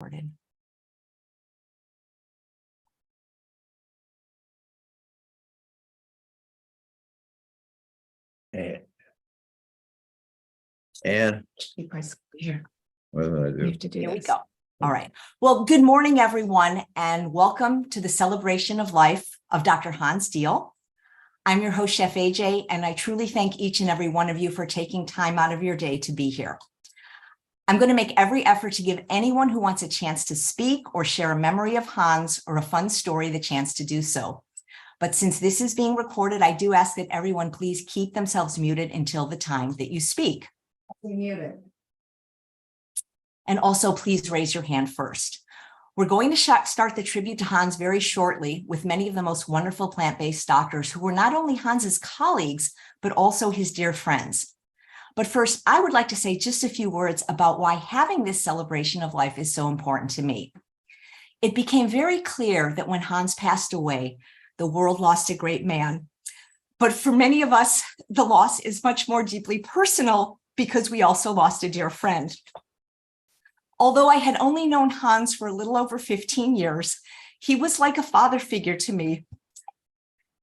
recorded. And You press here. what do I We do? have to do Here we this. go. All right. Well, good morning, everyone, and welcome to the celebration of life of Dr. Hans Diehl. I'm your host, Chef AJ, and I truly thank each and every one of you for taking time out of your day to be here. I'm going to make every effort to give anyone who wants a chance to speak or share a memory of Hans or a fun story the chance to do so. But since this is being recorded, I do ask that everyone please keep themselves muted until the time that you speak. Muted. And also please raise your hand first. We're going to start the tribute to Hans very shortly with many of the most wonderful plant-based doctors who were not only Hans's colleagues, but also his dear friends. But first, I would like to say just a few words about why having this celebration of life is so important to me. It became very clear that when Hans passed away, the world lost a great man. But for many of us, the loss is much more deeply personal because we also lost a dear friend. Although I had only known Hans for a little over 15 years, he was like a father figure to me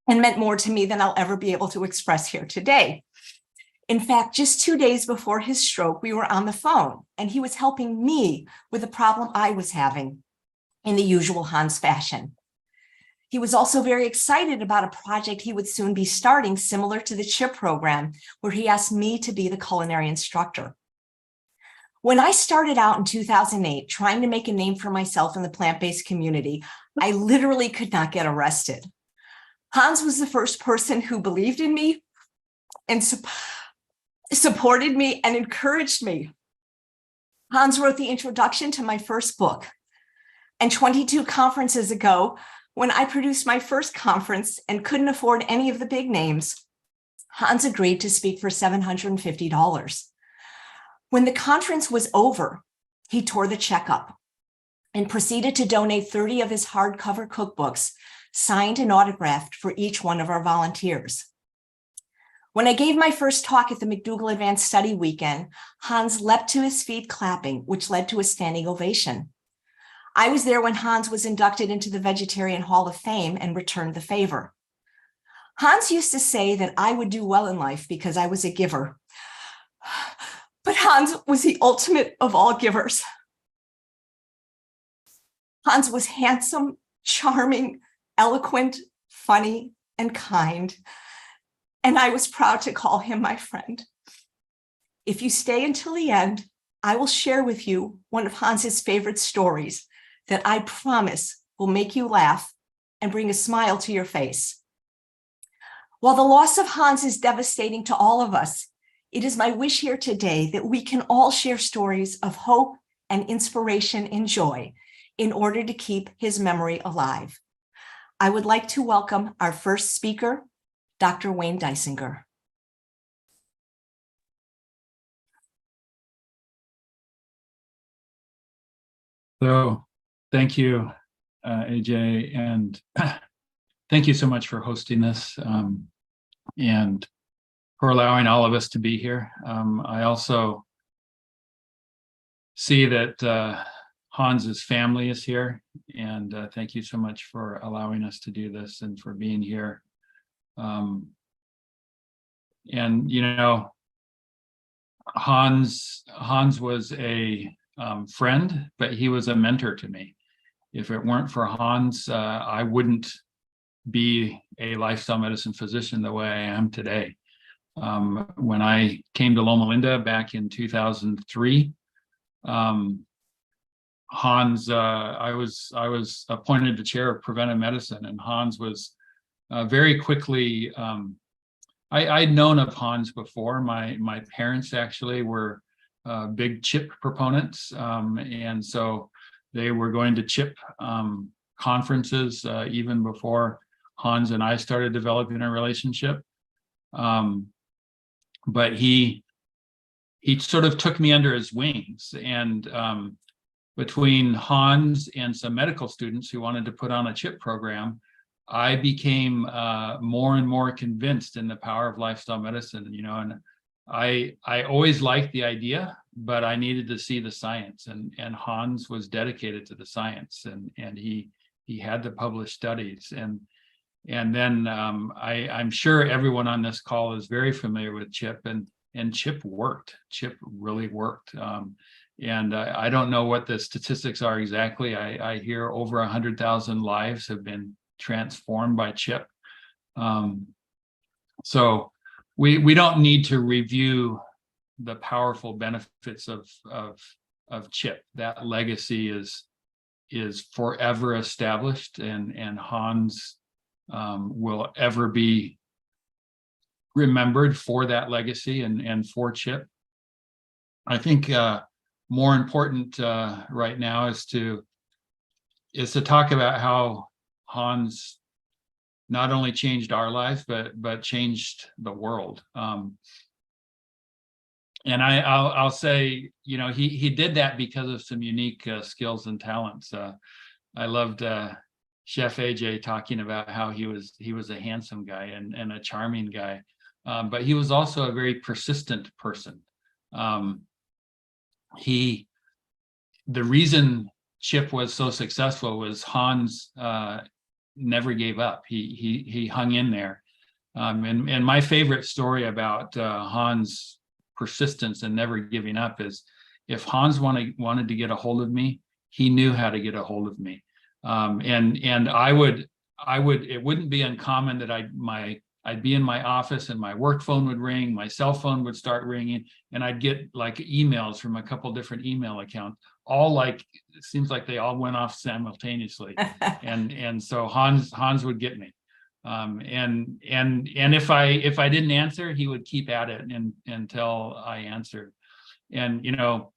and meant more to me than I'll ever be able to express here today. In fact, just 2 days before his stroke, we were on the phone and he was helping me with a problem I was having in the usual Hans fashion. He was also very excited about a project he would soon be starting similar to the C.H.I.P program, where he asked me to be the culinary instructor. When I started out in 2008, trying to make a name for myself in the plant-based community, I literally could not get arrested. Hans was the first person who believed in me and supported me and encouraged me. Hans wrote the introduction to my first book. And 22 conferences ago, when I produced my first conference and couldn't afford any of the big names, Hans agreed to speak for $750. When the conference was over, he tore the check up and proceeded to donate 30 of his hardcover cookbooks, signed and autographed for each one of our volunteers. When I gave my first talk at the McDougall Advanced Study Weekend, Hans leapt to his feet clapping, which led to a standing ovation. I was there when Hans was inducted into the Vegetarian Hall of Fame and returned the favor. Hans used to say that I would do well in life because I was a giver. But Hans was the ultimate of all givers. Hans was handsome, charming, eloquent, funny, and kind. And I was proud to call him my friend. If you stay until the end, I will share with you one of Hans's favorite stories that I promise will make you laugh and bring a smile to your face. While the loss of Hans is devastating to all of us, it is my wish here today that we can all share stories of hope and inspiration and joy in order to keep his memory alive. I would like to welcome our first speaker, Dr. Wayne Dysinger. So thank you, AJ, and thank you so much for hosting this and for allowing all of us to be here. I also see that Hans's family is here, and thank you so much for allowing us to do this and for being here. And you know, Hans was a friend, but he was a mentor to me. If it weren't for Hans, I wouldn't be a lifestyle medicine physician the way I am today. When I came to Loma Linda back in 2003, Hans, I was appointed to chair of preventive medicine, and Hans was very quickly. I'd known of Hans before. My parents actually were big C.H.I.P proponents, and so they were going to C.H.I.P conferences even before Hans and I started developing a relationship. But he sort of took me under his wings, and between Hans and some medical students who wanted to put on a C.H.I.P program, I became more and more convinced in the power of lifestyle medicine. You know, and I always liked the idea but I needed to see the science, and Hans was dedicated to the science, and he had the published studies, and then I'm sure everyone on this call is very familiar with C.I.P, and C.I.P worked. C.I.P really worked. And I don't know what the statistics are exactly. I hear over 100,000 lives have been transformed by C.I.P. So we don't need to review the powerful benefits of C.I.P. That legacy is forever established, and Hans will ever be remembered for that legacy and for C.I.P. I think more important right now is to talk about how Hans not only changed our lives, but changed the world. And I'll say, you know, he did that because of some unique skills and talents. I loved Chef AJ talking about how he was a handsome guy and a charming guy, but he was also a very persistent person. The reason C.I.P was so successful was Hans never gave up. He hung in there. And my favorite story about Hans' persistence and never giving up is, if Hans wanted to get a hold of me, he knew how to get a hold of me. And I would, it wouldn't be uncommon that I'd be in my office and my work phone would ring, my cell phone would start ringing, and I'd get like emails from a couple different email accounts, all like, it seems like they all went off simultaneously. and so Hans would get me. And if I didn't answer, he would keep at it until I answered. And, you know,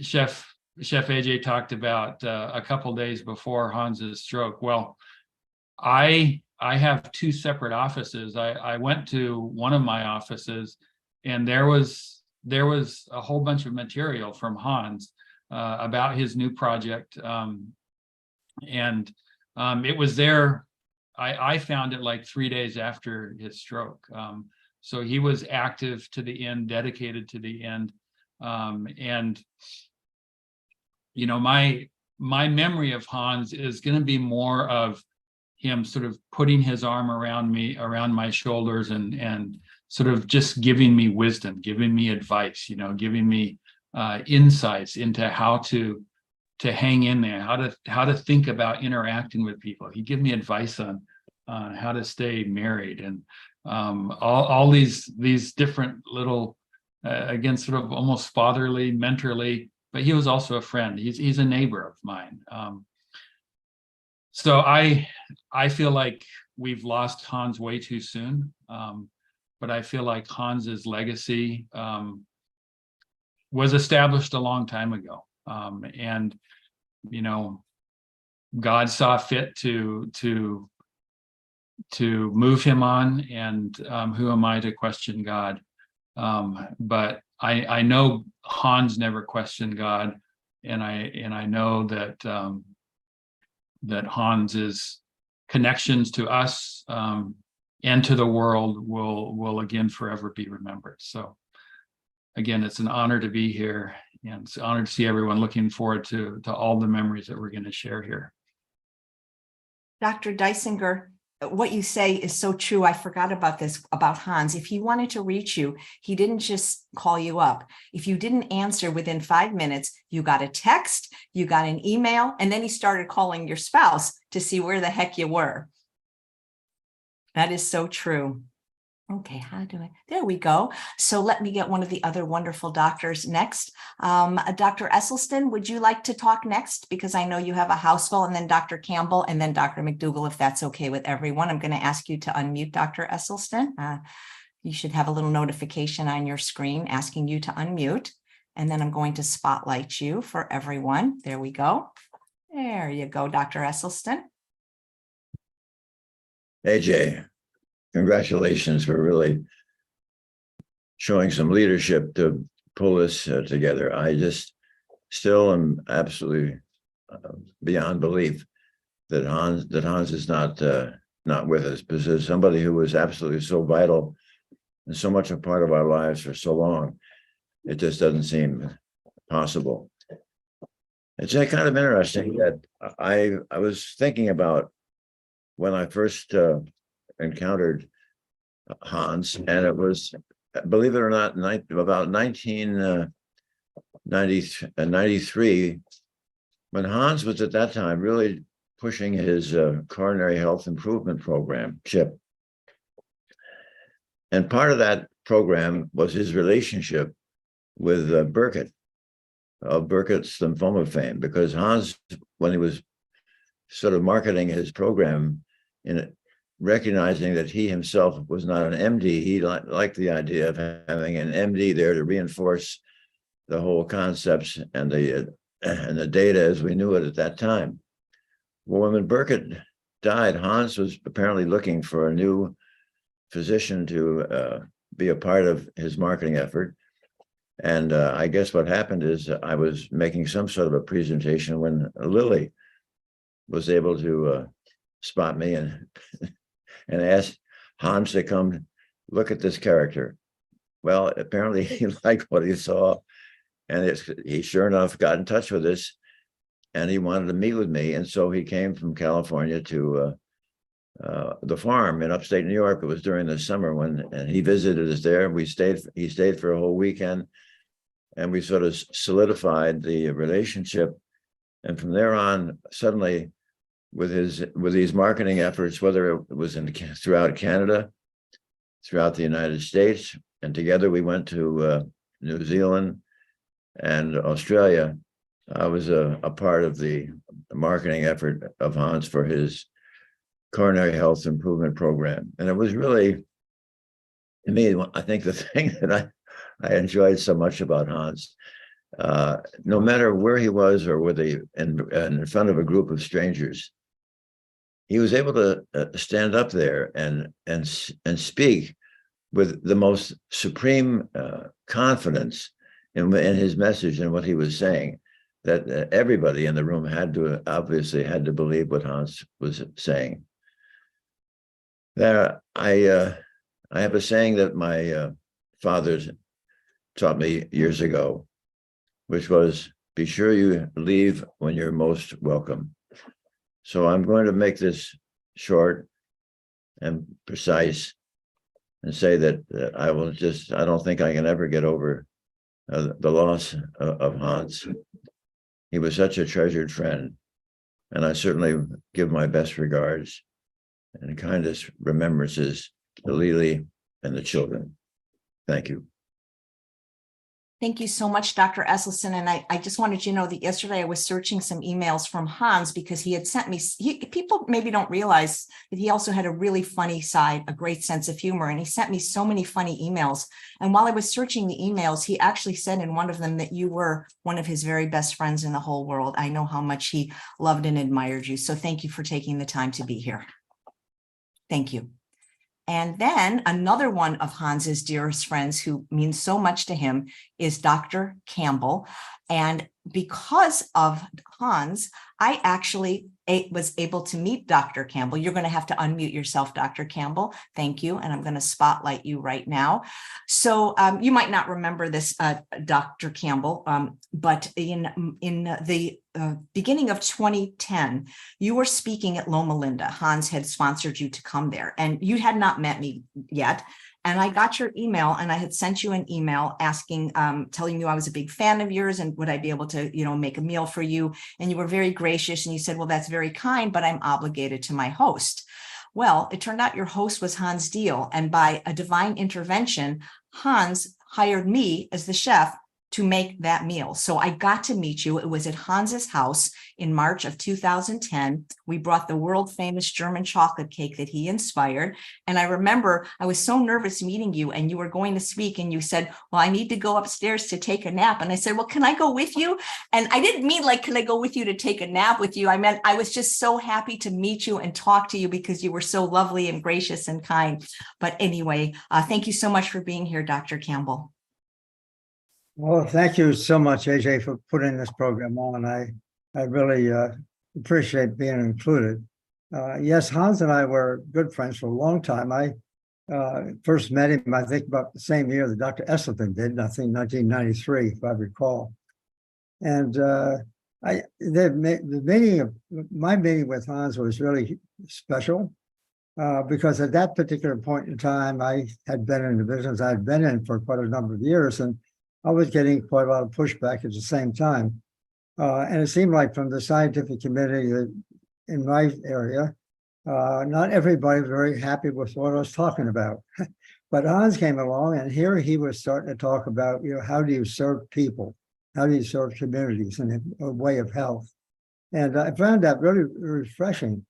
Chef AJ talked about a couple days before Hans's stroke. Well, I have two separate offices. I went to one of my offices, and there was a whole bunch of material from Hans about his new project. And it was there. I found it like 3 days after his stroke. So he was active to the end, dedicated to the end. And, you know, my memory of Hans is going to be more of him sort of putting his arm around me, around my shoulders, and sort of just giving me wisdom, giving me advice, you know, giving me insights into how to hang in there, how to think about interacting with people. He'd give me advice on how to stay married, and all these different little, again, sort of almost fatherly, mentorly, but he was also a friend. He's a neighbor of mine. So I feel like we've lost Hans way too soon, but I feel like Hans's legacy was established a long time ago. And, you know, God saw fit to move him on, and who am I to question God? But I know Hans never questioned God, and I know that that Hans's connections to us and to the world will again forever be remembered. So again, it's an honor to be here, and it's an honor to see everyone. Looking forward to all the memories that we're going to share here. Dr. Dysinger, what you say is so true. I forgot about this, about Hans. If he wanted to reach you, he didn't just call you up. If you didn't answer within 5 minutes, you got a text, you got an email, and then he started calling your spouse to see where the heck you were. That is so true. Okay, how do I? There we go. So let me get one of the other wonderful doctors next. Dr. Esselstyn, would you like to talk next? Because I know you have a house full, and then Dr. Campbell, and then Dr. McDougall, if that's okay with everyone. I'm going to ask you to unmute Dr. Esselstyn. You should have a little notification on your screen asking you to unmute. And then I'm going to spotlight you for everyone. There we go. There you go, Dr. Esselstyn. AJ, congratulations for really showing some leadership to pull this together. I just still am absolutely beyond belief that Hans is not with us, because somebody who was absolutely so vital and so much a part of our lives for so long. It just doesn't seem possible. It's kind of interesting that I was thinking about when I first encountered Hans, and it was, believe it or not, about 1993, when Hans was at that time really pushing his coronary health improvement program, C.H.I.P. And part of that program was his relationship with Burkitt, of Burkitt's lymphoma fame, because Hans, when he was sort of marketing his program, in recognizing that he himself was not an MD, he liked the idea of having an MD there to reinforce the whole concepts and the data as we knew it at that time. Well, when Burkitt died, Hans was apparently looking for a new physician to be a part of his marketing effort. And I guess what happened is I was making some sort of a presentation when Lily was able to spot me and asked Hans to come look at this character. Well, apparently he liked what he saw, and he sure enough got in touch with us, and he wanted to meet with me. And so he came from California to the farm in upstate New York. It was during the summer and he visited us there. He stayed for a whole weekend, and we sort of solidified the relationship. And from there on, suddenly, with these marketing efforts, whether it was throughout Canada, throughout the United States, and together we went to New Zealand and Australia, I was a part of the marketing effort of Hans for his coronary health improvement program. And it was really, to me, I think the thing that I enjoyed so much about Hans, no matter where he was or whether in front of a group of strangers, he was able to stand up there and speak with the most supreme confidence in his message and what he was saying, that everybody in the room obviously had to believe what Hans was saying. There, I have a saying that my father taught me years ago, which was, be sure you leave when you're most welcome. So I'm going to make this short and precise and say that I don't think I can ever get over the loss of Hans. He was such a treasured friend, and I certainly give my best regards and kindest remembrances to Lily and the children. Thank you. Thank you so much, Dr. Esselstyn. And I just wanted you to know that yesterday I was searching some emails from Hans because he had sent me, people maybe don't realize that he also had a really funny side, a great sense of humor. And he sent me so many funny emails. And while I was searching the emails, he actually said in one of them that you were one of his very best friends in the whole world. I know how much he loved and admired you. So thank you for taking the time to be here. Thank you. And then another one of Hans's dearest friends who means so much to him is Dr. Campbell. And because of Hans, I actually was able to meet Dr. Campbell. You're going to have to unmute yourself, Dr. Campbell. Thank you. And I'm going to spotlight you right now. So you might not remember this, Dr. Campbell, but in the beginning of 2010, you were speaking at Loma Linda. Hans had sponsored you to come there, and you had not met me yet. And I got your email, and I had sent you an email asking, telling you I was a big fan of yours and would I be able to, make a meal for you? And you were very gracious, and you said, well, that's very kind, but I'm obligated to my host. Well, it turned out your host was Hans Diehl, and by a divine intervention, Hans hired me as the chef to make that meal. So I got to meet you. It was at Hans's house in March of 2010. We brought the world famous German chocolate cake that he inspired. And I remember I was so nervous meeting you, and you were going to speak, and you said, well, I need to go upstairs to take a nap. And I said, well, can I go with you? And I didn't mean like, can I go with you to take a nap with you? I meant I was just so happy to meet you and talk to you because you were so lovely and gracious and kind. But anyway, thank you so much for being here, Dr. Campbell. Well, thank you so much, AJ, for putting this program on. I really appreciate being included. Yes, Hans and I were good friends for a long time. I first met him, I think about the same year that Dr. Esselstyn did, I think 1993, if I recall. And my meeting with Hans was really special because at that particular point in time, I had been in the business I'd been in for quite a number of years, and I was getting quite a lot of pushback at the same time. And it seemed like from the scientific community that in my area, not everybody was very happy with what I was talking about. But Hans came along, and here he was starting to talk about, how do you serve people? How do you serve communities in a way of health? And I found that really refreshing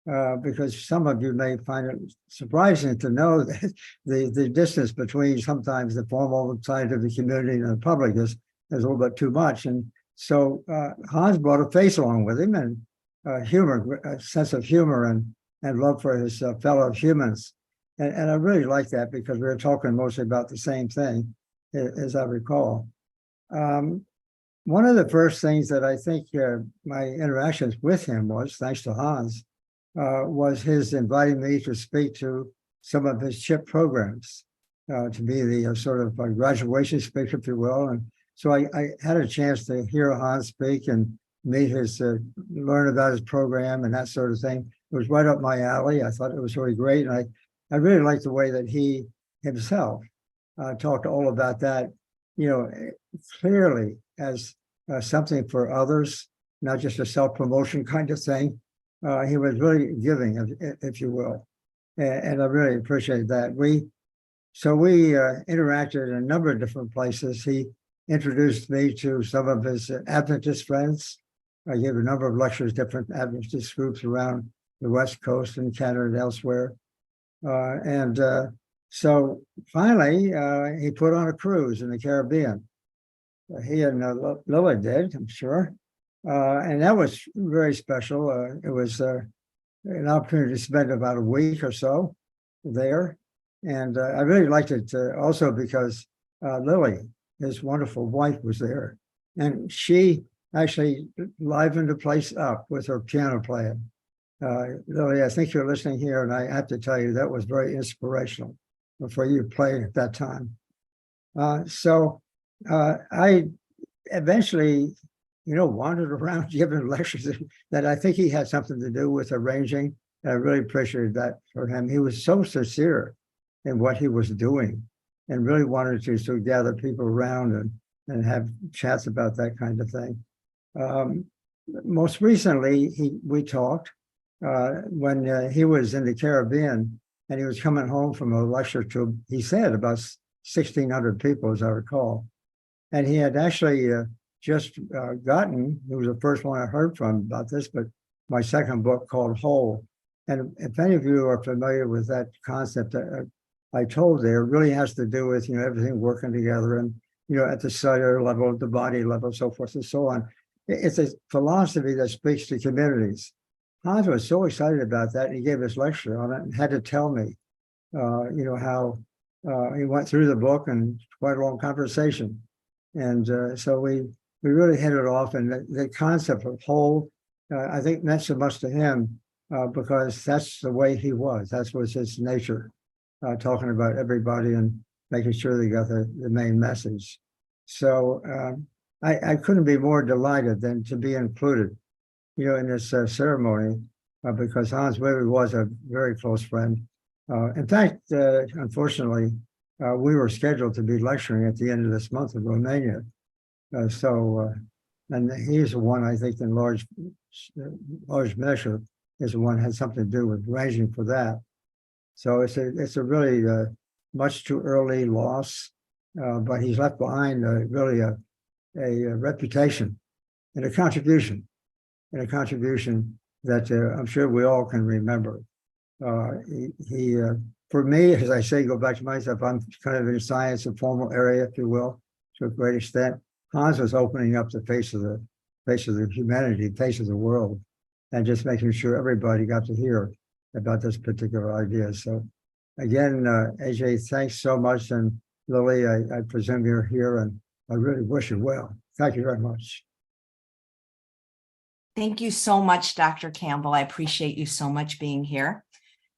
because some of you may find it surprising to know that the distance between sometimes the formal scientific community and the public is a little bit too much. And so Hans brought a face along with him, and humor, a sense of humor and love for his fellow humans. And I really like that because we were talking mostly about the same thing, as I recall. One of the first things that I think my interactions with him was, thanks to Hans, was his inviting me to speak to some of his CHIP programs, to be the sort of graduation speaker, if you will. And so I had a chance to hear Hans speak and meet his, learn about his program and that sort of thing. It was right up my alley. I thought it was really great. And I really liked the way that he himself talked all about that, clearly as something for others, not just a self-promotion kind of thing. He was really giving, if you will. And I really appreciate that. We interacted in a number of different places. He introduced me to some of his Adventist friends. I gave a number of lectures, different Adventist groups around the West Coast and Canada and elsewhere. So finally, he put on a cruise in the Caribbean. He and Lily did, I'm sure. And that was very special. It was an opportunity to spend about a week or so there. And I really liked it also because Lily, his wonderful wife, was there. And she actually livened the place up with her piano playing. Lily, I think you're listening here, and I have to tell you that was very inspirational for you playing at that time. I eventually, wandered around giving lectures that I think he had something to do with arranging. And I really appreciated that for him. He was so sincere in what he was doing and really wanted to sort of gather people around and have chats about that kind of thing. Most recently, we talked when he was in the Caribbean and he was coming home from a lecture to, he said, about 1,600 people, as I recall. And he had actually just gotten, he was the first one I heard from about this, but my second book called Whole. And if any of you are familiar with that concept that I told there, it really has to do with, everything working together and, at the cellular level, the body level, so forth and so on. It's a philosophy that speaks to communities. Hans was so excited about that. He gave his lecture on it and had to tell me, how he went through the book and quite a long conversation. And so we really hit it off. And the concept of whole, I think meant so much to him because that's the way he was. That was his nature, talking about everybody and making sure they got the main message. So I couldn't be more delighted than to be included, in this ceremony because Hans really was a very close friend. In fact, unfortunately, we were scheduled to be lecturing at the end of this month in Romania. And he's the one, I think, in large measure, is the one had something to do with arranging for that. So it's a really much too early loss, but he's left behind really a reputation and a contribution that I'm sure we all can remember. He for me, as I say, go back to myself, I'm kind of in science, a formal area, if you will, to a great extent. Hans was opening up the face of the humanity, face of the world, and just making sure everybody got to hear about this particular idea. So again, AJ, thanks so much. And Lily, I presume you're here, and I really wish you well. Thank you very much. Thank you so much, Dr. Campbell. I appreciate you so much being here.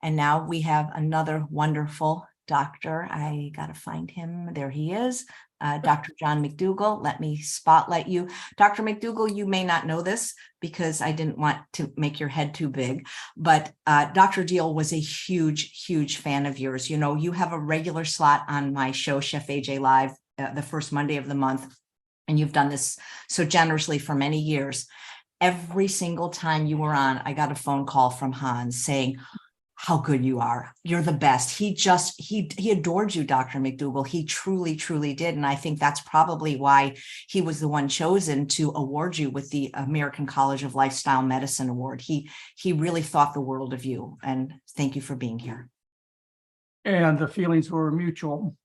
And now we have another wonderful doctor. I got to find him. There he is. Dr. John McDougall. Let me spotlight you. Dr. McDougall, you may not know this because I didn't want to make your head too big, but Dr. Diehl was a huge fan of yours. You know, you have a regular slot on my show, Chef AJ Live, the first Monday of the month, and you've done this so generously for many years. Every single time you were on, I got a phone call from Hans saying how good you are. You're the best. He adored you, Dr. McDougall. He truly did. And I think that's probably why he was the one chosen to award you with the American College of Lifestyle Medicine Award. He really thought the world of you. And thank you for being here. And the feelings were mutual.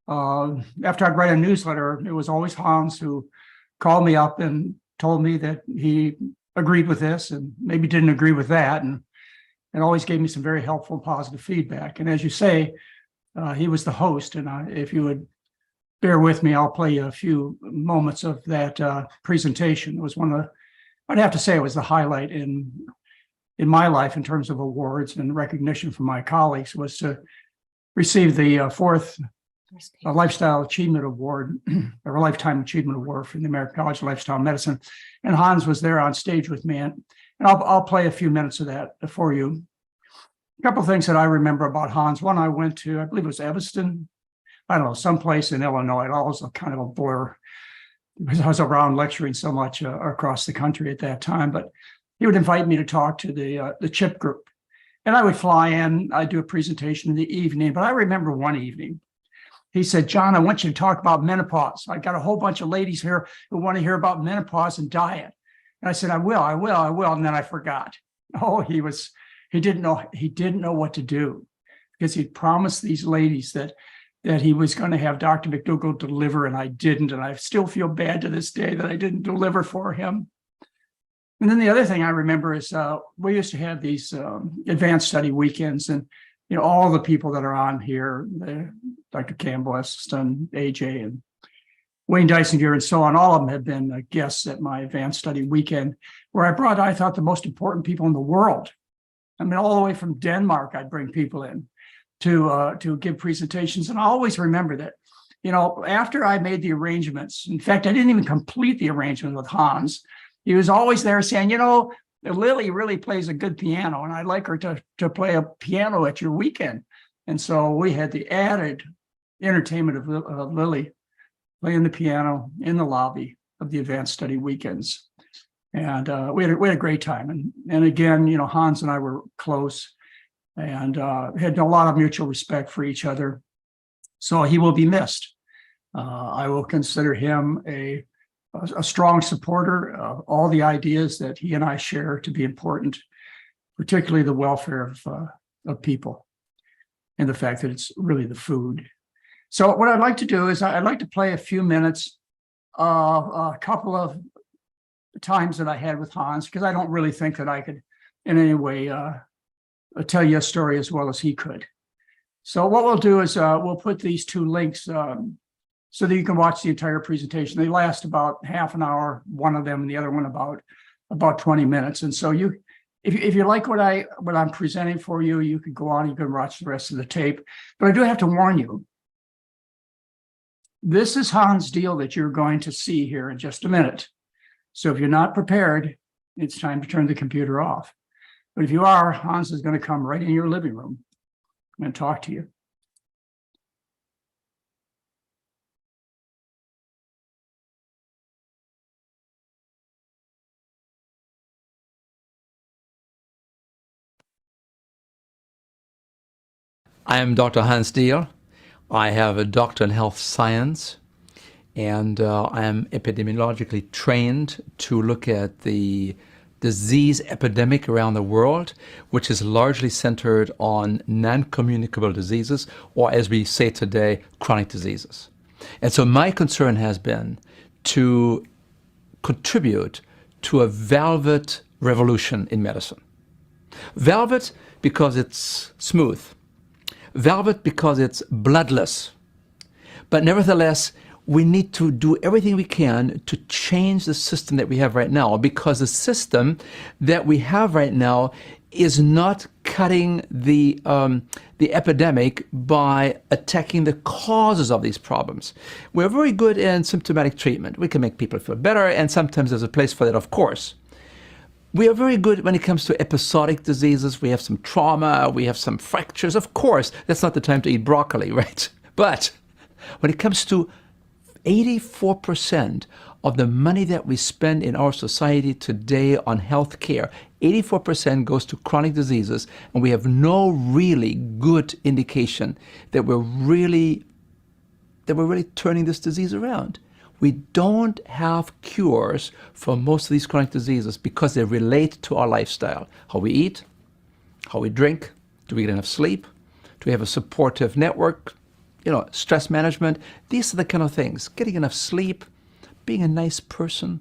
After I'd write a newsletter, it was always Hans who called me up and told me that he agreed with this and maybe didn't agree with that, and always gave me some very helpful, positive feedback. And as you say, he was the host. And if you would bear with me, I'll play a few moments of that presentation. It was one of the, I'd have to say it was the highlight in my life in terms of awards and recognition from my colleagues, was to receive the fourth Lifestyle Achievement Award, or Lifetime Achievement Award from the American College of Lifestyle Medicine. And Hans was there on stage with me. And I'll play a few minutes of that for you. A couple of things that I remember about Hans. One, I went to, I believe it was Esselstyn, I don't know, someplace in Illinois. It all was kind of a blur because I was around lecturing so much across the country at that time. But he would invite me to talk to the C.H.I.P group. And I would fly in, I'd do a presentation in the evening. But I remember one evening, he said, John, I want you to talk about menopause. I got a whole bunch of ladies here who want to hear about menopause and diet. And I said, I will. And then I forgot. Oh, he didn't know what to do, because he'd promised these ladies that he was going to have Dr. McDougall deliver, and I didn't. And I still feel bad to this day that I didn't deliver for him. And then the other thing I remember is we used to have these advanced study weekends, and you know, all the people that are on here, Dr. Campbell, Esselstyn, AJ, and Wayne Dysinger, and so on, all of them have been guests at my advanced study weekend, where I brought, I thought, the most important people in the world. I mean, all the way from Denmark, I'd bring people in to give presentations. And I always remember that, you know, after I made the arrangements, in fact, I didn't even complete the arrangement with Hans. He was always there saying, you know, Lily really plays a good piano, and I'd like her to play a piano at your weekend. And so we had the added entertainment of Lily playing the piano in the lobby of the advanced study weekends. And we had a great time. And again, you know, Hans and I were close and had a lot of mutual respect for each other. So he will be missed. I will consider him a strong supporter of all the ideas that he and I share to be important, particularly the welfare of people and the fact that it's really the food. So what I'd like to do is I'd like to play a few minutes of a couple of times that I had with Hans, because I don't really think that I could in any way tell you a story as well as he could. So what we'll do is we'll put these two links so that you can watch the entire presentation. They last about half an hour, one of them, and the other one about 20 minutes. And so if you like what I'm presenting for you, you can go on, you can watch the rest of the tape. But I do have to warn you, this is Hans Diehl that you're going to see here in just a minute. So if you're not prepared, it's time to turn the computer off. But if you are, Hans is going to come right in your living room and talk to you. I am Dr. Hans Diehl. I have a doctor in health science, and I am epidemiologically trained to look at the disease epidemic around the world, which is largely centered on non-communicable diseases, or as we say today, chronic diseases. And so my concern has been to contribute to a velvet revolution in medicine. Velvet because it's smooth. Velvet because it's bloodless. But nevertheless, we need to do everything we can to change the system that we have right now, because the system that we have right now is not cutting the epidemic by attacking the causes of these problems. We're very good in symptomatic treatment. We can make people feel better, and sometimes there's a place for that, of course. We are very good when it comes to episodic diseases. We have some trauma, we have some fractures. Of course, that's not the time to eat broccoli, right? But when it comes to 84% of the money that we spend in our society today on health care, 84% goes to chronic diseases, and we have no really good indication that we're really turning this disease around. We don't have cures for most of these chronic diseases because they relate to our lifestyle. How we eat, how we drink, do we get enough sleep, do we have a supportive network, stress management. These are the kind of things. Getting enough sleep, being a nice person,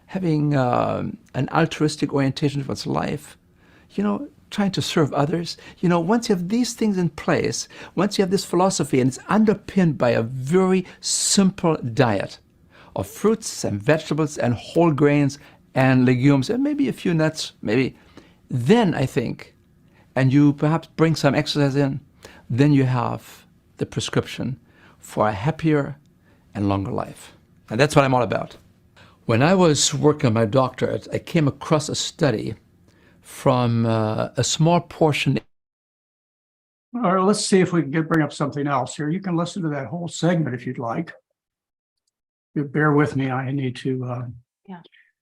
having an altruistic orientation towards life, trying to serve others. Once you have these things in place, once you have this philosophy, and it's underpinned by a very simple diet of fruits and vegetables and whole grains and legumes and maybe a few nuts, then I think, and you perhaps bring some exercise in, then you have the prescription for a happier and longer life. And that's what I'm all about. When I was working on my doctorate, I came across a study from a small portion. All right, let's see if we can bring up something else here. You can listen to that whole segment if you'd like. You bear with me. I need to. Yeah.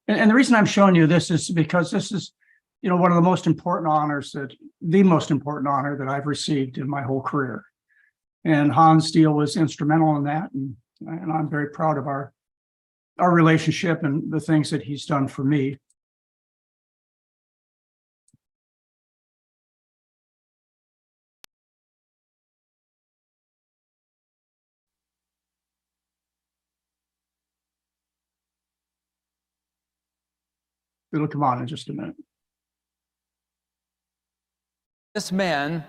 And the reason I'm showing you this is because this is, one of the most important honors the most important honor that I've received in my whole career. And Hans Diehl was instrumental in that, and I'm very proud of our relationship and the things that he's done for me. It'll come on in just a minute. This man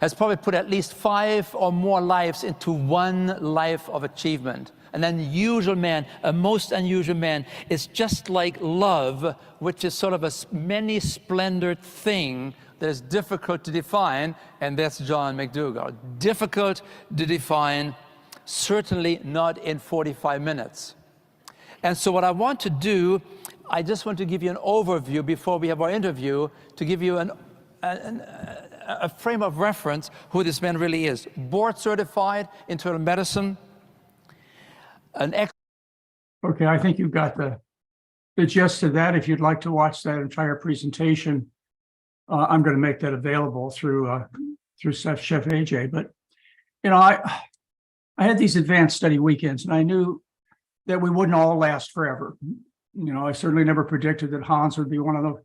has probably put at least 5 or more lives into one life of achievement. An unusual man, a most unusual man. It's just like love, which is sort of a many-splendored thing that is difficult to define, and that's John McDougall. Difficult to define, certainly not in 45 minutes. And so what I want to do, I just want to give you an overview before we have our interview, to give you a frame of reference who this man really is. Board certified internal medicine, Okay, I think you've got the gist of that. If you'd like to watch that entire presentation, I'm going to make that available through Chef AJ. But I had these advanced study weekends, and I knew that we wouldn't all last forever. I certainly never predicted that Hans would be one of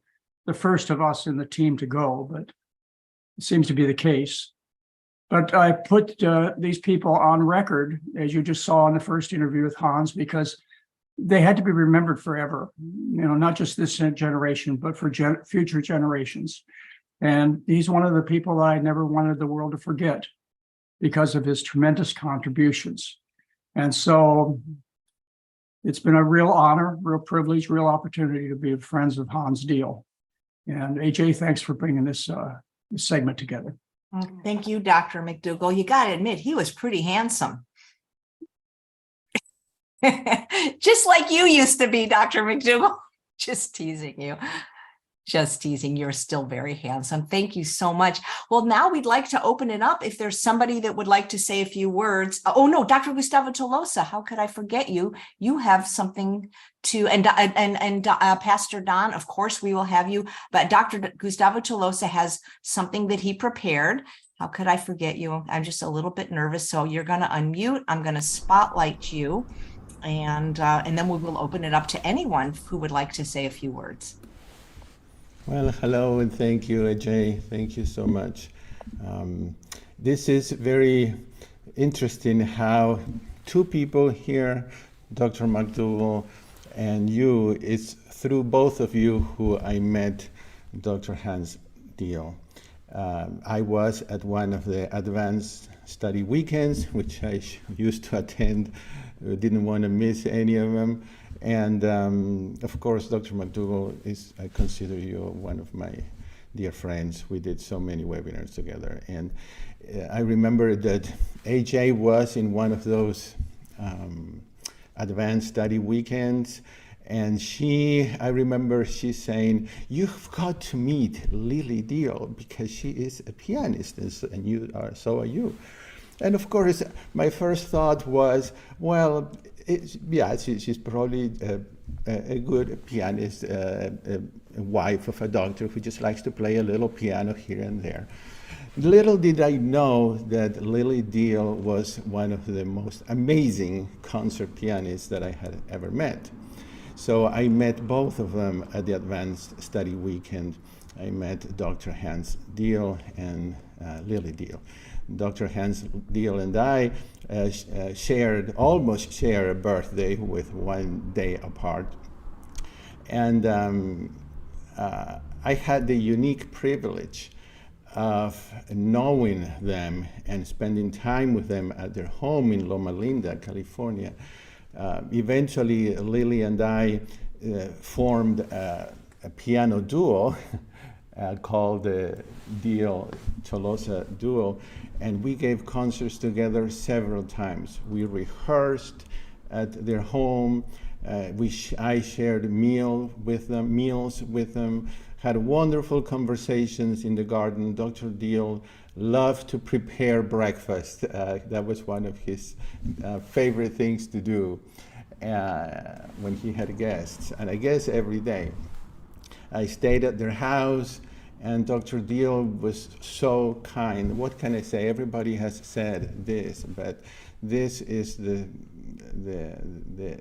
the first of us in the team to go, but it seems to be the case. But I put these people on record, as you just saw in the first interview with Hans, because they had to be remembered forever, not just this generation, but for future generations. And he's one of the people that I never wanted the world to forget because of his tremendous contributions. And so it's been a real honor, real privilege, real opportunity to be friends of Hans Diehl. And AJ, thanks for bringing this segment together. Thank you, Dr. McDougall. You got to admit, he was pretty handsome. Just like you used to be, Dr. McDougall. Just teasing you. Just teasing. You're still very handsome. Thank you so much. Well, now we'd like to open it up. If there's somebody that would like to say a few words. Oh, no, Dr. Gustavo Tolosa, how could I forget you? You have something to, and Pastor Don, of course, we will have you. But Dr. Gustavo Tolosa has something that he prepared. How could I forget you? I'm just a little bit nervous. So you're going to unmute. I'm going to spotlight you. And then we will open it up to anyone who would like to say a few words. Well, hello and thank you, AJ. Thank you so much. This is very interesting how two people here, Dr. McDougall and you, it's through both of you who I met Dr. Hans Diehl. I was at one of the advanced Study Weekends, which I used to attend, didn't want to miss any of them. And of course, Dr. McDougall, I consider you one of my dear friends. We did so many webinars together. And I remember that AJ was in one of those advanced study weekends. And I remember she saying, "You've got to meet Lily Diehl because she is a pianist, and so are you." And of course, my first thought was, well, she's probably a good pianist, a wife of a doctor who just likes to play a little piano here and there. Little did I know that Lily Diehl was one of the most amazing concert pianists that I had ever met. So I met both of them at the Advanced Study Weekend. I met Dr. Hans Diehl and Lily Diehl. Dr. Hans Diehl and I almost share a birthday with 1 day apart. And I had the unique privilege of knowing them and spending time with them at their home in Loma Linda, California. Eventually, Lily and I formed a piano duo called the Diehl-Tolosa Duo, and we gave concerts together several times. We rehearsed at their home. I shared meals with them, had wonderful conversations in the garden. Dr. Diehl loved to prepare breakfast. That was one of his favorite things to do when he had guests, and I guess every day. I stayed at their house, and Dr. Diehl was so kind. What can I say? Everybody has said this, but this is the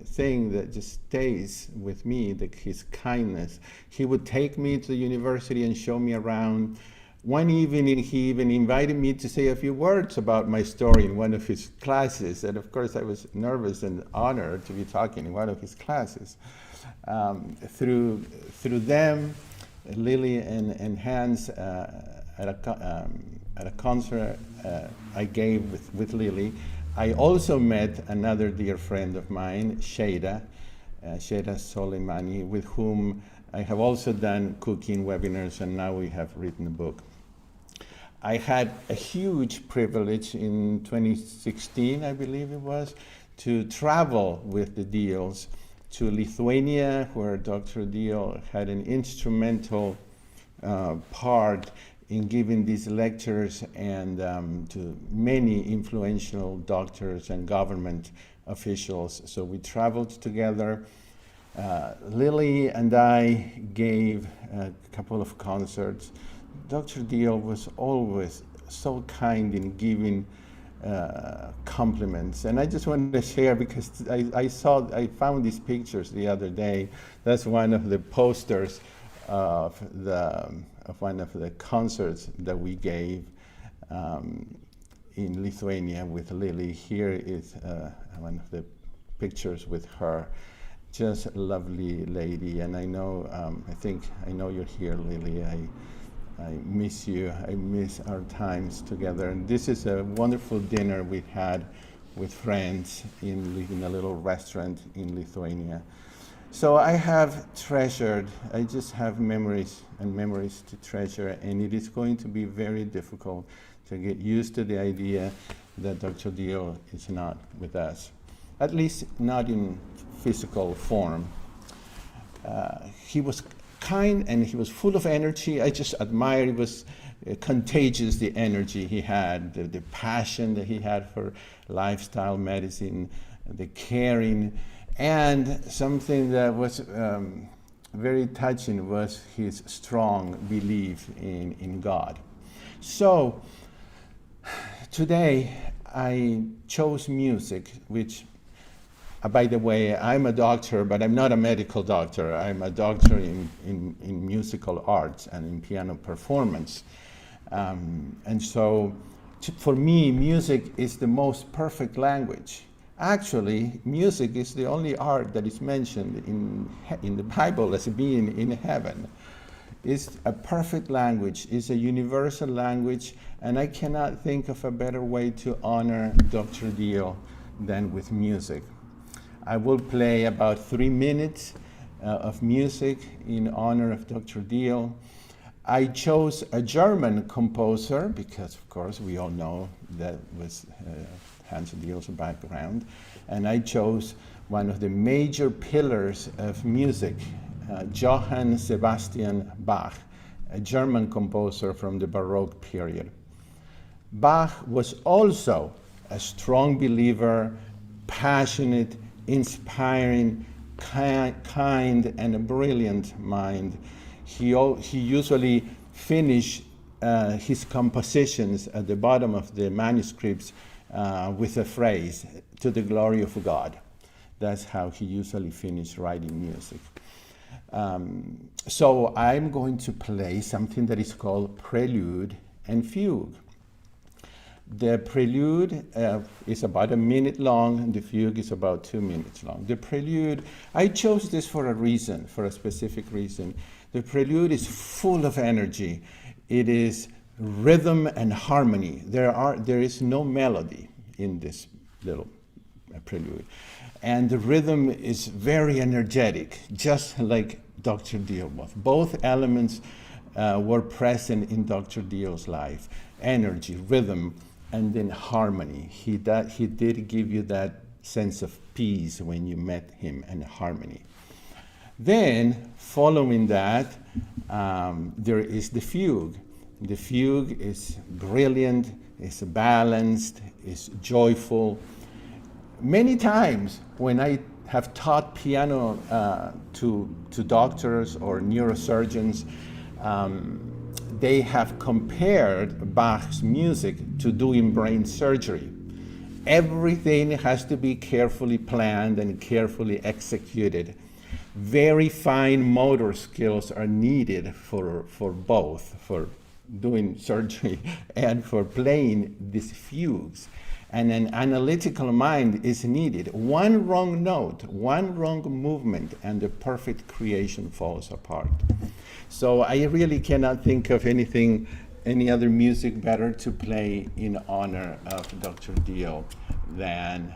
thing that just stays with me, his kindness. He would take me to the university and show me around. One evening, he even invited me to say a few words about my story in one of his classes. And of course, I was nervous and honored to be talking in one of his classes. Through them, Lily and Hans, at a concert I gave with Lily, I also met another dear friend of mine, Sheida Soleimani, with whom I have also done cooking webinars, and now we have written a book. I had a huge privilege in 2016, I believe it was, to travel with the Diehls to Lithuania, where Dr. Diehl had an instrumental part in giving these lectures and to many influential doctors and government officials. So we traveled together. Lily and I gave a couple of concerts. Dr. Diehl was always so kind in giving compliments, and I just wanted to share because I found these pictures the other day. That's one of the posters of one of the concerts that we gave in Lithuania with Lily. Here is one of the pictures with her. Just a lovely lady, and I know, I know you're here, Lily. I miss you. I miss our times together. And this is a wonderful dinner we had with friends in a little restaurant in Lithuania. So I have treasured, I just have memories and memories to treasure, and it is going to be very difficult to get used to the idea that Dr. Diehl is not with us, at least not in physical form. He was kind and he was full of energy. I just admired. It was contagious, the energy he had, the passion that he had for lifestyle medicine, the caring, and something that was very touching was his strong belief in God. So today I chose music, which by the way, I'm a doctor, but I'm not a medical doctor. I'm a doctor in musical arts and in piano performance. And so for me, music is the most perfect language. Actually, music is the only art that is mentioned in the Bible as being in heaven. is a perfect language, is a universal language, and I cannot think of a better way to honor Dr. Diehl than with music. I will play about 3 minutes of music in honor of Dr. Diehl. I chose a German composer because, of course, we all know that was Hans Diehl's background, and I chose one of the major pillars of music, Johann Sebastian Bach, a German composer from the Baroque period. Bach was also a strong believer, passionate, inspiring, kind, and a brilliant mind. He usually finished his compositions at the bottom of the manuscripts with a phrase, "To the glory of God." That's how he usually finished writing music. So I'm going to play something that is called Prelude and Fugue. The prelude is about 1 minute long, and the fugue is about 2 minutes long. The prelude, I chose this for a reason, for a specific reason. The prelude is full of energy. It is rhythm and harmony. There is no melody in this little prelude. And the rhythm is very energetic, just like Dr. Diehl was. Both elements were present in Dr. Diehl's life: energy, rhythm, and then harmony. He did give you that sense of peace when you met him, and harmony. Then, following that, there is the fugue. The fugue is brilliant, it's balanced, it's joyful. Many times when I have taught piano to doctors or neurosurgeons, they have compared Bach's music to doing brain surgery. Everything has to be carefully planned and carefully executed. Very fine motor skills are needed for both, for doing surgery and for playing these fugues. And an analytical mind is needed. One wrong note, one wrong movement, and the perfect creation falls apart. So I really cannot think of any other music better to play in honor of Dr. Diehl than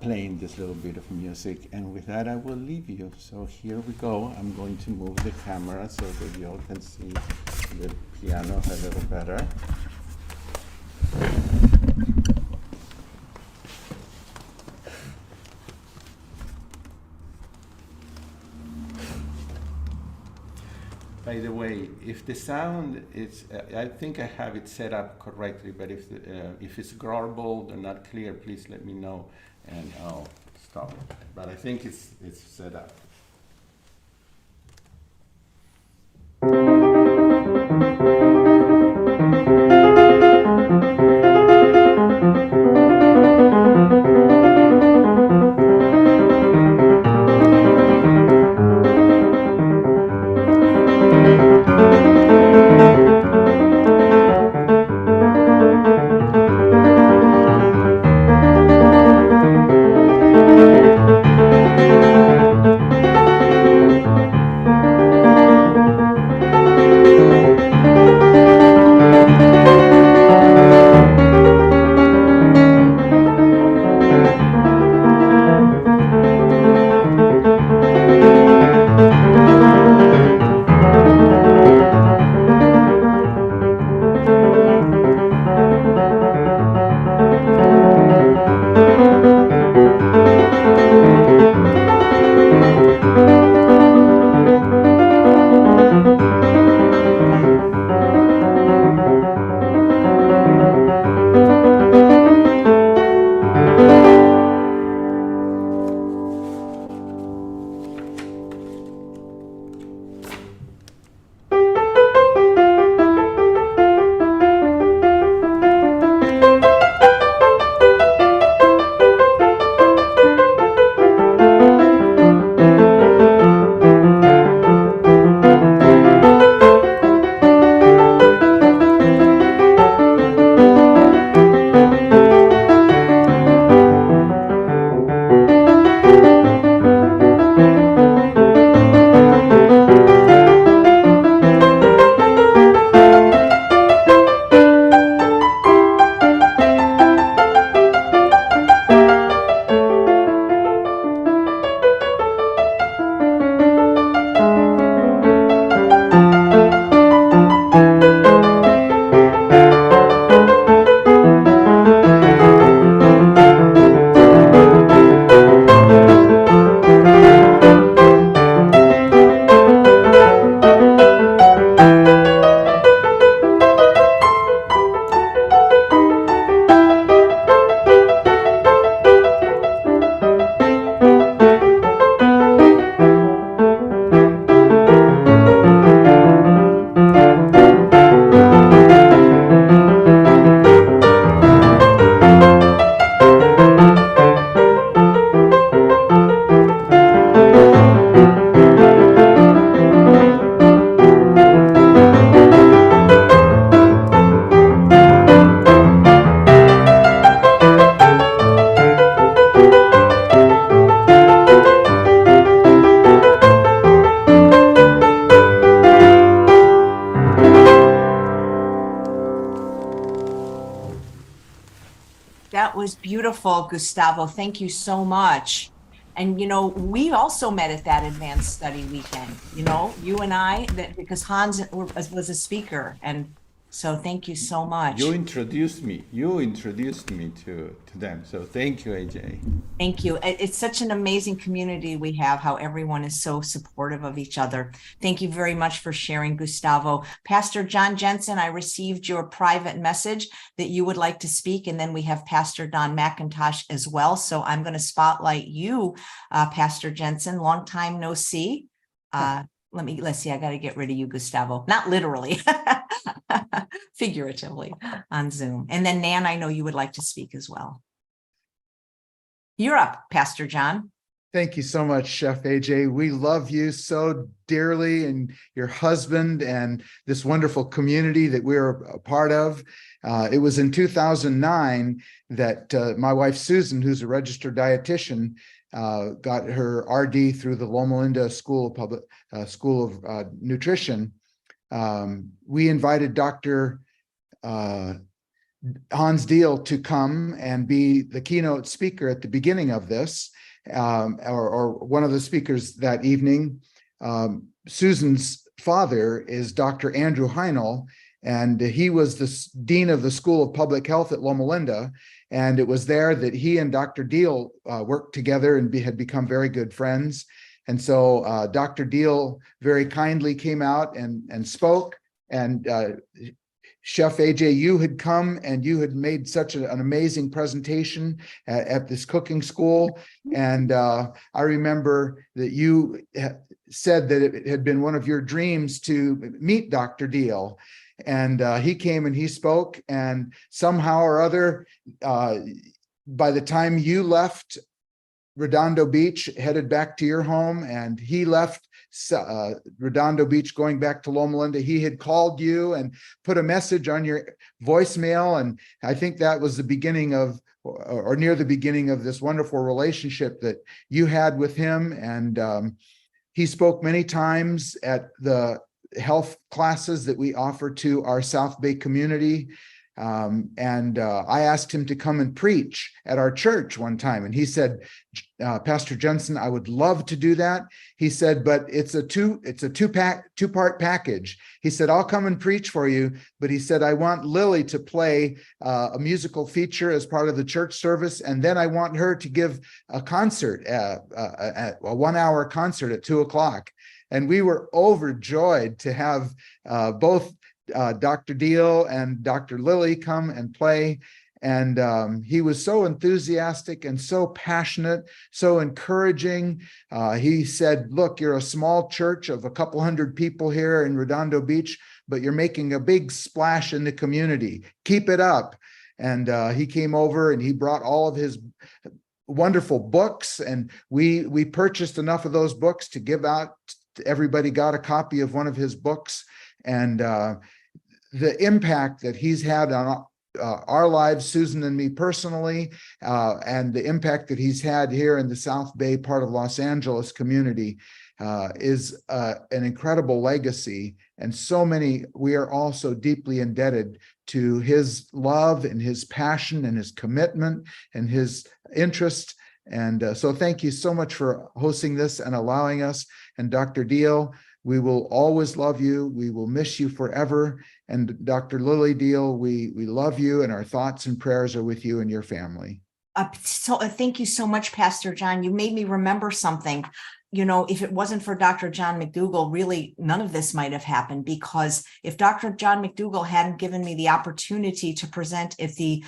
playing this little bit of music. And with that, I will leave you. So here we go. I'm going to move the camera so that you all can see the piano a little better. By the way, if the sound is, I think I have it set up correctly, but if it's garbled or not clear, please let me know and I'll stop it. But I think it's set up. was beautiful, Gustavo. Thank you so much. And, we also met at that advanced study weekend, you and I, that because Hans was a speaker. And so thank you so much. You introduced me to them. So thank you, AJ. Thank you. It's such an amazing community we have, how everyone is so supportive of each other. Thank you very much for sharing, Gustavo. Pastor John Jensen, I received your private message that you would like to speak, and then we have Pastor Don McIntosh as well. So I'm going to spotlight you, Pastor Jensen. Long time no see. Let's see, I got to get rid of you, Gustavo. Not literally, figuratively on Zoom. And then Nan, I know you would like to speak as well. You're up, Pastor John. Thank you so much, Chef AJ. We love you so dearly, and your husband and this wonderful community that we're a part of. It was in 2009 that my wife, Susan, who's a registered dietitian, got her RD through the Loma Linda School of Nutrition. We invited Dr. Hans Diehl to come and be the keynote speaker at the beginning of this, or one of the speakers that evening. Susan's father is Dr. Andrew Heinel, and he was the dean of the School of Public Health at Loma Linda. And it was there that he and Dr. Diehl worked together and had become very good friends. And so Dr. Diehl very kindly came out and spoke. And Chef AJ, you had come and you had made such an amazing presentation at this cooking school. And I remember that you said that it had been one of your dreams to meet Dr. Diehl. And he came and he spoke, and somehow or other, by the time you left Redondo Beach, headed back to your home, and he left Redondo Beach going back to Loma Linda, he had called you and put a message on your voicemail. And I think that was the beginning of, or near the beginning of, this wonderful relationship that you had with him. And he spoke many times at the health classes that we offer to our South Bay community. I asked him to come and preach at our church one time. And he said, Pastor Jensen, I would love to do that. He said, but it's a two-part package. He said, I'll come and preach for you. But he said, I want Lily to play a musical feature as part of the church service. And then I want her to give a concert, a 1-hour concert at 2:00. And we were overjoyed to have both Dr. Diehl and Dr. Lilly come and play. And he was so enthusiastic and so passionate, so encouraging. He said, look, you're a small church of a couple hundred people here in Redondo Beach, but you're making a big splash in the community. Keep it up. And he came over and he brought all of his wonderful books. And we purchased enough of those books to give out. Everybody got a copy of one of his books. And the impact that he's had on our lives, Susan and me personally, and the impact that he's had here in the South Bay part of Los Angeles community is an incredible legacy. And we are all so deeply indebted to his love and his passion and his commitment and his interest. And so thank you so much for hosting this and allowing us. And Dr. Diehl, we will always love you. We will miss you forever. And Dr. Lily Diehl, we love you, and our thoughts and prayers are with you and your family. Thank you so much, Pastor John. You made me remember something. If it wasn't for Dr. John McDougall, really none of this might have happened, because if Dr. John McDougall hadn't given me the opportunity to present at the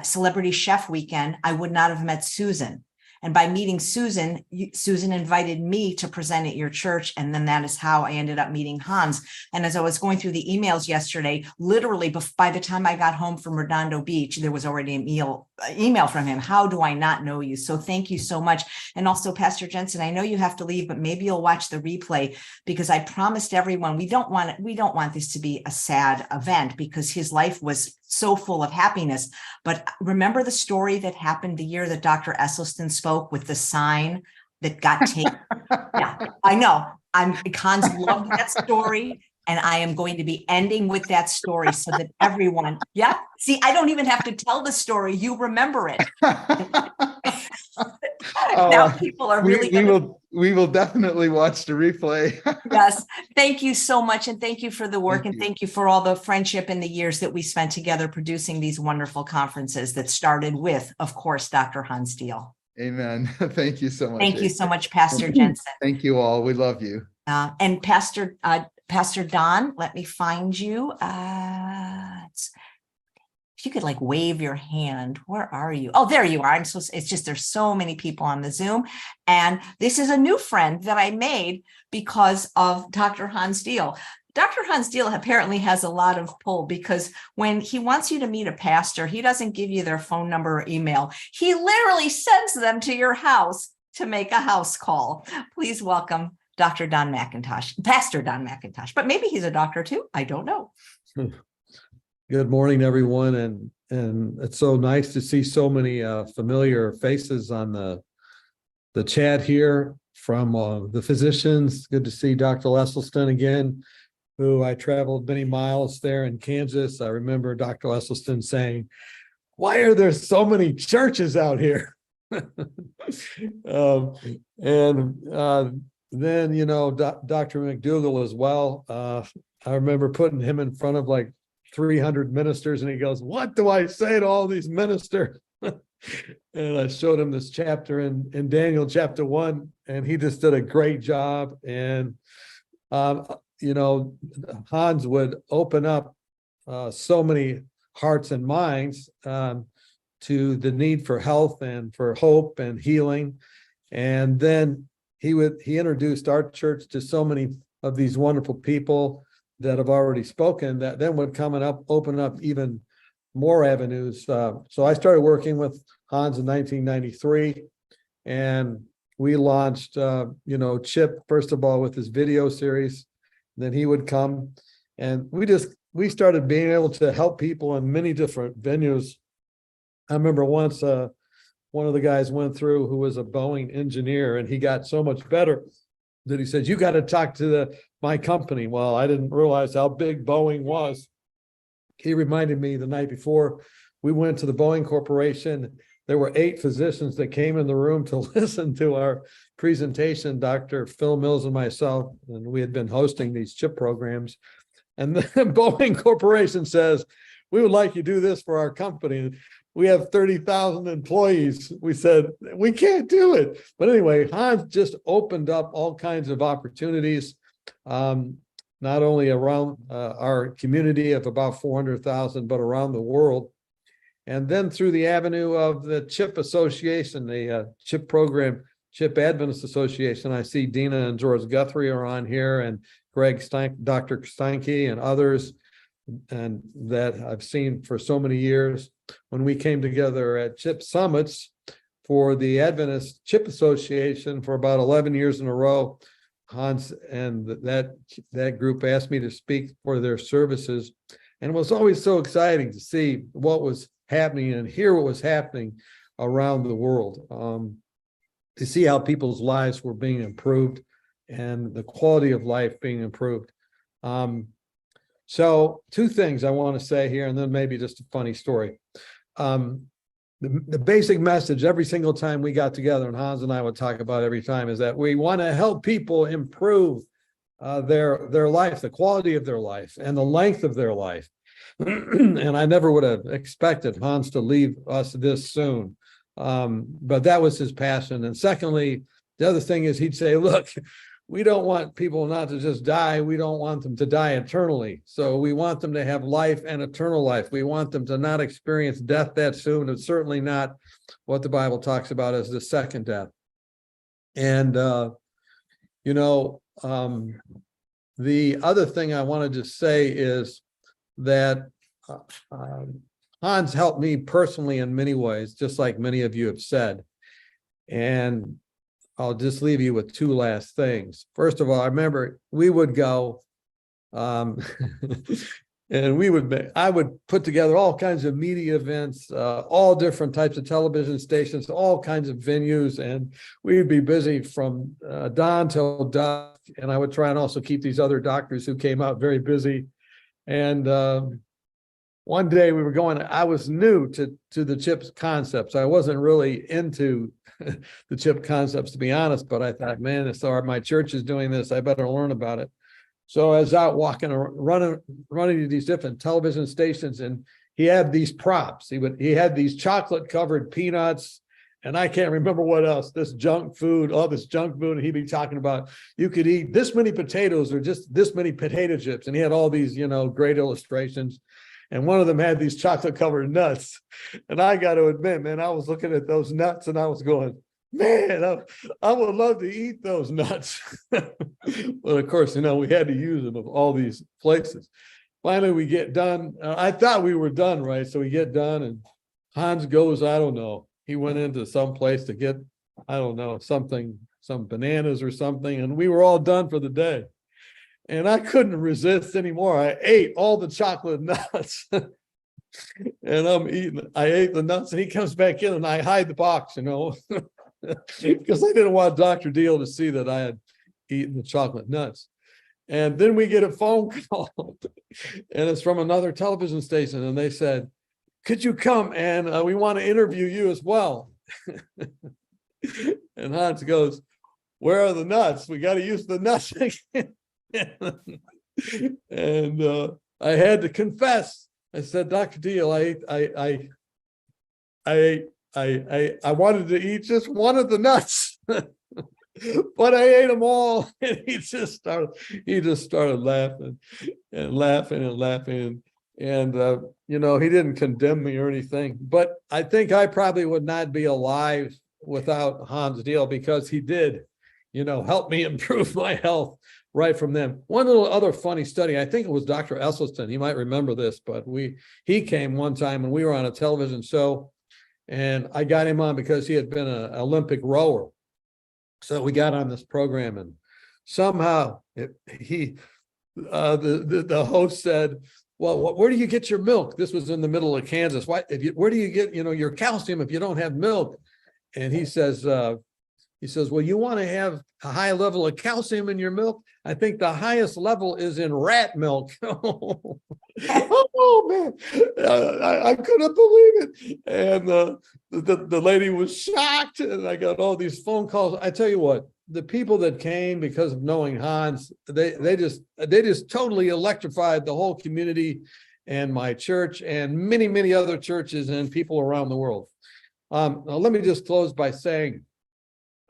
Celebrity Chef Weekend, I would not have met Susan. And by meeting Susan, Susan invited me to present at your church. And then that is how I ended up meeting Hans. And as I was going through the emails yesterday, literally by the time I got home from Redondo Beach, there was already an email from him. How do I not know you? So thank you so much. And also, Pastor Jensen, I know you have to leave, but maybe you'll watch the replay, because I promised everyone we don't want this to be a sad event, because his life was so full of happiness. But remember the story that happened the year that Dr. Esselstyn spoke with the sign that got taken? Yeah, I know. Hans loved that story. And I am going to be ending with that story so that everyone, yeah, see, I don't even have to tell the story. You remember it. Now people are really we will definitely watch the replay. Yes. Thank you so much. And thank you for the work. Thank And you. thank you for all the friendship and the years that we spent together producing these wonderful conferences that started with, of course, Dr. Hans Diehl. Amen. Thank you so much. Thank you so much, Pastor Jensen. Thank you all. We love you. And Pastor Don, let me find you. If you could like wave your hand, where are you? Oh, there you are. It's just, there's so many people on the Zoom. And this is a new friend that I made because of Dr. Hans Diehl. Dr. Hans Diehl apparently has a lot of pull because when he wants you to meet a pastor, he doesn't give you their phone number or email. He literally sends them to your house to make a house call. Please welcome Dr. Don McIntosh, Pastor Don McIntosh, but maybe he's a doctor too. I don't know. Good morning, everyone, and it's so nice to see so many familiar faces on the chat here from the physicians. Good to see Dr. Esselstyn again, who I traveled many miles there in Kansas. I remember Dr. Esselstyn saying, "Why are there so many churches out here?" Then, you know, Dr. McDougall as well. I remember putting him in front of like 300 ministers, and he goes, "What do I say to all these ministers?" And I showed him this chapter in Daniel chapter 1, and he just did a great job. And you know, Hans would open up so many hearts and minds to the need for health and for hope and healing. And then he introduced our church to so many of these wonderful people that have already spoken, that then would come and open up even more avenues. So I started working with Hans in 1993, and we launched, you know, CHIP, first of all, with his video series. Then he would come, and we started being able to help people in many different venues. I remember once one of the guys went through who was a Boeing engineer, and he got so much better that he said, "You got to talk to my company." Well, I didn't realize how big Boeing was. He reminded me the night before we went to the Boeing Corporation, there were 8 physicians that came in the room to listen to our presentation, Dr. Phil Mills and myself, and we had been hosting these CHIP programs. And then Boeing Corporation says, "We would like you to do this for our company. We have 30,000 employees." We said, "We can't do it." But anyway, Hans just opened up all kinds of opportunities, not only around our community of about 400,000, but around the world. And then through the avenue of the CHIP Association, the CHIP program, CHIP Adventist Association, I see Dina and George Guthrie are on here, and Greg Dr. Steinke and others, and that I've seen for so many years. When we came together at CHIP Summits for the Adventist CHIP Association for about 11 years in a row, Hans and that group asked me to speak for their services. And it was always so exciting to see what was happening and hear what was happening around the world, to see how people's lives were being improved and the quality of life being improved. So 2 things I want to say here, and then maybe just a funny story. The basic message every single time we got together, and Hans and I would talk about every time, is that we want to help people improve their life, the quality of their life, and the length of their life. And I never would have expected Hans to leave us this soon, but that was his passion. And secondly, the other thing is he'd say, "Look, we don't want people not to just die. We don't want them to die eternally. So we want them to have life and eternal life. We want them to not experience death that soon. It's certainly not what the Bible talks about as the second death." And, you know, the other thing I wanted to say is that Hans helped me personally in many ways, just like many of you have said. And I'll just leave you with 2 last things. First of all, I remember we would go And I would put together all kinds of media events, all different types of television stations, all kinds of venues, and we'd be busy from dawn till dusk. And I would try and also keep these other doctors who came out very busy. And one day we were going, I was new to the CHIP concepts. I wasn't really into the CHIP concepts, to be honest, but I thought, man, my church is doing this, I better learn about it. So I was out walking, running to these different television stations, and he had these props. He had these chocolate covered peanuts, and I can't remember what else, all this junk food, and he'd be talking about, you could eat this many potatoes or just this many potato chips. And he had all these, great illustrations. And one of them had these chocolate covered nuts. And I got to admit, man, I was looking at those nuts and I was going, man, I would love to eat those nuts. But of course, we had to use them of all these places. Finally, we get done. I thought we were done, right? So we get done and Hans goes, I don't know. He went into some place to get, I don't know, some bananas or something. And we were all done for the day. And I couldn't resist anymore. I ate all the chocolate nuts. And I ate the nuts, and he comes back in and I hide the box, because I didn't want Dr. Diehl to see that I had eaten the chocolate nuts. And then we get a phone call, and it's from another television station, and they said, could you come, and we want to interview you as well. And Hans goes, where are the nuts? We got to use the nuts again. And I had to confess. I said, Dr. Diehl, I wanted to eat just one of the nuts, but I ate them all. And he just started laughing and laughing and laughing. And he didn't condemn me or anything, but I think I probably would not be alive without Hans Diehl, because he did, help me improve my health right from them. One little other funny study, I think it was Dr. Esselstyn, he might remember this, but he came one time and we were on a television show, and I got him on because he had been an Olympic rower. So we got on this program, and somehow the host said, well, where do you get your milk? This was in the middle of Kansas. Where do you get, your calcium if you don't have milk? And he says, well, you want to have a high level of calcium in your milk? I think the highest level is in rat milk. Oh man, I couldn't believe it. And the lady was shocked, and I got all these phone calls. I tell you what, the people that came because of knowing Hans, they just totally electrified the whole community and my church and many, many other churches and people around the world. Now let me just close by saying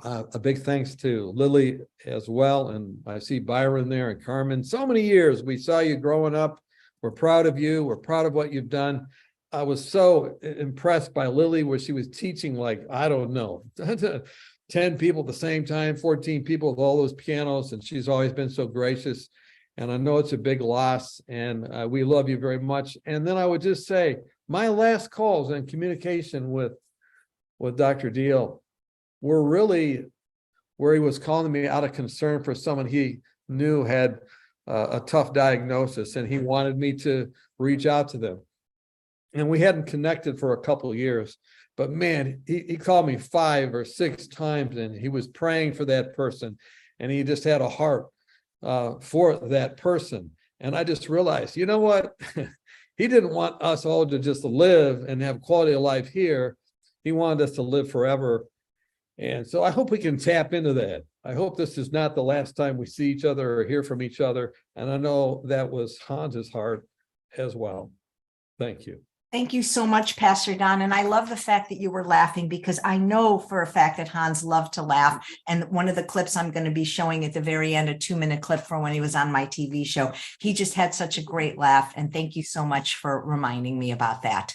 a big thanks to Lily as well. And I see Byron there and Carmen. So many years we saw you growing up. We're proud of you. We're proud of what you've done. I was so impressed by Lily, where she was teaching, like, I don't know, 10 people at the same time, 14 people with all those pianos. And she's always been so gracious. And I know it's a big loss, and we love you very much. And then I would just say, my last calls and communication with Dr. Diehl were really where he was calling me out of concern for someone he knew had a tough diagnosis, and he wanted me to reach out to them. And we hadn't connected for a couple of years, but man, he called me 5 or 6 times, and he was praying for that person, and he just had a heart for that person. And I just realized, you know what? He didn't want us all to just live and have quality of life here. He wanted us to live forever. And so I hope we can tap into that. I hope this is not the last time we see each other or hear from each other. And I know that was Hans's heart as well. Thank you. Thank you so much, Pastor Don. And I love the fact that you were laughing, because I know for a fact that Hans loved to laugh. And one of the clips I'm going to be showing at the very end, a 2-minute clip from when he was on my TV show, he just had such a great laugh. And thank you so much for reminding me about that.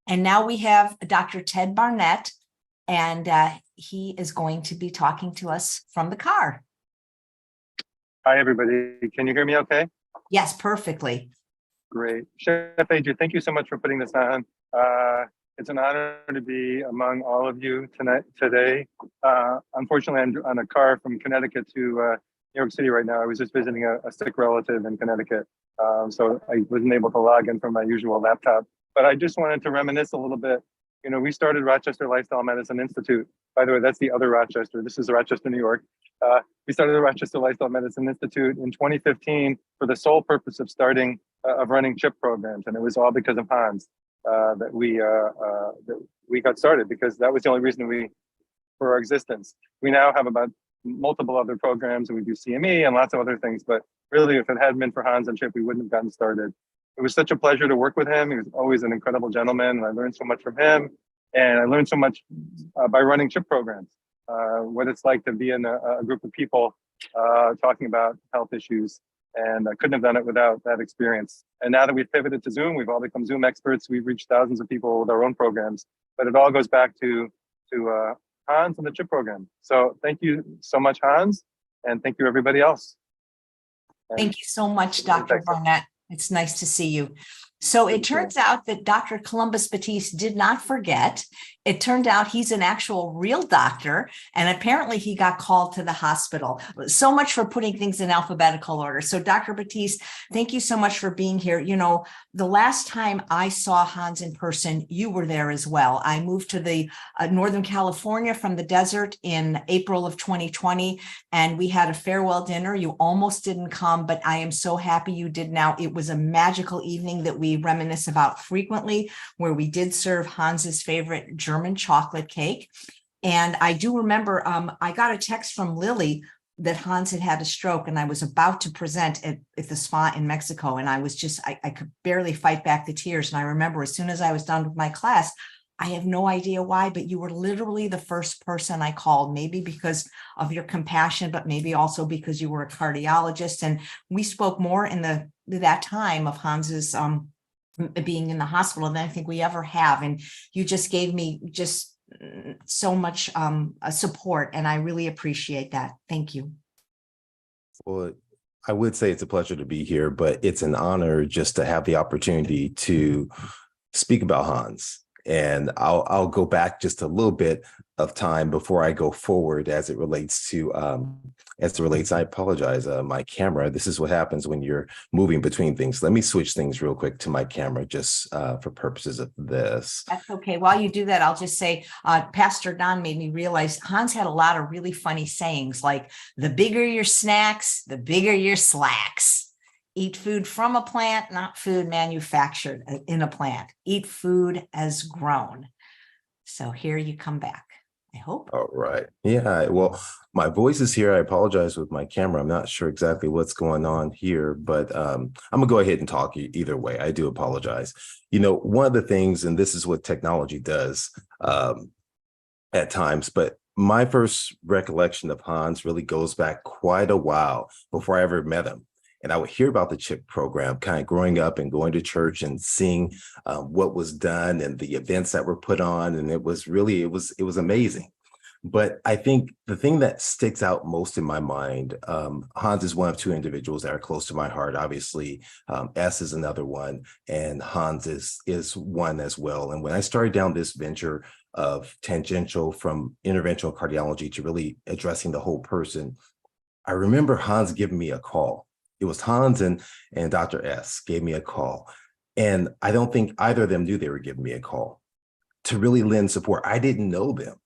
And now we have Dr. Ted Barnett, and he is going to be talking to us from the car. Hi, everybody. Can you hear me okay? Yes, perfectly. Great. Chef Adrian, thank you so much for putting this on. It's an honor to be among all of you today. Unfortunately, I'm on a car from Connecticut to New York City right now. I was just visiting a sick relative in Connecticut. So I wasn't able to log in from my usual laptop. But I just wanted to reminisce a little bit. You know, we started Rochester Lifestyle Medicine Institute. By the way, that's the other Rochester. This is Rochester, New York. We started the Rochester Lifestyle Medicine Institute in 2015 for the sole purpose of running CHIP programs. And it was all because of Hans that we got started, because that was the only reason for our existence. We now have about multiple other programs, and we do CME and lots of other things. But really, if it hadn't been for Hans and CHIP, we wouldn't have gotten started. It was such a pleasure to work with him. He was always an incredible gentleman, and I learned so much from him. And I learned so much by running CHIP programs, what it's like to be in a group of people talking about health issues. And I couldn't have done it without that experience. And now that we've pivoted to Zoom, we've all become Zoom experts. We've reached thousands of people with our own programs, but it all goes back to Hans and the CHIP program. So thank you so much, Hans, and thank you everybody else. Thank you so much, Dr. Barnett. It's nice to see you. So it turns out that Dr. Columbus Batiste did not forget. It turned out he's an actual real doctor, and apparently he got called to the hospital. So much for putting things in alphabetical order. So Dr. Batiste, thank you so much for being here. You know, the last time I saw Hans in person, you were there as well. I moved to the Northern California from the desert in April of 2020, and we had a farewell dinner. You almost didn't come, but I am so happy you did now. It was a magical evening that we reminisce about frequently, where we did serve Hans's favorite German chocolate cake. And I do remember I got a text from Lily that Hans had a stroke, and I was about to present at the spa in Mexico. And I was just, I could barely fight back the tears. And I remember as soon as I was done with my class, I have no idea why, but you were literally the first person I called, maybe because of your compassion, but maybe also because you were a cardiologist. And we spoke more in that time of Hans's being in the hospital than I think we ever have. And you just gave me just so much support, and I really appreciate that. Thank you. Well, I would say it's a pleasure to be here, but it's an honor just to have the opportunity to speak about Hans. And I'll go back just a little bit of time before I go forward as it relates to, I apologize, my camera. This is what happens when you're moving between things. Let me switch things real quick to my camera just for purposes of this. That's okay. While you do that, I'll just say, Pastor Don made me realize Hans had a lot of really funny sayings, like the bigger your snacks, the bigger your slacks. Eat food from a plant, not food manufactured in a plant. Eat food as grown. So here you come back, I hope. All right. Yeah, well, my voice is here. I apologize with my camera. I'm not sure exactly what's going on here, but I'm going to go ahead and talk either way. I do apologize. You know, one of the things, and this is what technology does at times, but my first recollection of Hans really goes back quite a while before I ever met him. And I would hear about the CHIP program kind of growing up and going to church and seeing what was done and the events that were put on. And it was really, it was amazing. But I think the thing that sticks out most in my mind, Hans is one of two individuals that are close to my heart. Obviously, S is another one, and Hans is one as well. And when I started down this venture of tangential from interventional cardiology to really addressing the whole person, I remember Hans giving me a call. It was Hans and Dr. S gave me a call. And I don't think either of them knew they were giving me a call to really lend support. I didn't know them.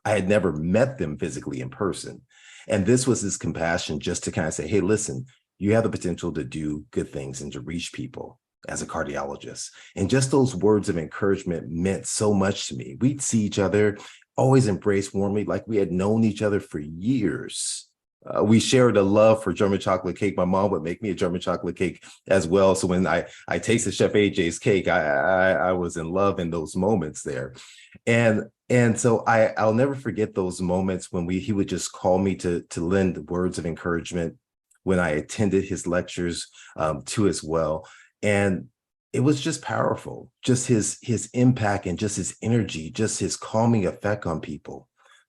I had never met them physically in person. And this was his compassion just to kind of say, hey, listen, you have the potential to do good things and to reach people as a cardiologist. And just those words of encouragement meant so much to me. We'd see each other, always embrace warmly, like we had known each other for years. We shared a love for German chocolate cake. My mom would make me a German chocolate cake as well. So when I tasted Chef AJ's cake, I was in love in those moments there. And so I'll never forget those moments when he would just call me to lend words of encouragement when I attended his lectures too as well. And it was just powerful, just his impact and just his energy, just his calming effect on people.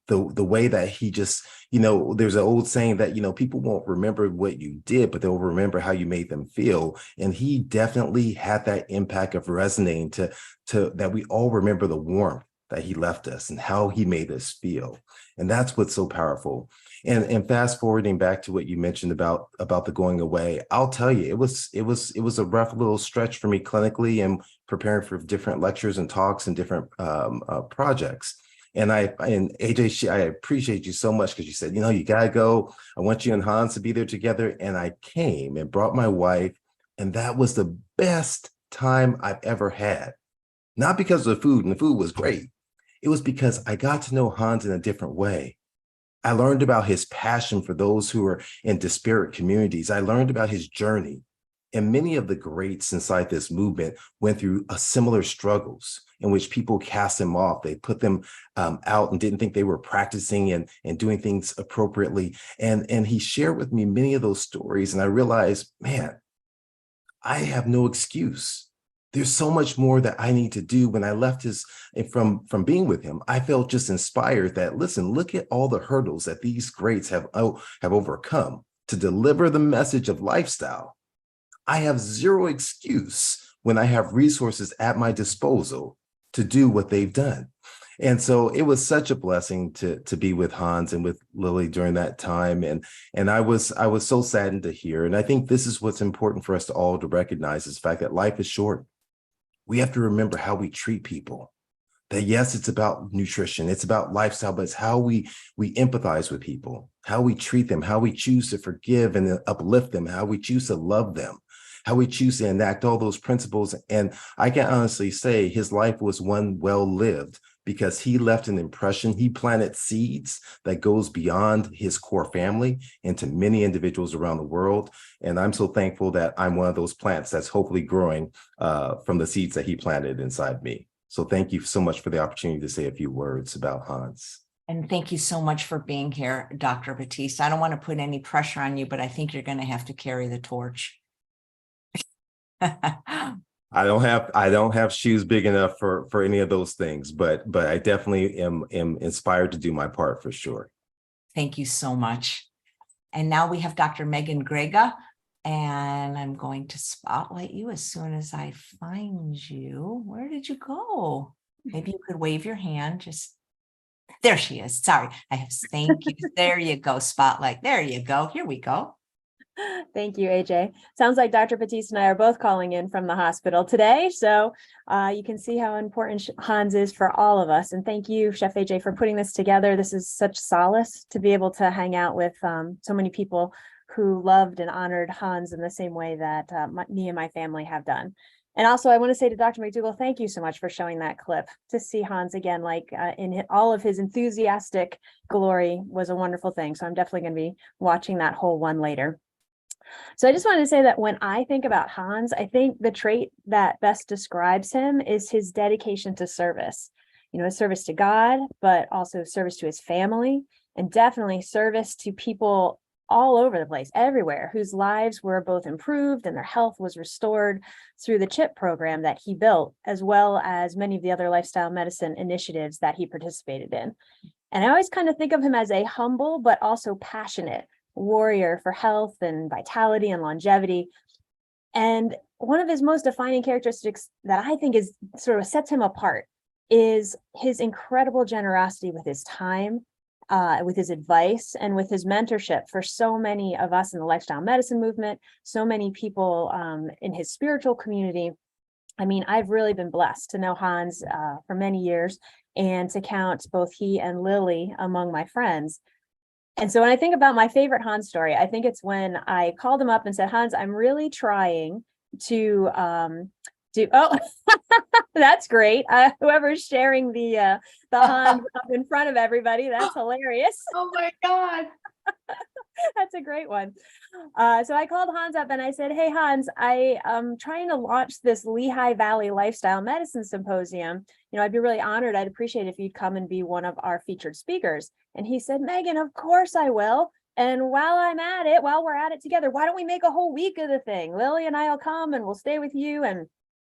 The way that he just, there's an old saying that, people won't remember what you did, but they'll remember how you made them feel. And he definitely had that impact of resonating to that we all remember the warmth that he left us and how he made us feel. And that's what's so powerful. And fast forwarding back to what you mentioned about the going away, I'll tell you, it was a rough little stretch for me clinically and preparing for different lectures and talks and different projects. And AJ, I appreciate you so much because you said, you gotta go. I want you and Hans to be there together. And I came and brought my wife, and that was the best time I've ever had. Not because of the food, and the food was great. It was because I got to know Hans in a different way. I learned about his passion for those who are in disparate communities. I learned about his journey. And many of the greats inside this movement went through similar struggles in which people cast them off. They put them out and didn't think they were practicing and doing things appropriately. And he shared with me many of those stories. And I realized, man, I have no excuse. There's so much more that I need to do. When I left from being with him, I felt just inspired that, listen, look at all the hurdles that these greats have overcome to deliver the message of lifestyle. I have zero excuse when I have resources at my disposal to do what they've done. And so it was such a blessing to be with Hans and with Lily during that time. And I was so saddened to hear. And I think this is what's important for us to all to recognize, is the fact that life is short. We have to remember how we treat people. That yes, it's about nutrition, it's about lifestyle, but it's how we empathize with people, how we treat them, how we choose to forgive and uplift them, how we choose to love them, how we choose to enact all those principles. And I can honestly say his life was one well lived, because he left an impression. He planted seeds that goes beyond his core family into many individuals around the world. And I'm so thankful that I'm one of those plants that's hopefully growing from the seeds that he planted inside me. So thank you so much for the opportunity to say a few words about Hans. And thank you so much for being here, Dr. Batiste. I don't want to put any pressure on you, but I think you're going to have to carry the torch. I don't have shoes big enough for any of those things, but I definitely am inspired to do my part for sure. Thank you so much. And now we have Dr. Megan Grega, and I'm going to spotlight you as soon as I find you. Where did you go? Maybe you could wave your hand. Just there she is. Sorry, thank you. There you go, spotlight. There you go. Here we go. Thank you, AJ. Sounds like Dr. Batiste and I are both calling in from the hospital today. So you can see how important Hans is for all of us. And thank you, Chef AJ, for putting this together. This is such solace to be able to hang out with so many people who loved and honored Hans in the same way that me and my family have done. And also, I want to say to Dr. McDougall, thank you so much for showing that clip. To see Hans again, like in all of his enthusiastic glory, was a wonderful thing. So I'm definitely going to be watching that whole one later. So I just wanted to say that when I think about Hans, I think the trait that best describes him is his dedication to service. His service to God, but also service to his family, and definitely service to people all over the place, everywhere, whose lives were both improved and their health was restored through the C.H.I.P program that he built, as well as many of the other lifestyle medicine initiatives that he participated in. And I always kind of think of him as a humble, but also passionate warrior for health and vitality and longevity. And one of his most defining characteristics that I think is sort of sets him apart is his incredible generosity with his time, with his advice, and with his mentorship for so many of us in the lifestyle medicine movement, so many people in his spiritual community. I mean, I've really been blessed to know Hans for many years and to count both he and Lily among my friends. And so when I think about my favorite Hans story, I think it's when I called him up and said, Hans, I'm really trying to oh, that's great. Whoever's sharing the Hans up in front of everybody, that's hilarious. Oh my God. That's a great one. So I called Hans up and I said, hey, Hans, I am trying to launch this Lehigh Valley Lifestyle Medicine Symposium. I'd be really honored. I'd appreciate if you'd come and be one of our featured speakers. And he said, Megan, of course I will. And while we're at it together, why don't we make a whole week of the thing? Lily and I will come and we'll stay with you, and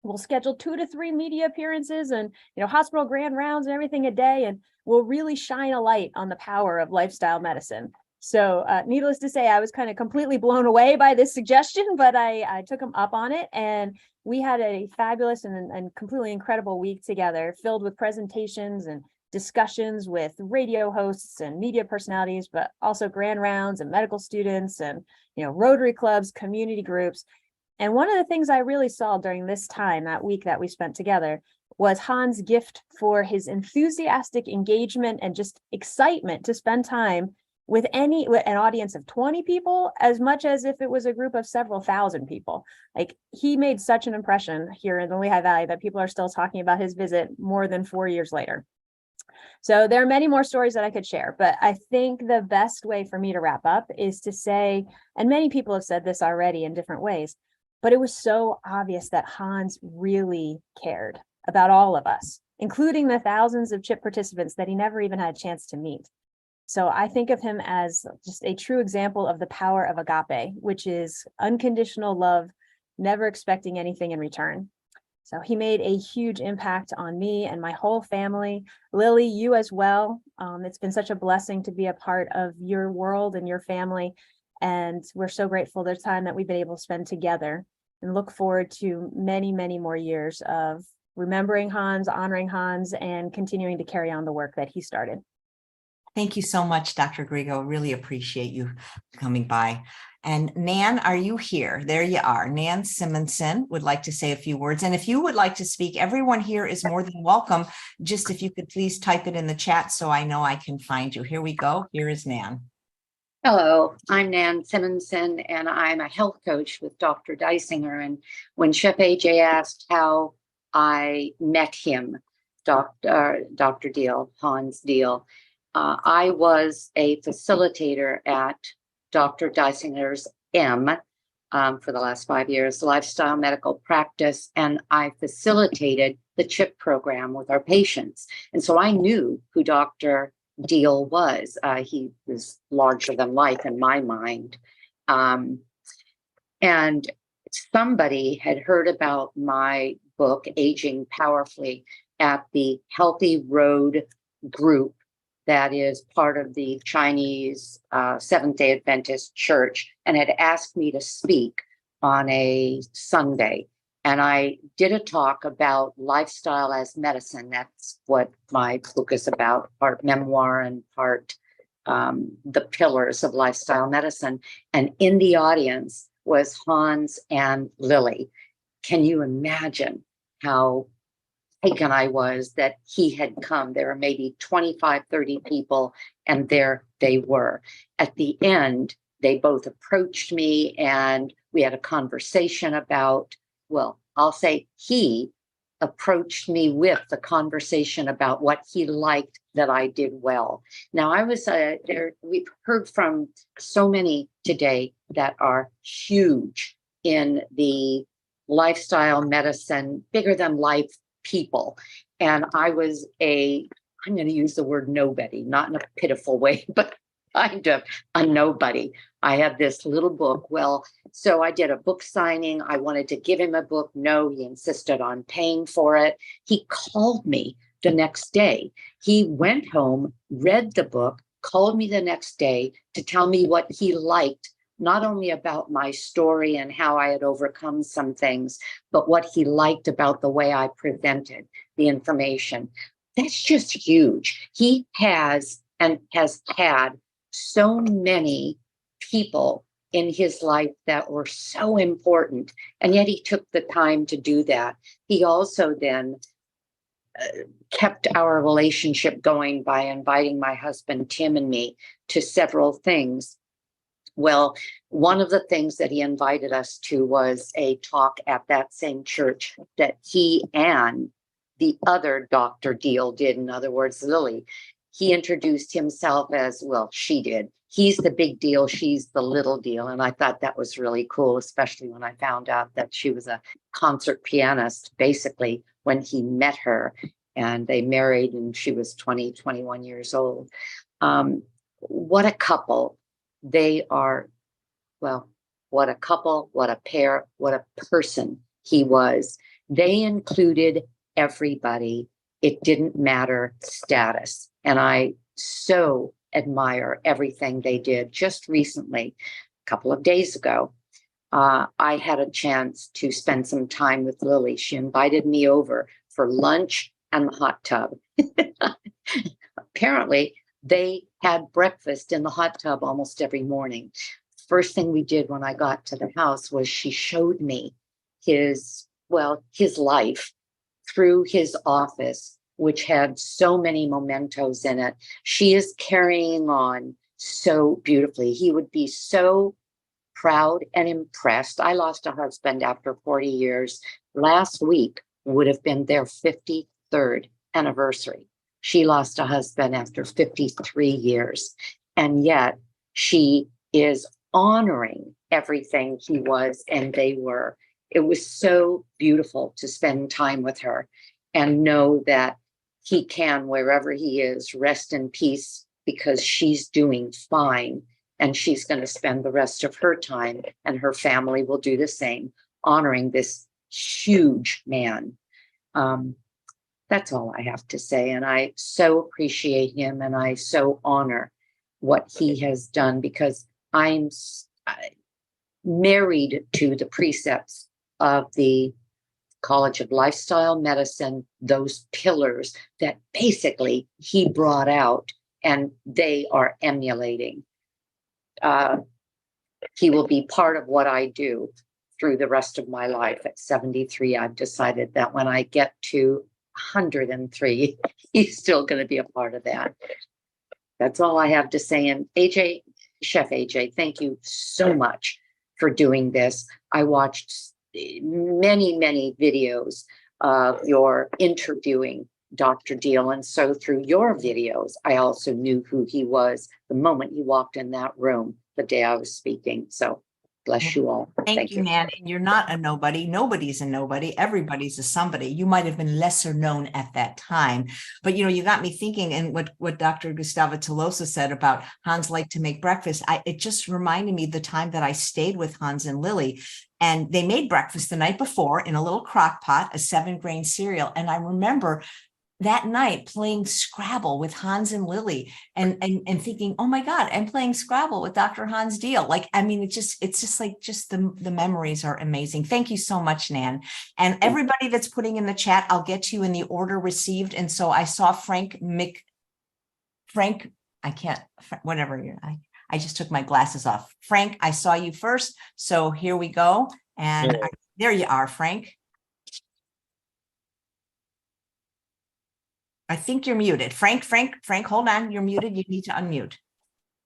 we'll schedule 2 to 3 media appearances and, hospital grand rounds and everything a day. And we'll really shine a light on the power of lifestyle medicine. So needless to say, I was kind of completely blown away by this suggestion, but I took him up on it. And we had a fabulous and completely incredible week together, filled with presentations and discussions with radio hosts and media personalities, but also grand rounds and medical students and, Rotary clubs, community groups. And one of the things I really saw during this time, that week that we spent together, was Hans' gift for his enthusiastic engagement and just excitement to spend time with an audience of 20 people, as much as if it was a group of several thousand people. Like, he made such an impression here in the Lehigh Valley that people are still talking about his visit more than 4 years later. So there are many more stories that I could share, but I think the best way for me to wrap up is to say, and many people have said this already in different ways, but it was so obvious that Hans really cared about all of us, including the thousands of CHIP participants that he never even had a chance to meet. So I think of him as just a true example of the power of agape, which is unconditional love, never expecting anything in return. So he made a huge impact on me and my whole family. Lily, you as well. It's been such a blessing to be a part of your world and your family. And we're so grateful for the time that we've been able to spend together, and look forward to many, many more years of remembering Hans, honoring Hans, and continuing to carry on the work that he started. Thank you so much, Dr. Grigo. Really appreciate you coming by. And Nan, are you here? There you are. Nan Simonson would like to say a few words. And if you would like to speak, everyone here is more than welcome. Just if you could please type it in the chat so I know I can find you. Here we go. Here is Nan. Hello, I'm Nan Simonson, and I'm a health coach with Dr. Dysinger. And when Chef AJ asked how I met him, Dr. Diehl, Hans Diehl, I was a facilitator at Dr. Dysinger's for the last 5 years, lifestyle medical practice, and I facilitated the CHIP program with our patients. And so I knew who Dr. Diehl was. He was larger than life in my mind. And somebody had heard about my book, Aging Powerfully, at the Healthy Road group that is part of the Chinese Seventh-day Adventist Church, and had asked me to speak on a Sunday. And I did a talk about lifestyle as medicine. That's what my book is about, part memoir and part the pillars of lifestyle medicine. And in the audience was Hans and Lily. Can you imagine how taken I was that he had come? There were maybe 25, 30 people, and there they were. At the end, they both approached me and we had a conversation about, well, I'll say he approached me with the conversation about what he liked that I did well. Now, I was there. We've heard from so many today that are huge in the lifestyle medicine, bigger than life people. And I was I'm going to use the word nobody, not in a pitiful way, but kind of a nobody. I have this little book. Well, so I did a book signing. I wanted to give him a book. No, he insisted on paying for it. He called me the next day. He went home, read the book, called me the next day to tell me what he liked, not only about my story and how I had overcome some things, but what he liked about the way I presented the information. That's just huge. He has and has had so many people in his life that were so important, and yet he took the time to do that. He also then kept our relationship going by inviting my husband Tim and me to several things. Well, one of the things that he invited us to was a talk at that same church that he and the other Dr. Diehl did. In other words, Lily. He introduced himself as, well, she did. He's the big deal, she's the little deal. And I thought that was really cool, especially when I found out that she was a concert pianist, basically, when he met her. And they married and she was 20, 21 years old. What a couple. They are, well, what a couple, what a pair, what a person he was. They included everybody. It didn't matter status. And I so admire everything they did. Just recently, a couple of days ago, I had a chance to spend some time with Lily. She invited me over for lunch and the hot tub. Apparently, they had breakfast in the hot tub almost every morning. First thing we did when I got to the house was she showed me his life through his office, which had so many mementos in it. She is carrying on so beautifully. He would be so proud and impressed. I lost a husband after 40 years. Last week would have been their 53rd anniversary. She lost a husband after 53 years. And yet she is honoring everything he was and they were. It was so beautiful to spend time with her and know that he can, wherever he is, rest in peace because she's doing fine. And she's going to spend the rest of her time, and her family will do the same, honoring this huge man. That's all I have to say. And I so appreciate him, and I so honor what he has done, because I'm married to the precepts of the College of Lifestyle Medicine, those pillars that basically he brought out, and they are emulating. He will be part of what I do through the rest of my life. At 73, I've decided that when I get to 103, he's still going to be a part of that. That's all I have to say. And AJ, Chef AJ, thank you so much for doing this. I watched many, many videos of your interviewing Dr. Diehl. And so through your videos, I also knew who he was the moment he walked in that room the day I was speaking. So bless you all. Thank you, Nan. And you're not a nobody. Nobody's a nobody. Everybody's a somebody. You might have been lesser known at that time, but you got me thinking. And what Dr. Gustavo Tolosa said about Hans liked to make breakfast, it just reminded me the time that I stayed with Hans and Lily, and they made breakfast the night before in a little crock pot, a 7-grain cereal. And I remember that night playing Scrabble with Hans and Lily and thinking, oh my God, I'm playing Scrabble with Dr. Hans Diehl. It's just the memories are amazing. Thank you so much, Nan. And everybody that's putting in the chat, I'll get to you in the order received. And so I saw I just took my glasses off. Frank, I saw you first. So here we go. And there you are, Frank. I think you're muted. Frank, hold on. You're muted. You need to unmute.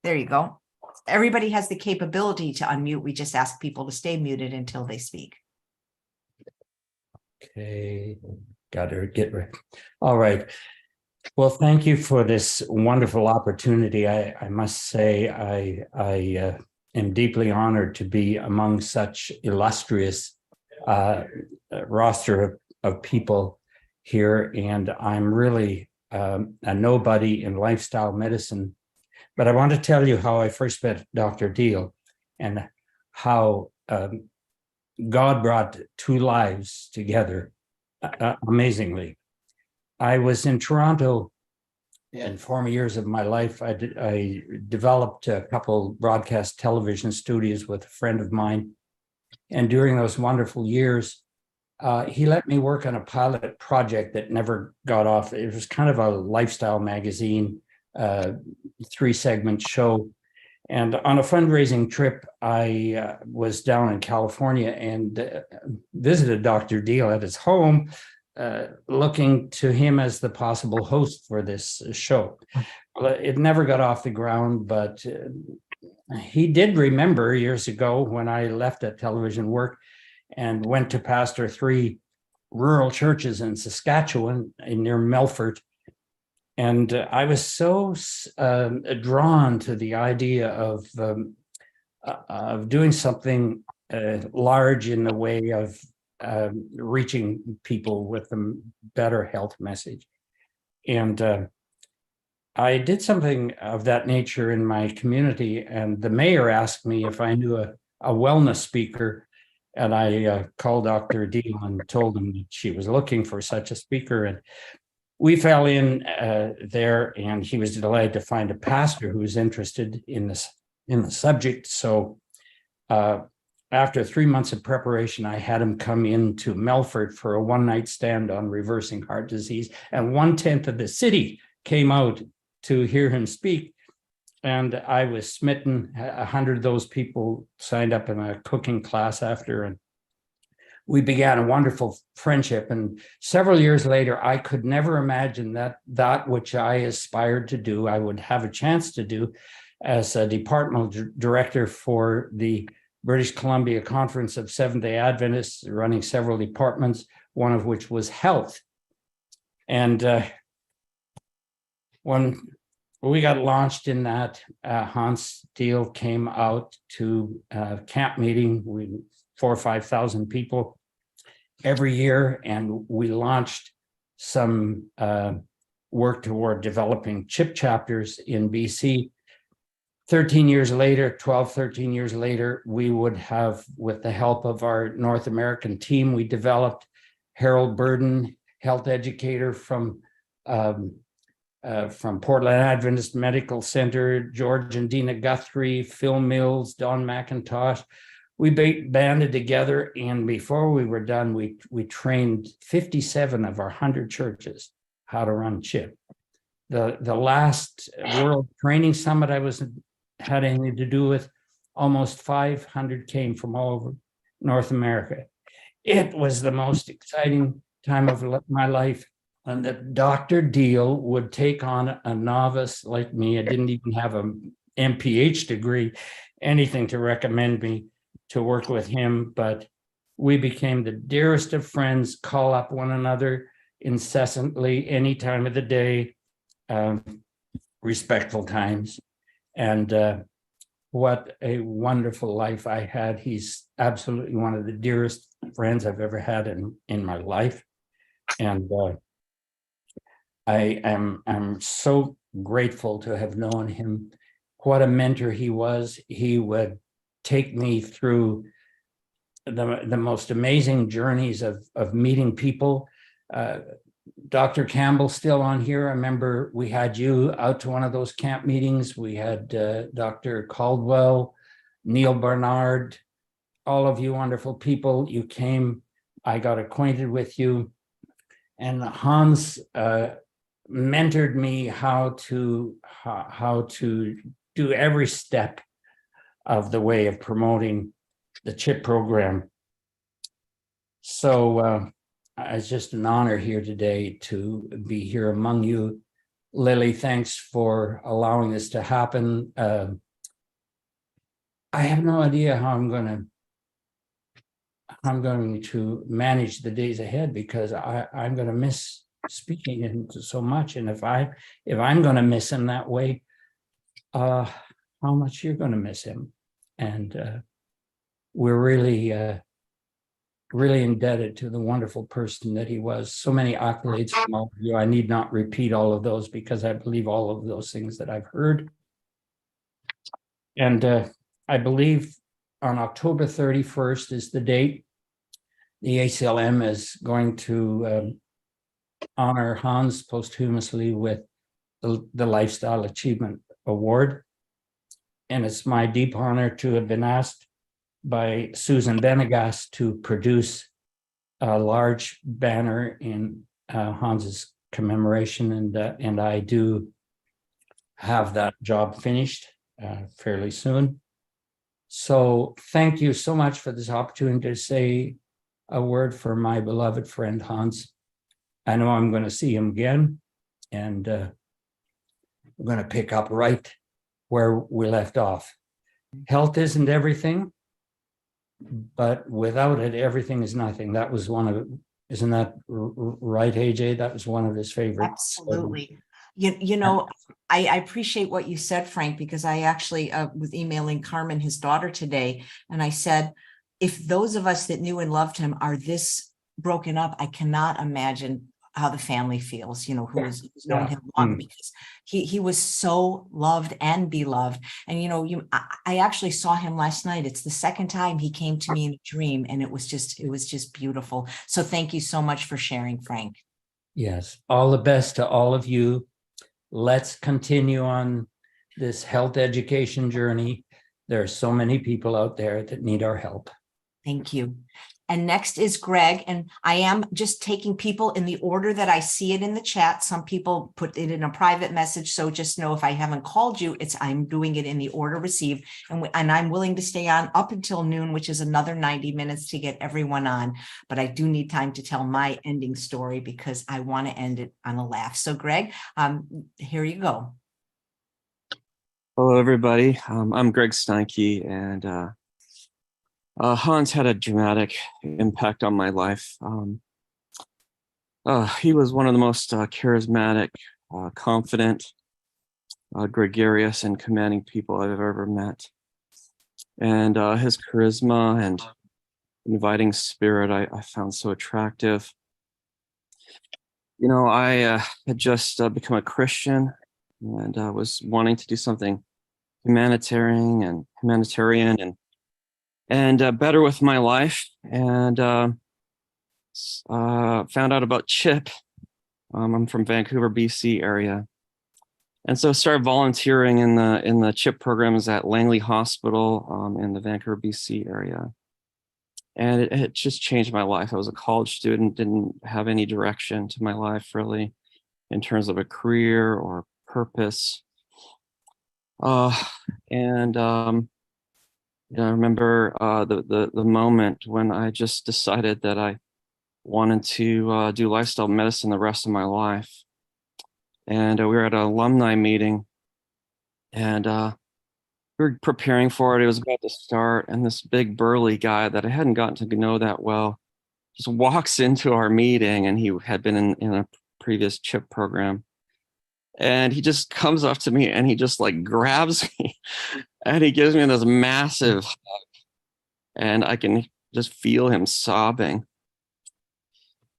There you go. Everybody has the capability to unmute. We just ask people to stay muted until they speak. Okay, got to get ready. All right. Well, thank you for this wonderful opportunity. I must say I am deeply honored to be among such illustrious roster of people here, and I'm really a nobody in lifestyle medicine. But I want to tell you how I first met Dr. Diehl and how God brought two lives together amazingly. I was in Toronto in former years of my life. I developed a couple broadcast television studios with a friend of mine. And during those wonderful years, he let me work on a pilot project that never got off. It was kind of a lifestyle magazine, 3-segment show. And on a fundraising trip, I was down in California and visited Dr. Diehl at his home, looking to him as the possible host for this show. Well, it never got off the ground, but he did remember years ago when I left that television work and went to pastor 3 rural churches in Saskatchewan near Melfort. And I was so drawn to the idea of doing something large in the way of reaching people with a better health message. And I did something of that nature in my community, and the mayor asked me if I knew a wellness speaker, and I called Dr. Diehl and told him that she was looking for such a speaker, and we fell in there, and he was delighted to find a pastor who was interested in the subject. So after 3 months of preparation, I had him come into Melfort for a one-night stand on reversing heart disease, and 1/10 of the city came out to hear him speak. And I was smitten. 100 of those people signed up in a cooking class after, and we began a wonderful friendship. And several years later, I could never imagine that which I aspired to do, I would have a chance to do as a departmental director for the British Columbia Conference of Seventh-day Adventists, running several departments, one of which was health. And when we got launched in that, Hans Diehl came out to a camp meeting, 4,000 or 5,000 people every year, and we launched some work toward developing CHIP chapters in BC. 13 years later, 12, 13 years later, we would have, with the help of our North American team, we developed Harold Burden, health educator from Portland Adventist Medical Center, George and Dina Guthrie, Phil Mills, Don McIntosh. We banded together, and before we were done, we trained 57 of our 100 churches how to run CHIP. The last World Training Summit I had anything to do with, almost 500 came from all over North America. It was the most exciting time of my life. And that Dr. Diehl would take on a novice like me. I didn't even have an MPH degree, anything to recommend me to work with him, but we became the dearest of friends, call up one another incessantly, any time of the day, respectful times. And what a wonderful life I had. He's absolutely one of the dearest friends I've ever had in my life. And I'm so grateful to have known him. What a mentor he was. He would take me through the most amazing journeys of meeting people. Dr. Campbell still on here. I remember we had you out to one of those camp meetings. We had Dr. Caldwell, Neil Barnard, all of you wonderful people. You came, I got acquainted with you. And Hans mentored me how to do every step of the way of promoting the CHIP program. So it's just an honor here today to be here among you. Lily, thanks for allowing this to happen. I have no idea how I'm going to manage the days ahead, because I'm going to miss speaking into so much. And if I'm going to miss him that way, how much you're going to miss him. And we're really indebted to the wonderful person that he was. So many accolades from all of you. I need not repeat all of those, because I believe all of those things that I've heard. And I believe on October 31st is the date the ACLM is going to honor Hans posthumously with the Lifestyle Achievement Award. And it's my deep honor to have been asked by Susan Benegast to produce a large banner in Hans's commemoration. And I do have that job finished fairly soon. So thank you so much for this opportunity to say a word for my beloved friend Hans. I know I'm going to see him again, and we're going to pick up right where we left off. Health isn't everything, but without it, everything is nothing. That was one of, isn't that right, AJ? That was one of his favorites. Absolutely. You know, I appreciate what you said, Frank, because I actually was emailing Carmen, his daughter, today, and I said, if those of us that knew and loved him are this broken up, I cannot imagine how the family feels, you know, who's known him long, because he was so loved and beloved. And, you know, I actually saw him last night. It's the second time he came to me in a dream, and it was just beautiful. So thank you so much for sharing, Frank. Yes. All the best to all of you. Let's continue on this health education journey. There are so many people out there that need our help. Thank you. And next is Greg, and I am just taking people in the order that I see it in the chat. Some people put it in a private message, so just know if I haven't called you, I'm doing it in the order received, and I'm willing to stay on up until noon, which is another 90 minutes to get everyone on. But I do need time to tell my ending story because I want to end it on a laugh. So, Greg, here you go. Hello, everybody. I'm Greg Steinke, and Hans had a dramatic impact on my life. He was one of the most charismatic, confident, gregarious, and commanding people I've ever met. And his charisma and inviting spirit I found so attractive. You know, I had just become a Christian and was wanting to do something humanitarian and better with my life, and found out about C.H.I.P. I'm from Vancouver, BC area, and so started volunteering in the C.H.I.P programs at Langley Hospital in the Vancouver, BC area, and it just changed my life. I was a college student, didn't have any direction to my life really, in terms of a career or purpose, I remember the moment when I just decided that I wanted to do lifestyle medicine the rest of my life. And we were at an alumni meeting, and we were preparing for it. It was about to start, and this big burly guy that I hadn't gotten to know that well just walks into our meeting, and he had been in a previous C.H.I.P program. And he just comes up to me and he just like grabs me and he gives me this massive hug, and I can just feel him sobbing.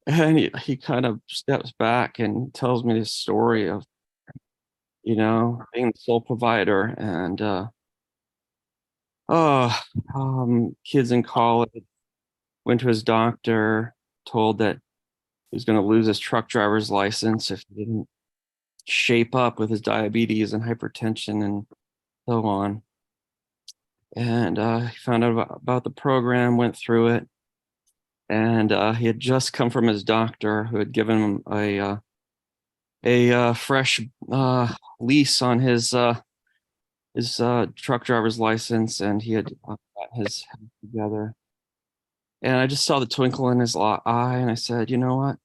And he kind of steps back and tells me this story of, you know, being the sole provider and kids in college, went to his doctor, told that he was going to lose his truck driver's license if he didn't shape up with his diabetes and hypertension and so on. And he found out about the program, went through it, and he had just come from his doctor who had given him a fresh lease on his truck driver's license, and he had got his head together. And I just saw the twinkle in his eye, and I said, you know what?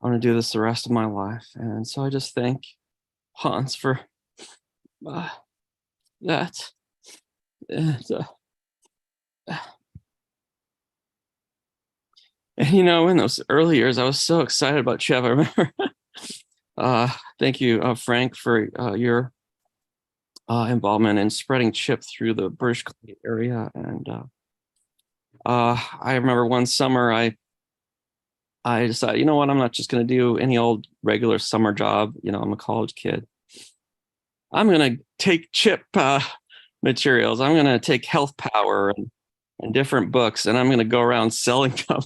I want to do this the rest of my life. And so I just thank Hans for that. And, you know, in those early years, I was so excited about C.H.I.P. I remember. Thank you, Frank, for your involvement in spreading C.H.I.P through the British Columbia area. And I remember one summer I decided, you know what, I'm not just going to do any old regular summer job. You know, I'm a college kid. I'm going to take C.H.I.P materials. I'm going to take Health Power and different books, and I'm going to go around selling them.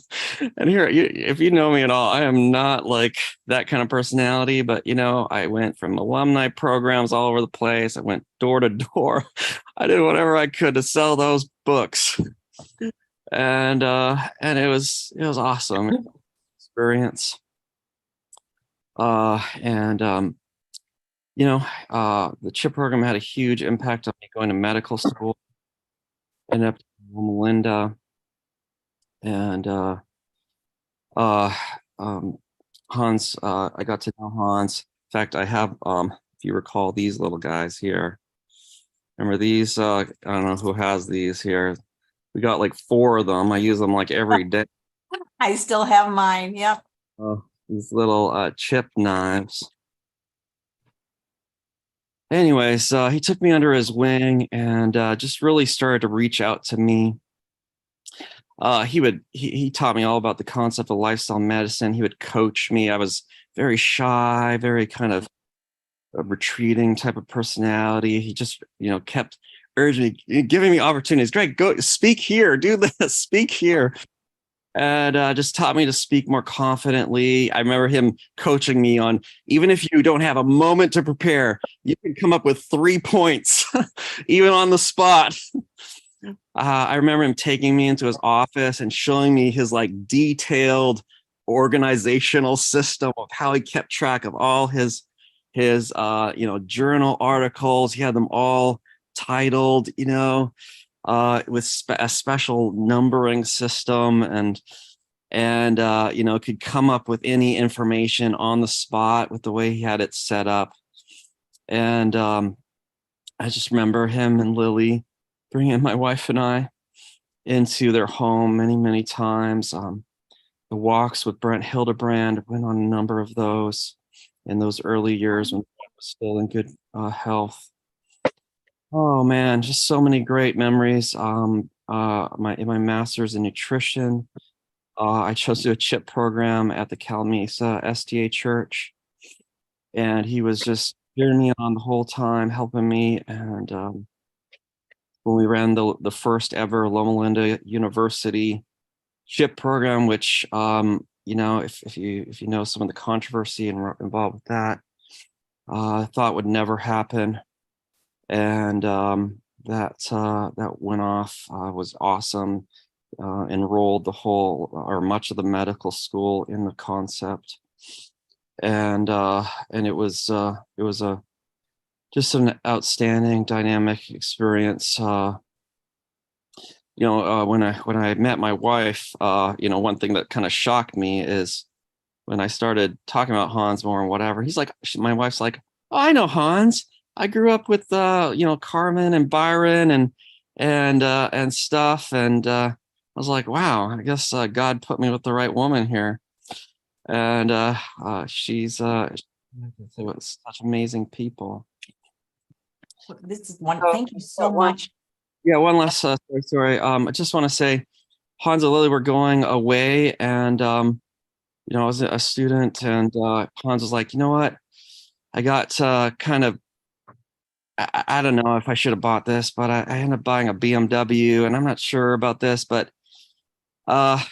And here, if you know me at all, I am not like that kind of personality, but, you know, I went from alumni programs all over the place. I went door to door. I did whatever I could to sell those books. And it was awesome experience. You know, the C.H.I.P program had a huge impact on me going to medical school. Ended up in Melinda, and Hans. I got to know Hans. In fact, I have, if you recall, these little guys here. Remember these? I don't know who has these here. We got like 4 of them. I use them like every day. I still have mine. Yep. These little C.H.I.P knives. Anyways, he took me under his wing and just really started to reach out to me. He taught me all about the concept of lifestyle medicine. He would coach me. I was very shy, very kind of a retreating type of personality. He just, you know, kept urging me, giving me opportunities. Greg, go speak here, do this, speak here. And just taught me to speak more confidently. I remember him coaching me on, even if you don't have a moment to prepare, you can come up with 3 points, even on the spot. I remember him taking me into his office and showing me his like detailed organizational system of how he kept track of all his journal articles. He had them all titled, with a special numbering system, and could come up with any information on the spot with the way he had it set up. And I just remember him and Lily bringing my wife and I into their home many, many times. The walks with Brent Hildebrand, went on a number of those in those early years when I was still in good health. Oh man, just so many great memories. In my master's in nutrition, I chose to do a CHIP program at the Calamisa SDA Church, and he was just cheering me on the whole time, helping me. And when we ran the first ever Loma Linda University CHIP program, which if you know some of the controversy involved with that, I thought would never happen. And that went off, was awesome. Enrolled much of the medical school in the concept, and it was just an outstanding dynamic experience. When I met my wife, one thing that kind of shocked me is when I started talking about Hans more and whatever, my wife's like, "Oh, I know Hans. I grew up with Carmen and Byron and stuff." And I was like, wow, I guess God put me with the right woman here. And she's such amazing people. This is one. Thank you so much. Yeah, one last story. I just want to say, Hans and Lily were going away, and I was a student, and Hans was like, "You know what? I got kind of, I don't know if I should have bought this, but I ended up buying a BMW, and I'm not sure about this, but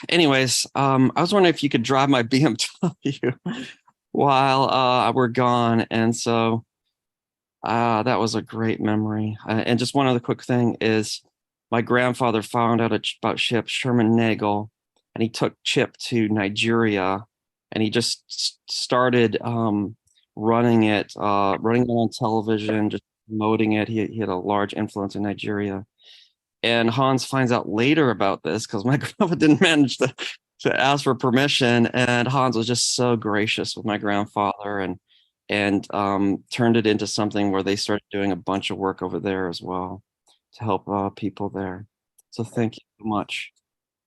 anyways, I was wondering if you could drive my BMW while we're gone." And so that was a great memory. And just one other quick thing is, my grandfather found out about CHIP, Sherman Nagel, and he took CHIP to Nigeria, and he just started running it on television, just promoting it. He had a large influence in Nigeria. And Hans finds out later about this because my grandpa didn't manage to ask for permission. And Hans was just so gracious with my grandfather and turned it into something where they started doing a bunch of work over there as well to help people there. So thank you so much.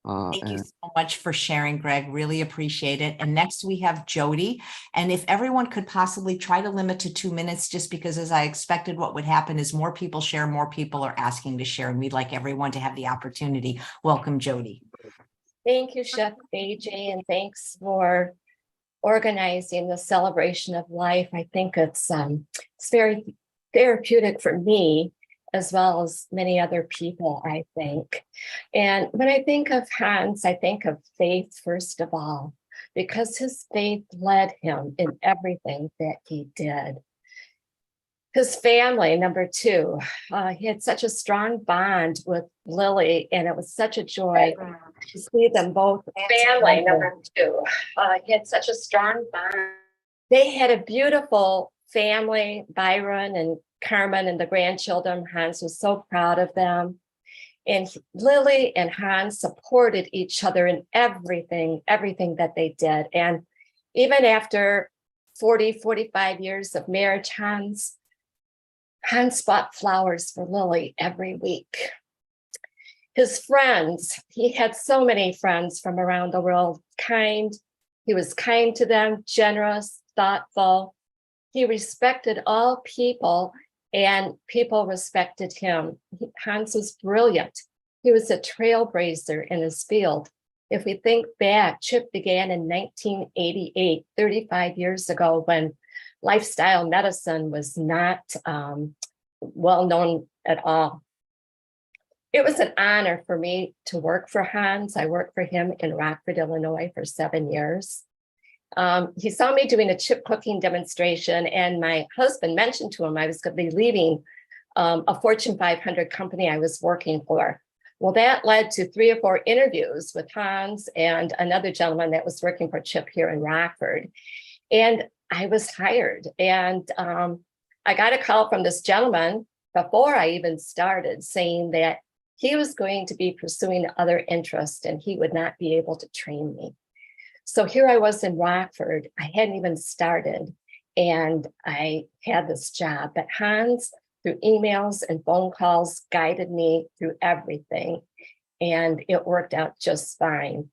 Thank you so much for sharing, Greg. Really appreciate it. And next we have Jody. And if everyone could possibly try to limit to 2 minutes, just because as I expected, what would happen is more people share, more people are asking to share, and we'd like everyone to have the opportunity. Welcome, Jody. Thank you, Chef AJ, and thanks for organizing the celebration of life. I think it's very therapeutic for me, as well as many other people, I think. And when I think of Hans, I think of faith, first of all, because his faith led him in everything that he did. His family, number two, he had such a strong bond with Lily, and it was such a joy to see them both. Family, number two, he had such a strong bond. They had a beautiful family, Byron and Carmen and the grandchildren. Hans was so proud of them. And Lily and Hans supported each other in everything that they did. And even after 45 years of marriage, Hans bought flowers for Lily every week. His friends, he had so many friends from around the world, he was kind to them, generous, thoughtful. He respected all people, and people respected him. Hans was brilliant. He was a trailblazer in his field. If we think back, CHIP began in 1988, 35 years ago, when lifestyle medicine was not well known at all. It was an honor for me to work for Hans. I worked for him in Rockford, Illinois for 7 years. He saw me doing a CHIP cooking demonstration, and my husband mentioned to him I was going to be leaving a Fortune 500 company I was working for. Well, that led to 3 or 4 interviews with Hans and another gentleman that was working for CHIP here in Rockford. And I was hired. And I got a call from this gentleman before I even started saying that he was going to be pursuing other interests and he would not be able to train me. So here I was in Rockford. I hadn't even started and I had this job. But Hans, through emails and phone calls, guided me through everything. And it worked out just fine.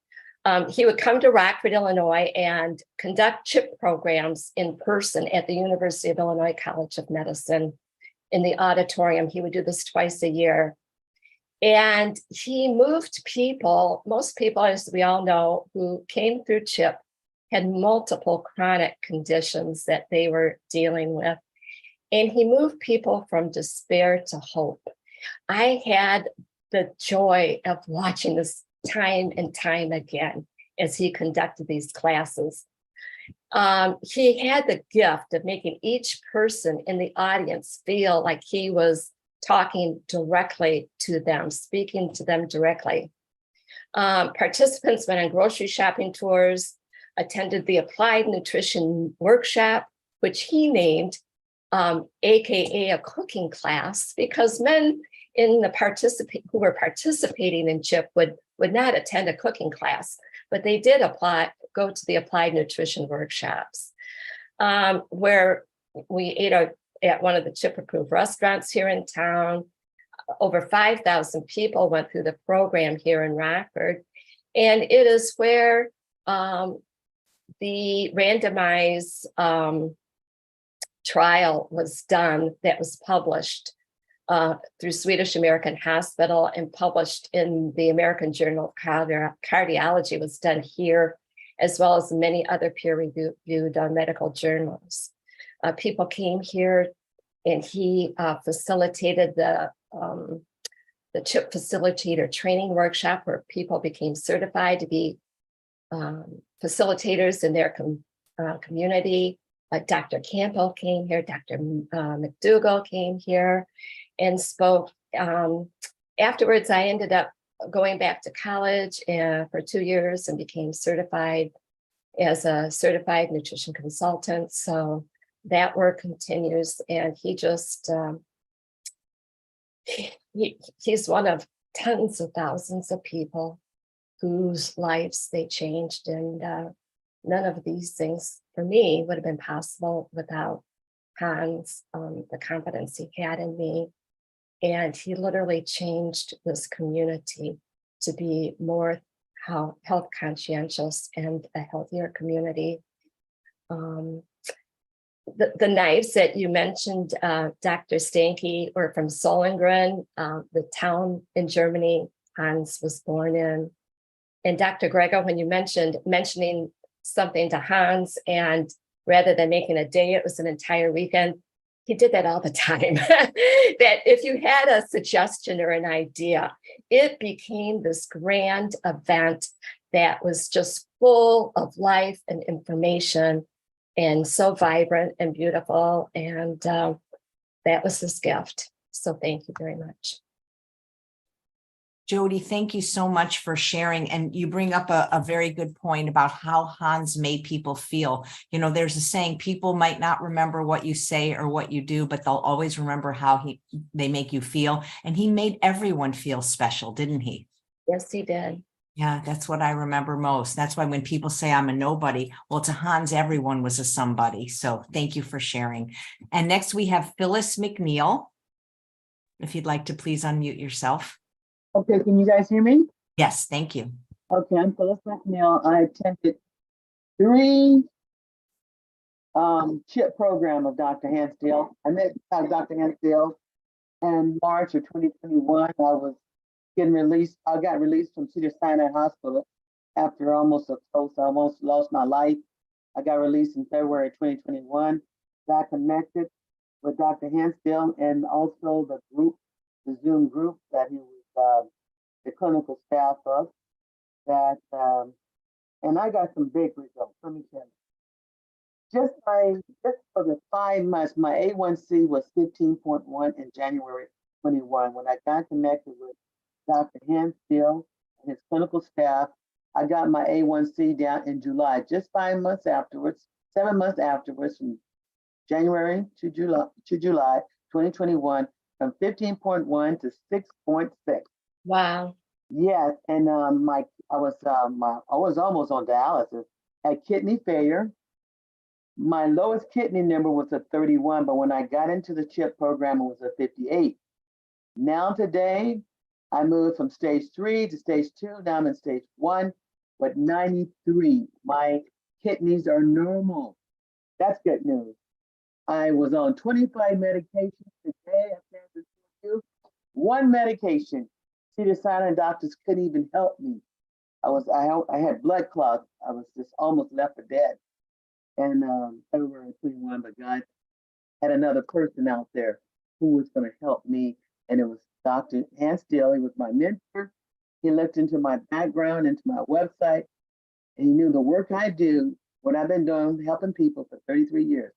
He would come to Rockford, Illinois, and conduct CHIP programs in person at the University of Illinois College of Medicine in the auditorium. He would do this twice a year. And he moved people, most people, as we all know, who came through CHIP had multiple chronic conditions that they were dealing with. And he moved people from despair to hope. I had the joy of watching this time and time again as he conducted these classes. He had the gift of making each person in the audience feel like he was talking directly to them, speaking to them directly. Participants went on grocery shopping tours, attended the applied nutrition workshop, which he named AKA a cooking class, because men in the who were participating in CHIP would not attend a cooking class, but they did go to the applied nutrition workshops, where we ate at one of the CHIP approved restaurants here in town. Over 5,000 people went through the program here in Rockford. And it is where the randomized trial was done that was published through Swedish American Hospital and published in the American Journal of Cardiology, was done here, as well as many other peer-reviewed medical journals. People came here and he facilitated the CHIP facilitator training workshop where people became certified to be facilitators in their community. Dr. Campbell came here, Dr. McDougall came here and spoke. Afterwards, I ended up going back to college for 2 years and became certified as a certified nutrition consultant. So that work continues, and he just, he's one of tens of thousands of people whose lives they changed. And none of these things for me would have been possible without Hans, the confidence he had in me. And he literally changed this community to be more health conscientious and a healthier community. The knives that you mentioned, Dr. Stanke, were from Solengren, the town in Germany Hans was born in. And Dr. Grego, when you mentioning something to Hans, and rather than making a day, it was an entire weekend, he did that all the time. That if you had a suggestion or an idea, it became this grand event that was just full of life and information and so vibrant and beautiful. And that was his gift. So thank you very much. Jody, thank you so much for sharing. And you bring up a very good point about how Hans made people feel. You know, there's a saying, people might not remember what you say or what you do, but they'll always remember how they make you feel. And he made everyone feel special, didn't he? Yes, he did. Yeah, that's what I remember most. That's why when people say I'm a nobody, well, to Hans, everyone was a somebody. So thank you for sharing. And next we have Phyllis McNeil. If you'd like to please unmute yourself. Okay, can you guys hear me? Yes, thank you. Okay, I'm Phyllis McNeil. I attended 3 CHIP program of Dr. Hansdale. I met Dr. Hansdale in March of 2021. I got released from Cedars-Sinai Hospital after almost lost my life. I got released in February 2021. Got connected with Dr. Hansdale and also the Zoom group that he was the clinical staff of that, and I got some big results. Let me tell you. Just for the 5 months, my A1C was 15.1 in January 21. When I got connected with Dr. Hans Diehl and his clinical staff. I got my A1C down in July, just 5 months afterwards, 7 months afterwards, from January to July 2021, from 15.1 to 6.6. Wow. Yes, and I was almost on dialysis. Had kidney failure. My lowest kidney number was a 31, but when I got into the CHIP program, it was a 58. Now today, I moved from stage 3 to stage 2. Now I'm in stage 1 with 93. My kidneys are normal. That's good news. I was on 25 medications today. I can't just do one medication. C.H.I.P doctors couldn't even help me. I had blood clots. I was just almost left for dead. And February 21, but God had another person out there who was going to help me. And it was Dr. Hans Diehl. He was my mentor. He looked into my background, into my website, and he knew the work I do, what I've been doing, helping people for 33 years,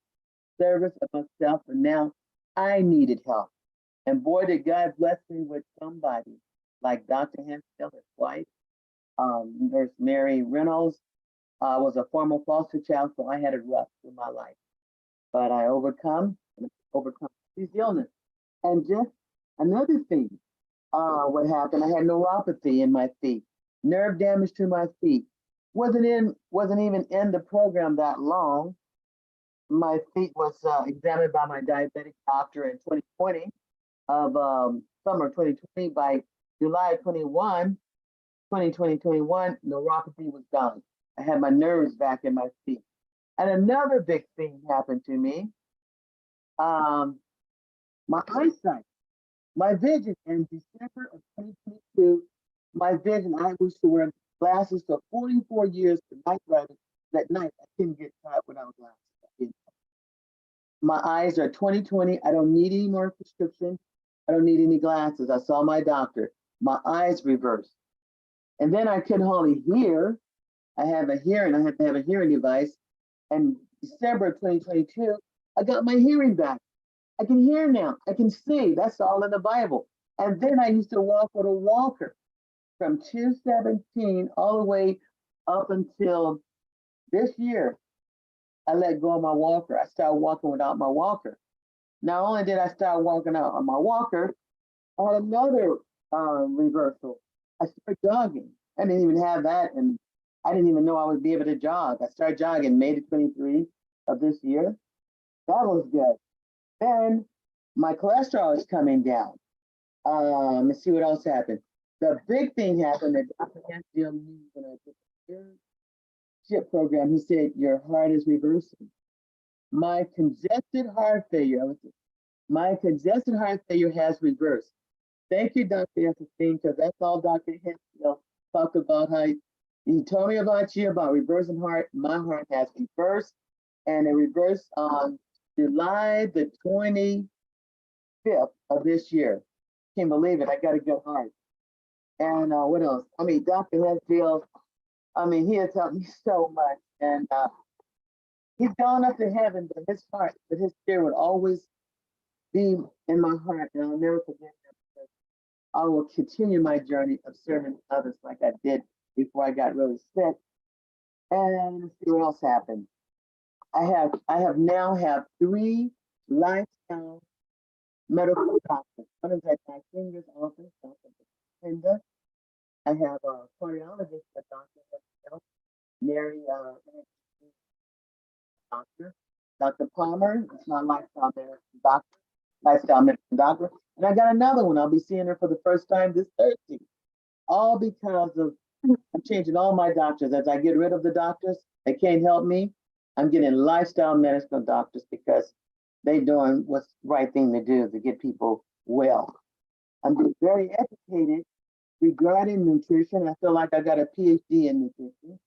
service of myself, and now I needed help. And boy, did God bless me with somebody like Dr. Hans Diehl, his wife, Nurse Mary Reynolds. I was a former foster child, so I had it rough in my life. But I overcome these illnesses. And just another thing, what happened, I had neuropathy in my feet, nerve damage to my feet. Wasn't even in the program that long. My feet was examined by my diabetic doctor in 2020 of summer 2020. By July 2021, neuropathy was gone. I had my nerves back in my feet. And another big thing happened to me. My eyesight, my vision in December of 2022, my vision, I used to wear glasses for 44 years to night driving. That night, I couldn't get caught without glasses. My eyes are 20/20. I don't need any more prescription. I don't need any glasses. I saw my doctor. My eyes reversed. And then I couldn't hardly hear. I have to have a hearing device. And December 2022, I got my hearing back. I can hear now. I can see. That's all in the Bible. And then I used to walk with a walker from 2017 all the way up until this year. I let go of my walker. I started walking without my walker. Not only did I start walking out on my walker, I had another reversal. I started jogging. I didn't even have that, and I didn't even know I would be able to jog. I started jogging May 23 of this year. That was good. Then my cholesterol is coming down. Let's see what else happened. The big thing happened that Dr. Hans Diehl knew when I did the CHIP program. He said, your heart is reversing. My congested heart failure has reversed. Thank you, Dr. Esselstyn, because that's all Dr. Hans Diehl talked about. How he told me about you, about reversing heart. My heart has reversed, and it reversed on July the 25th of this year. Can't believe it. I got a good heart. And what else? I mean, Dr. Hans Diehl, he has helped me so much. And he's gone up to heaven, but his spirit would always be in my heart. And I'll never forget that, because I will continue my journey of serving others like I did before I got really sick. And let's see what else happened. I have now 3 lifestyle medical doctors. One is at my finger's office, Dr. Linda. I have a cardiologist, Dr. Mary, Dr. Palmer. It's my lifestyle medicine doctor. And I got another one. I'll be seeing her for the first time this Thursday. All because of I'm changing all my doctors. As I get rid of the doctors that can't help me, I'm getting lifestyle medical doctors because they're doing what's the right thing to do to get people well. I'm very educated regarding nutrition. I feel like I got a PhD in nutrition.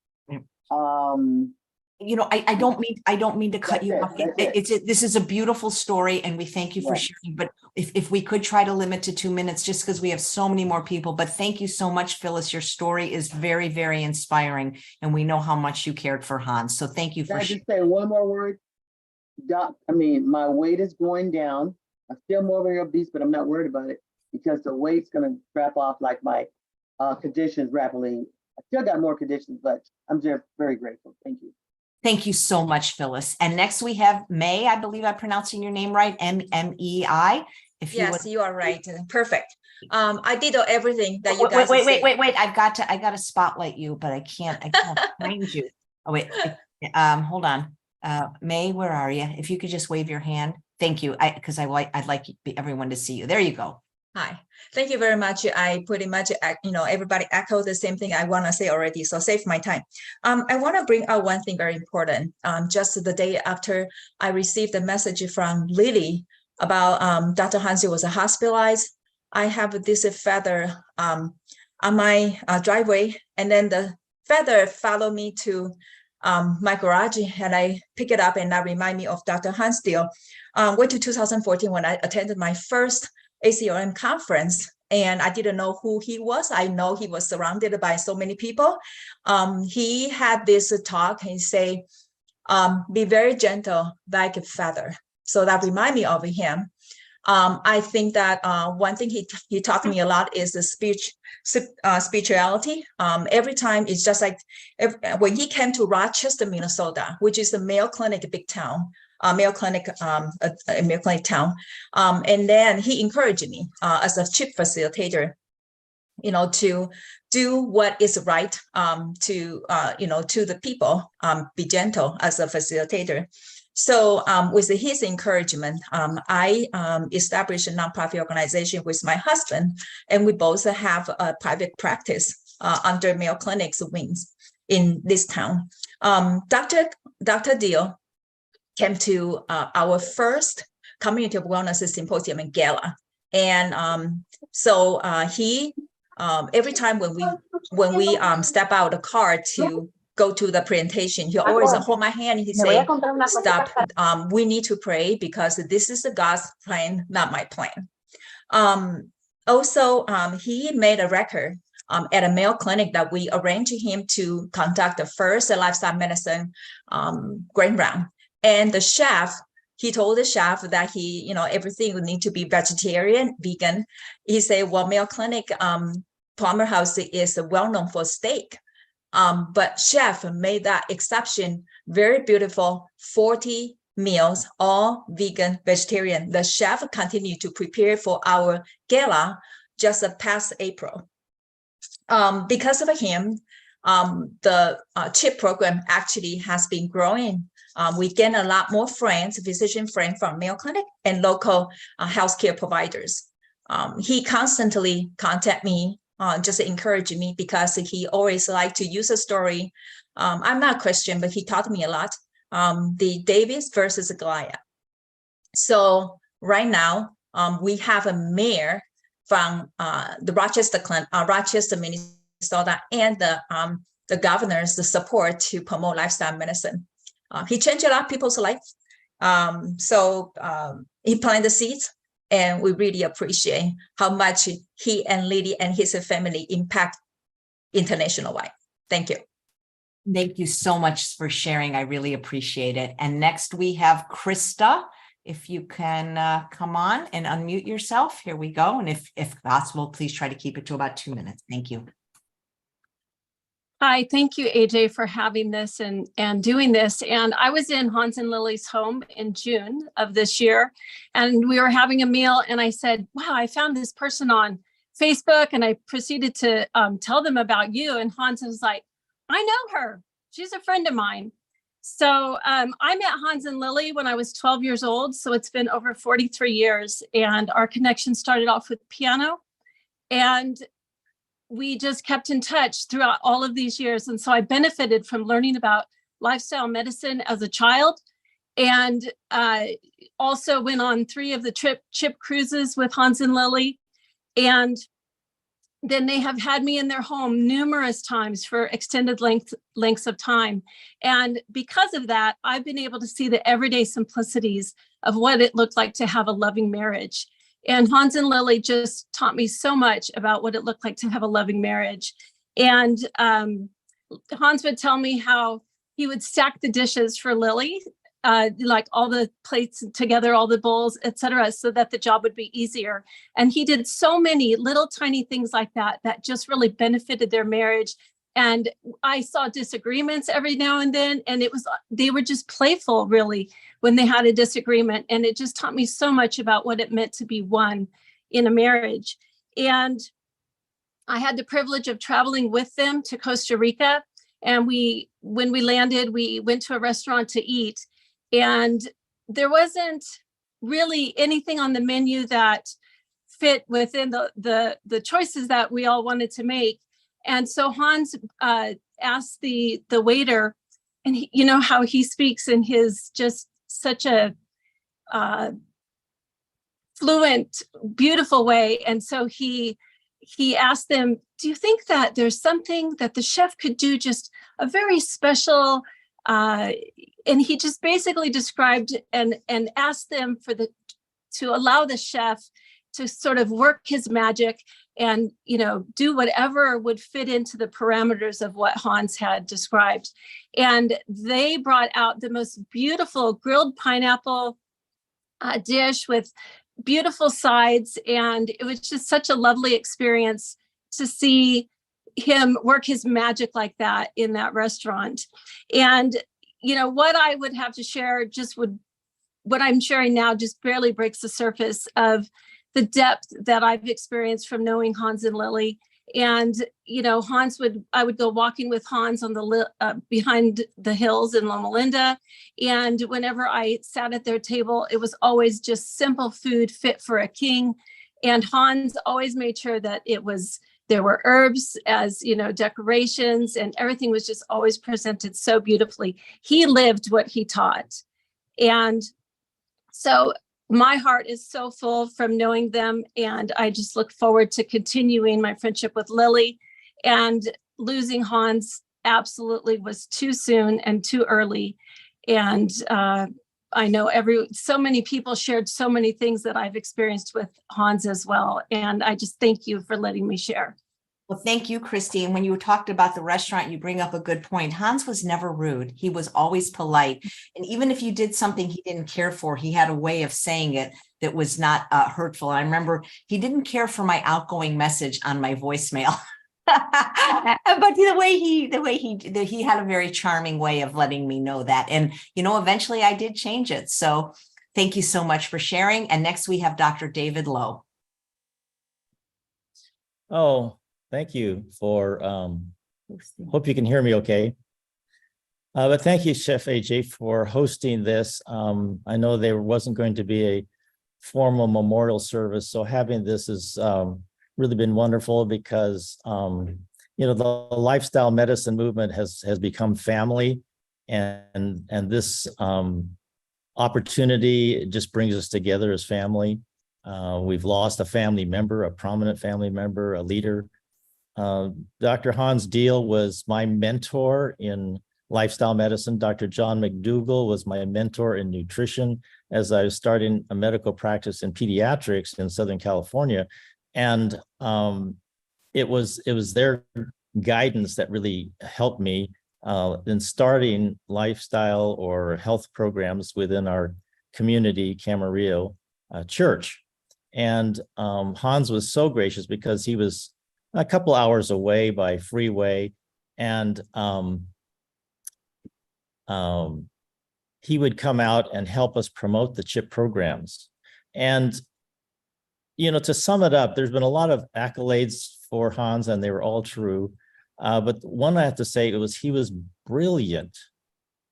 I don't mean to cut you off. This is a beautiful story, and we thank you for sharing. But if we could try to limit to 2 minutes, just because we have so many more people. But thank you so much, Phyllis. Your story is very, very inspiring, and we know how much you cared for Hans. So thank you for sharing. Can I just say one more word? My weight is going down. I'm still morbidly obese, but I'm not worried about it. because the weight's going to drop off like my conditions rapidly. I still got more conditions, but I'm just very grateful. Thank you. Thank you so much, Phyllis. And next we have May. I believe I'm pronouncing your name right. M-E-I. If you Yes, would. you are right. Perfect. I did everything that you Wait, guys wait. I've got to spotlight you, but I can't find you. Oh, wait. Hold on. May, where are you? If you could just wave your hand. Thank you. I'd like everyone to see you. There you go. Hi, thank you very much. I pretty much, everybody echoed the same thing I want to say already, so save my time. I want to bring out one thing very important. Just the day after I received a message from Lily about Dr. Hansi was hospitalized, I have this feather on my driveway, and then the feather followed me to my garage, and I pick it up, and that remind me of Dr. Hans Diehl. Went to 2014 when I attended my first ACOM conference, and I didn't know who he was. I know he was surrounded by so many people. He had this talk, and he say, be very gentle like a feather. So that remind me of him. I think that one thing he taught me a lot is the spirituality. Every time it's just like when he came to Rochester, Minnesota, which is the Mayo Clinic big town, Mayo Clinic town, and then he encouraged me as a CHIP facilitator, to do what is right to the people, be gentle as a facilitator. So with his encouragement, I established a nonprofit organization with my husband, and we both have a private practice under Mayo Clinic's wings in this town. Dr. Diehl came to our first Community of Wellness Symposium in Gala, and so he every time when we step out the car to go to the presentation, he always hold my hand and he say, stop, we need to pray because this is God's plan, not my plan. Also, he made a record at a Mayo Clinic that we arranged him to conduct the first lifestyle medicine grand round. And the chef, he told the chef that he, everything would need to be vegetarian, vegan. He said, well, Mayo Clinic Palmer House is well known for steak. But chef made that exception very beautiful, 40 meals, all vegan, vegetarian. The chef continued to prepare for our gala just past April. Because of him, the CHIP program actually has been growing. We gain a lot more friends, physician friends from Mayo Clinic and local healthcare providers. He constantly contact me, just encouraging me because he always liked to use a story. I'm not a Christian, but he taught me a lot. The Davis versus Goliath. So right now, we have a mayor from the Rochester, Minnesota, and the governor's the support to promote lifestyle medicine. He changed a lot of people's life. So he planted the seeds. And we really appreciate how much he and Lily and his family impact international wide. Thank you. Thank you so much for sharing. I really appreciate it. And next we have Krista. If you can come on and unmute yourself. Here we go. And if possible, please try to keep it to about 2 minutes. Thank you. Hi, thank you, AJ, for having this and doing this. And I was in Hans and Lily's home in June of this year, and we were having a meal, and I said, wow, I found this person on Facebook, and I proceeded to tell them about you. And Hans was like, I know her. She's a friend of mine. So I met Hans and Lily when I was 12 years old. So it's been over 43 years. And our connection started off with piano. And we just kept in touch throughout all of these years. And so I benefited from learning about lifestyle medicine as a child, and also went on 3 of the CHIP cruises with Hans and Lily. And then they have had me in their home numerous times for extended lengths of time. And because of that, I've been able to see the everyday simplicities of what it looked like to have a loving marriage. And Hans and Lily just taught me so much about what it looked like to have a loving marriage. And Hans would tell me how he would stack the dishes for Lily like all the plates together, all the bowls, etc., so that the job would be easier. And he did so many little tiny things like that that just really benefited their marriage. And I saw disagreements every now and then, and they were just playful, really, when they had a disagreement. And it just taught me so much about what it meant to be one in a marriage. And I had the privilege of traveling with them to Costa Rica. And when we landed, we went to a restaurant to eat. And there wasn't really anything on the menu that fit within the choices that we all wanted to make. And so Hans asked the waiter, and he, you know how he speaks in his just such a fluent, beautiful way. And so he asked them, do you think that there's something that the chef could do, just a very special, and he just basically described and asked them to allow the chef to sort of work his magic and, do whatever would fit into the parameters of what Hans had described. And they brought out the most beautiful grilled pineapple dish with beautiful sides. And it was just such a lovely experience to see him work his magic like that in that restaurant. And, what I would have to share what I'm sharing now just barely breaks the surface of the depth that I've experienced from knowing Hans and Lily. And, I would go walking with Hans on behind the hills in Loma Linda. And whenever I sat at their table, it was always just simple food fit for a king. And Hans always made sure that there were herbs as, decorations, and everything was just always presented so beautifully. He lived what he taught. And so my heart is so full from knowing them, and I just look forward to continuing my friendship with Lily. And losing Hans absolutely was too soon and too early. And I know so many people shared so many things that I've experienced with Hans as well. And I just thank you for letting me share. Well, thank you, Christine. When you talked about the restaurant, you bring up a good point. Hans was never rude. He was always polite. And even if you did something he didn't care for, he had a way of saying it that was not hurtful. I remember he didn't care for my outgoing message on my voicemail. But the way he had a very charming way of letting me know that. And, eventually I did change it. So thank you so much for sharing. And next we have Dr. David Lowe. Oh, thank you for, hope you can hear me okay. But thank you, Chef AJ, for hosting this. I know there wasn't going to be a formal memorial service, so having this has really been wonderful because, the lifestyle medicine movement has become family, and this opportunity just brings us together as family. We've lost a family member, a prominent family member, a leader. Dr. Hans Diehl was my mentor in lifestyle medicine. Dr. John McDougall was my mentor in nutrition as I was starting a medical practice in pediatrics in Southern California. And it was their guidance that really helped me in starting lifestyle or health programs within our community, Camarillo church. And Hans was so gracious because he was a couple hours away by freeway, and he would come out and help us promote the CHIP programs. And, to sum it up, there's been a lot of accolades for Hans, and they were all true. But one I have to say, he was brilliant,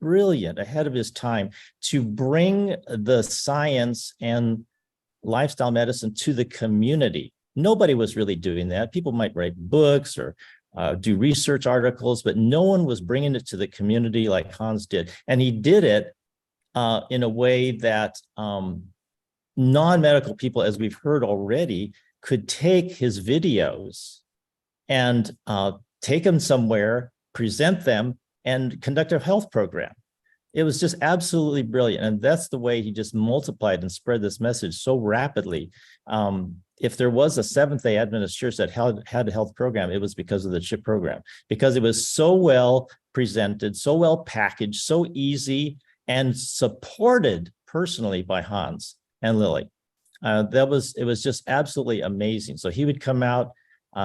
ahead of his time to bring the science and lifestyle medicine to the community. Nobody was really doing that. People might write books or do research articles, but no one was bringing it to the community like Hans did. And he did it in a way that non-medical people, as we've heard already, could take his videos and take them somewhere, present them, and conduct a health program. It was just absolutely brilliant. And that's the way he just multiplied and spread this message so rapidly. If there was a Seventh-day Adventist church that had a health program, it was because of the CHIP program, because it was so well presented, so well packaged, so easy, and supported personally by Hans and Lily. It was just absolutely amazing. So he would come out,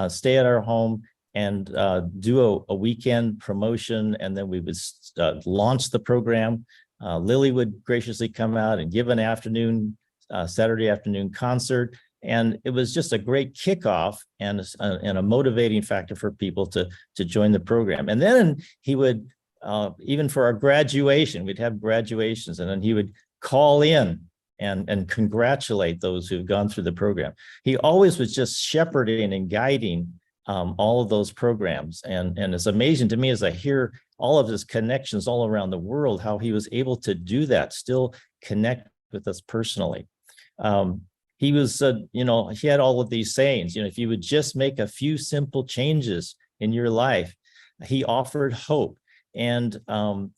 stay at our home, and do a weekend promotion, and then we would launch the program. Lily would graciously come out and give an afternoon, Saturday afternoon concert, and it was just a great kickoff and a motivating factor for people to join the program. And then he would, even for our graduation, we'd have graduations, and then he would call in and congratulate those who've gone through the program. He always was just shepherding and guiding all of those programs. And it's amazing to me as I hear all of his connections all around the world, how he was able to do that, still connect with us personally. He was, he had all of these sayings, if you would just make a few simple changes in your life, he offered hope. And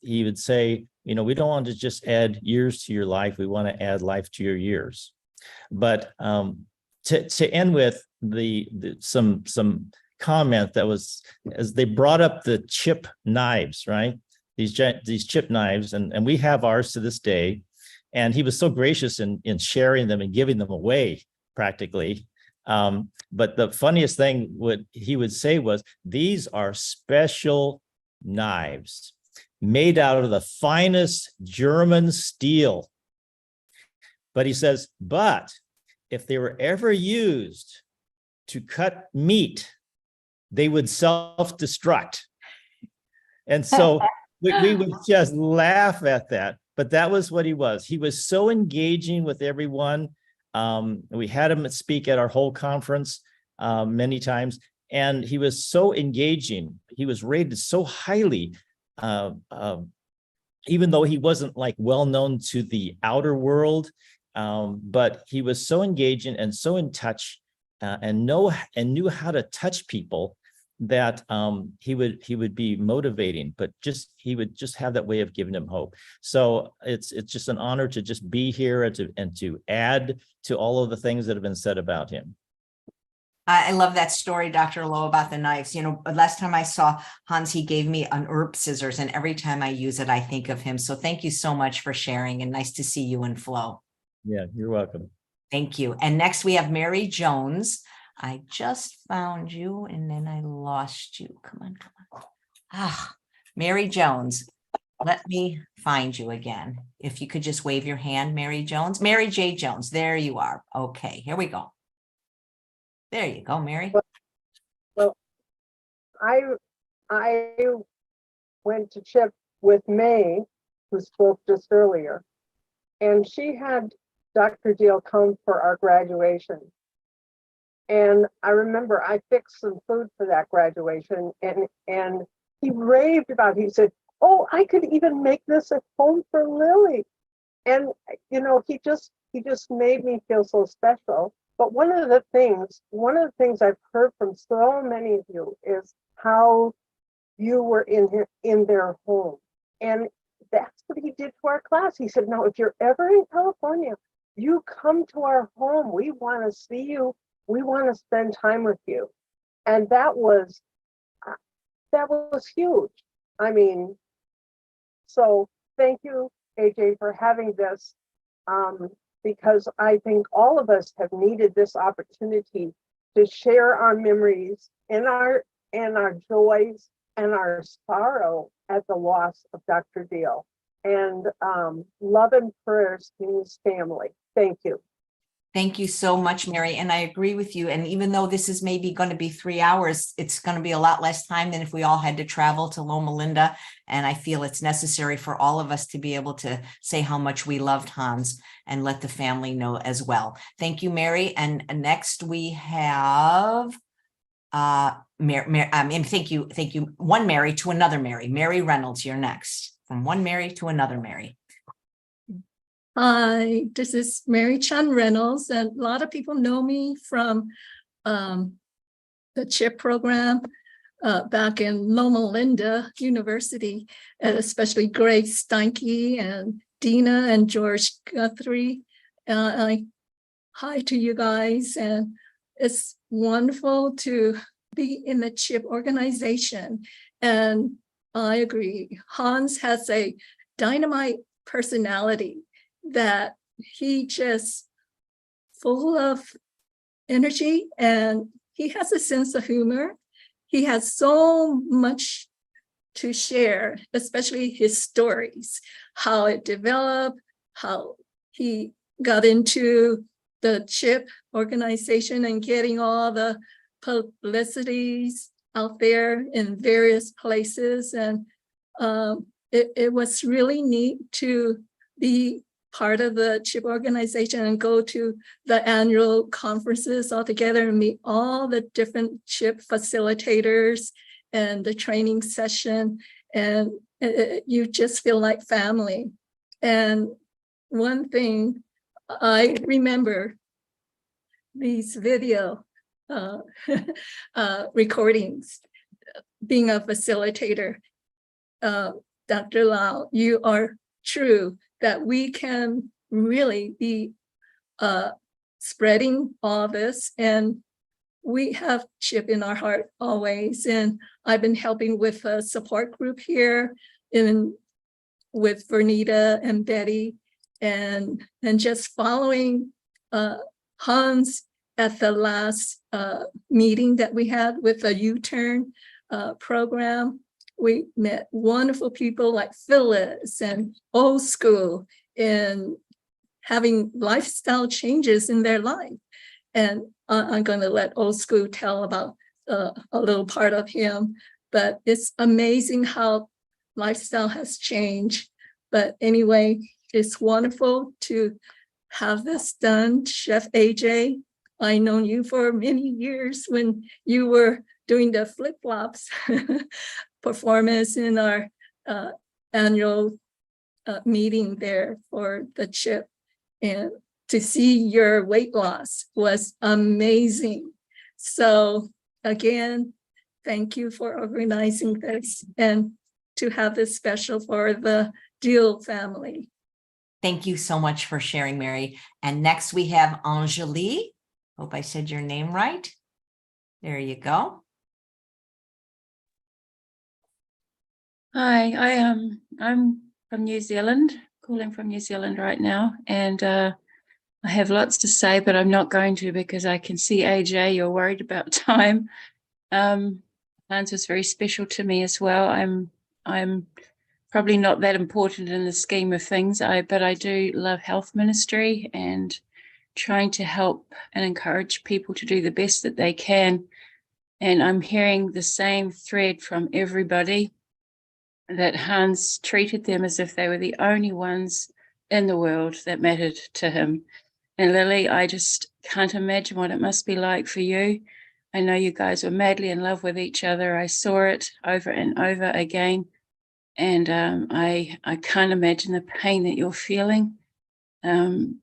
he would say, we don't want to just add years to your life. We want to add life to your years. But to end with some comment that was, as they brought up the CHIP knives, right? These CHIP knives, and we have ours to this day. And he was so gracious in sharing them and giving them away practically. But the funniest thing what he would say was, these are special knives made out of the finest German steel. But he says, but if they were ever used to cut meat, they would self-destruct. And so we would just laugh at that. But that was what he was. He was so engaging with everyone. We had him speak at our whole conference many times, and he was so engaging. He was rated so highly, even though he wasn't like well known to the outer world, but he was so engaging and so in touch, and knew how to touch people, that he would be motivating, but he would just have that way of giving them hope. So it's just an honor to just be here and to add to all of the things that have been said about him. I love that story, Dr. Lowe, about the knives. Last time I saw Hans, he gave me an herb scissors, and every time I use it, I think of him. So thank you so much for sharing, and nice to see you in Flow. Yeah, you're welcome. Thank you. And next we have Mary Jones. I just found you and then I lost you. Come on. Mary Jones, let me find you again. If you could just wave your hand, Mary Jones. Mary J. Jones, there you are. Okay, here we go. There you go, Mary. Well, I went to CHIP with May, who spoke just earlier, and she had Dr. Diehl come for our graduation. And I remember I fixed some food for that graduation, and he raved about it. He said, "Oh, I could even make this at home for Lily." And he just made me feel so special. But one of the things I've heard from so many of you is how you were in their home. And that's what he did to our class. He said, "No, if you're ever in California, you come to our home. We want to see you. We want to spend time with you." And that was huge. I mean, so thank you, AJ, for having this, because I think all of us have needed this opportunity to share our memories and our joys and our sorrow at the loss of Dr. Diehl. And love and prayers to his family. Thank you. Thank you so much, Mary. And I agree with you. And even though this is maybe going to be 3 hours, it's going to be a lot less time than if we all had to travel to Loma Linda. And I feel it's necessary for all of us to be able to say how much we loved Hans and let the family know as well. Thank you, Mary. And next we have, thank you. One Mary to another Mary. Mary Reynolds, you're next. From one Mary to another Mary. Hi, this is Mary Chan Reynolds, and a lot of people know me from the CHIP program back in Loma Linda University, and especially Greg Steinke and Dina and George Guthrie. Hi to you guys, and it's wonderful to be in the CHIP organization. And I agree, Hans has a dynamite personality that he just full of energy, and he has a sense of humor. He has so much to share, especially his stories, how it developed, how he got into the CHIP organization and getting all the publicities out there in various places. And it was really neat to be part of the CHIP organization and go to the annual conferences all together and meet all the different CHIP facilitators and the training session. And you just feel like family. And one thing I remember, these video recordings, being a facilitator, Dr. Lau, you are true that we can really be spreading all this, and we have CHIP in our heart always. And I've been helping with a support group here with Vernita and Betty, and just following Hans at the last meeting that we had with a U-turn program. We met wonderful people like Phyllis and Old School, and having lifestyle changes in their life. And I'm going to let Old School tell about a little part of him, but it's amazing how lifestyle has changed. But anyway, it's wonderful to have this done. Chef AJ, I known you for many years when you were doing the flip-flops performance in our annual meeting there for the CHIP. And to see your weight loss was amazing. So again, thank you for organizing this and to have this special for the Diehl family. Thank you so much for sharing, Mary. And next we have Anjali. Hope I said your name right. There you go. Hi, I'm from New Zealand, calling from New Zealand right now, and I have lots to say, but I'm not going to because I can see AJ, you're worried about time. Hans was very special to me as well. I'm probably not that important in the scheme of things, but I do love health ministry and trying to help and encourage people to do the best that they can. And I'm hearing the same thread from everybody, that Hans treated them as if they were the only ones in the world that mattered to him. And Lily, I just can't imagine what it must be like for you. I know you guys were madly in love with each other. I saw it over and over again. And I can't imagine the pain that you're feeling. And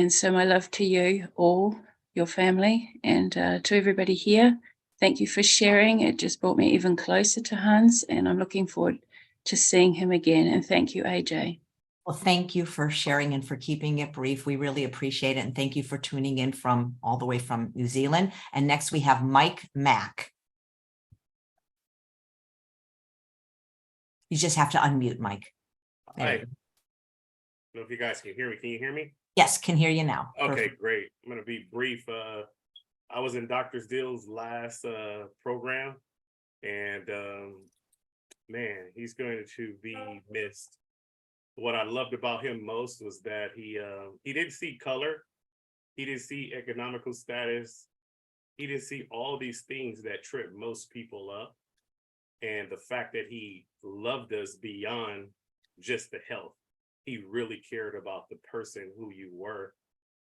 so my love to you all, your family, and to everybody here. Thank you for sharing. It just brought me even closer to Hans, and I'm looking forward to seeing him again. And thank you, AJ. Well, thank you for sharing and for keeping it brief. We really appreciate it. And thank you for tuning in from all the way from New Zealand. And next we have Mike Mack. You just have to unmute, Mike. There Hi. you I go. don't know if you guys can hear me. Can you hear me? Yes, can hear you now. Okay, Perfect. great. I'm going to be brief. I was in Dr. Diehl's last program, and man, he's going to be missed. What I loved about him most was that he didn't see color. He didn't see economical status. He didn't see all these things that trip most people up. And the fact that he loved us beyond just the health. He really cared about the person who you were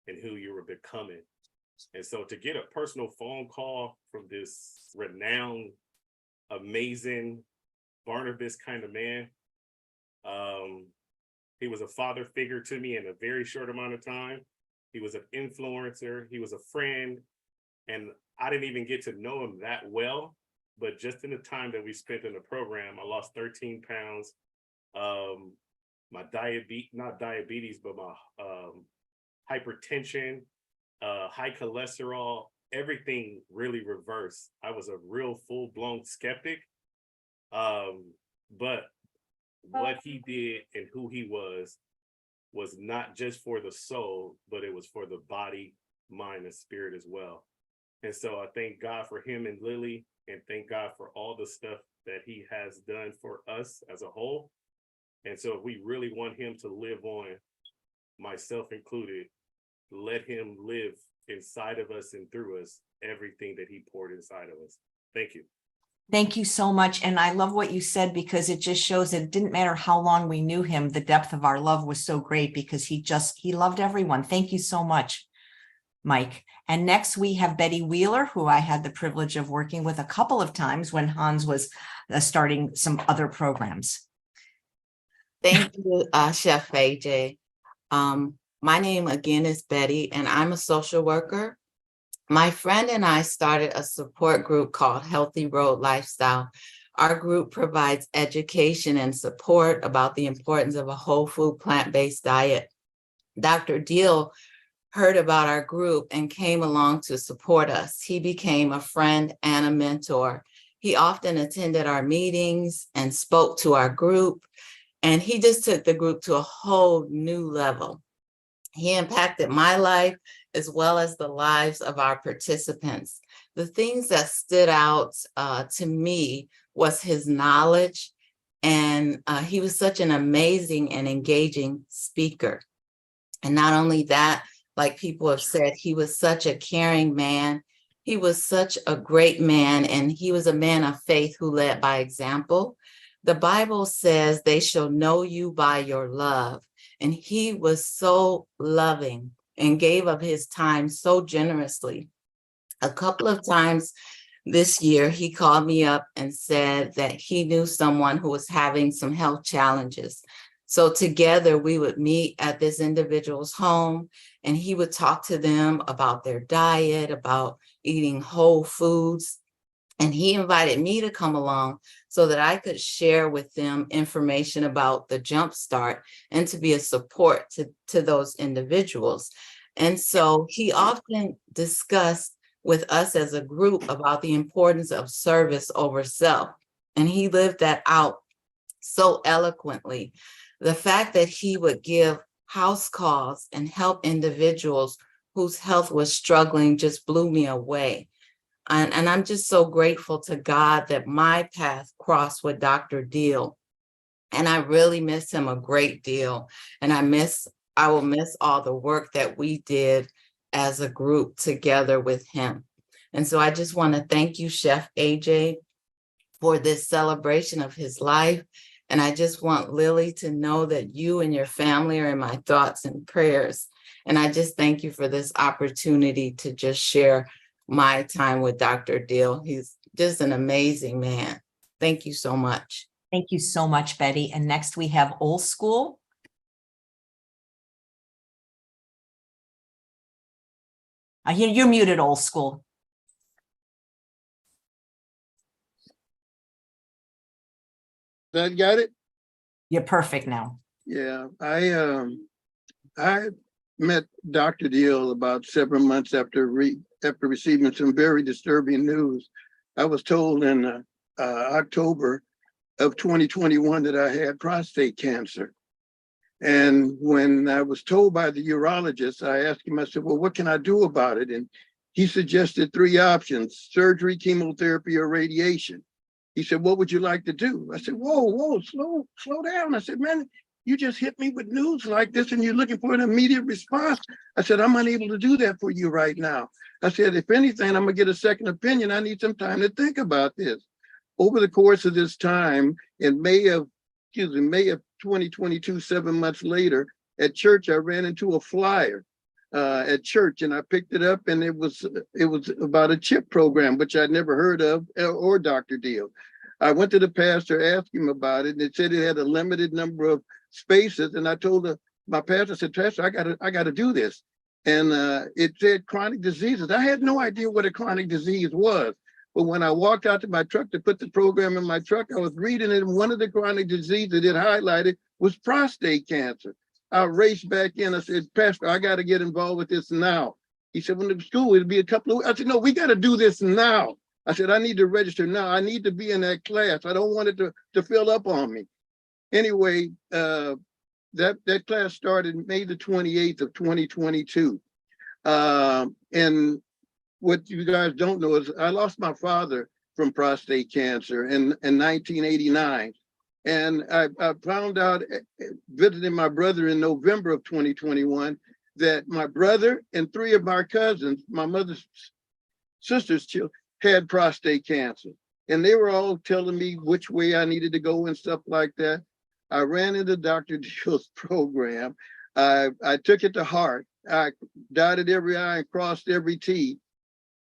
and who you were becoming. And so to get a personal phone call from this renowned, amazing Barnabas kind of man, he was a father figure to me in a very short amount of time. He was an influencer. He was a friend. And I didn't even get to know him that well. But just in the time that we spent in the program, I lost 13 pounds. My not diabetes, but my hypertension, high cholesterol, everything really reversed. I was a real full-blown skeptic. But what he did and who he was was not just for the soul, but it was for the body, mind, and spirit as well. And so I thank God for him and Lily, and thank God for all the stuff that he has done for us as a whole. And so if we really want him to live on, myself included, let him live inside of us and through us everything that he poured inside of us. Thank you. Thank you so much. And I love what you said, because it just shows that it didn't matter how long we knew him. The depth of our love was so great because he loved everyone. Thank you so much, Mike. And next we have Betty Wheeler, who I had the privilege of working with a couple of times when Hans was starting some other programs. Thank you, Chef AJ. My name again is Betty, and I'm a social worker. My friend and I started a support group called Healthy Road Lifestyle. Our group provides education and support about the importance of a whole food, plant-based diet. Dr. Diehl heard about our group and came along to support us. He became a friend and a mentor. He often attended our meetings and spoke to our group, and he just took the group to a whole new level. He impacted my life as well as the lives of our participants. The things that stood out to me was his knowledge, and he was such an amazing and engaging speaker. And not only that, like people have said, he was such a caring man. He was such a great man, and he was a man of faith who led by example. The Bible says they shall know you by your love. And he was so loving and gave of his time so generously. A couple of times this year, he called me up and said that he knew someone who was having some health challenges. So together we would meet at this individual's home, and he would talk to them about their diet, about eating whole foods. And he invited me to come along so that I could share with them information about the Jump Start and to be a support to those individuals. And so he often discussed with us as a group about the importance of service over self. And he lived that out so eloquently. The fact that he would give house calls and help individuals whose health was struggling just blew me away. And I'm just so grateful to God that my path crossed with Dr. Diehl. And I really miss him a great deal. And I will miss all the work that we did as a group together with him. And so I just want to thank you, Chef AJ, for this celebration of his life. And I just want Lily to know that you and your family are in my thoughts and prayers. And I just thank you for this opportunity to just share my time with Dr. Diehl. He's just an amazing man. Thank you so much. Thank you so much, Betty. And next we have Old School. You're muted, Old School. That got it? You're perfect now. Yeah, I met Dr. Diehl about 7 months after receiving some very disturbing news. I was told in October of 2021 that I had prostate cancer. And when I was told by the urologist, I asked him, I said, well, what can I do about it? And he suggested 3 options: surgery, chemotherapy, or radiation. He said, what would you like to do? I said, whoa, slow down. I said, man, you just hit me with news like this and you're looking for an immediate response. I said, I'm unable to do that for you right now. I said, if anything, I'm gonna get a second opinion. I need some time to think about this. Over the course of this time, in May of 2022, 7 months later, at church, I ran into a flyer at church, and I picked it up, and it was about a CHIP program, which I'd never heard of, or Dr. Diehl. I went to the pastor, asked him about it, and it said it had a limited number of spaces. And I told my pastor, I said, Pastor, I gotta do this. And it said chronic diseases. I had no idea what a chronic disease was. But when I walked out to my truck to put the program in my truck, I was reading it, and one of the chronic diseases it highlighted was prostate cancer. I raced back in. I said, Pastor, I got to get involved with this now. He said, when the school, it'll be a couple of weeks. I said, no, we got to do this now. I said, I need to register now. I need to be in that class. I don't want it to fill up on me. Anyway, that class started May the 28th of 2022. And what you guys don't know is I lost my father from prostate cancer in 1989. And I found out, visiting my brother in November of 2021, that my brother and 3 of my cousins, my mother's sister's children, had prostate cancer. And they were all telling me which way I needed to go and stuff like that. I ran into Dr. Diehl's program. I took it to heart. I dotted every I and crossed every T.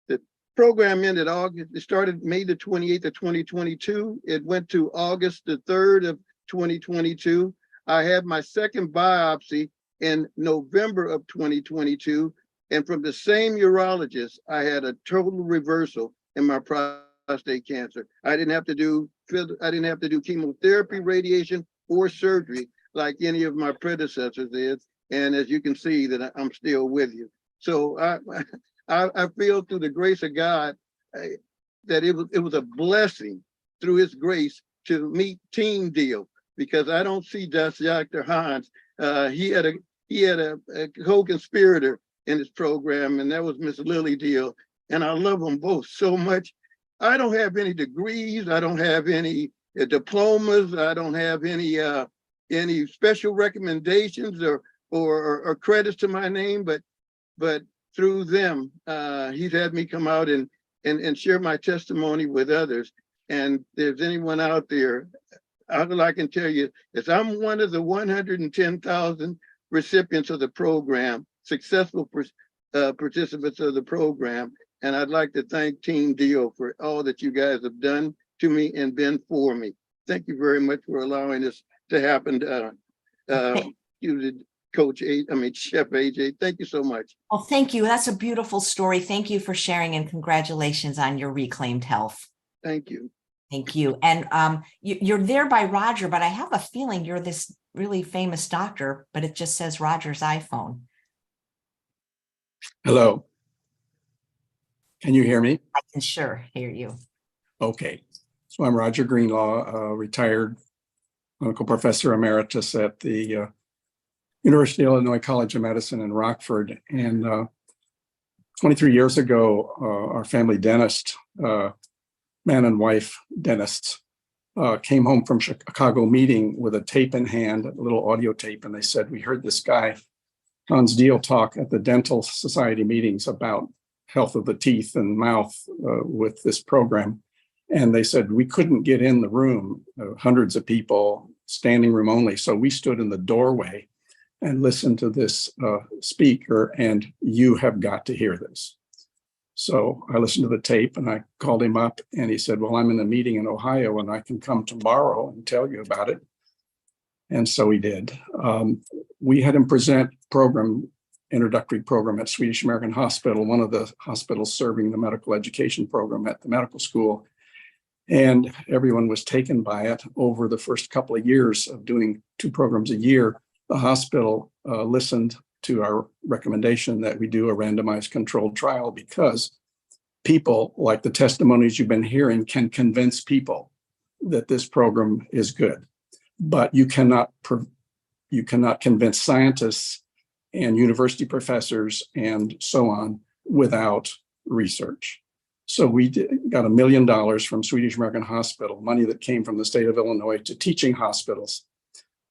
The program ended August. It started May the 28th of 2022. It went to August the 3rd of 2022. I had my second biopsy in November of 2022. And from the same urologist, I had a total reversal in my prostate cancer. I didn't have to do chemotherapy, radiation, or surgery like any of my predecessors did. And as you can see, that I'm still with you. So I feel through the grace of God that it was a blessing through His grace to meet Team Diehl, because I don't see just Dr. Hans. He had a co-conspirator in his program, and that was Miss Lily Diehl. And I love them both so much. I don't have any degrees. I don't have any diplomas. I don't have any special recommendations or credits to my name, but through them, he's had me come out and share my testimony with others. And if there's anyone out there, all I can tell you is I'm one of the 110,000 recipients of the program, successful participants of the program. And I'd like to thank Team Diehl for all that you guys have done to me and been for me. Thank you very much for allowing this to happen. You did, Chef AJ. Thank you so much. Well, thank you. That's a beautiful story. Thank you for sharing, and congratulations on your reclaimed health. Thank you. Thank you. And you're there by Roger, but I have a feeling you're this really famous doctor, but it just says Roger's iPhone. Hello. Can you hear me? I can sure hear you. Okay. So I'm Roger Greenlaw, retired clinical professor emeritus at the University of Illinois College of Medicine in Rockford. And 23 years ago, our family dentist, man and wife dentists, came home from Chicago meeting with a tape in hand, a little audio tape, and they said, we heard this guy, Hans Diehl, talk at the Dental Society meetings about health of the teeth and mouth with this program. And they said, we couldn't get in the room, hundreds of people, standing room only. So we stood in the doorway and listened to this speaker, and you have got to hear this. So I listened to the tape and I called him up and he said, well, I'm in a meeting in Ohio and I can come tomorrow and tell you about it. And so he did. We had him present introductory program at Swedish American Hospital, one of the hospitals serving the medical education program at the medical school. And everyone was taken by it. Over the first couple of years of doing 2 programs a year, the hospital listened to our recommendation that we do a randomized controlled trial, because people, like the testimonies you've been hearing, can convince people that this program is good. But you cannot convince scientists and university professors and so on without research. So we got $1 million from Swedish American Hospital, money that came from the state of Illinois, to teaching hospitals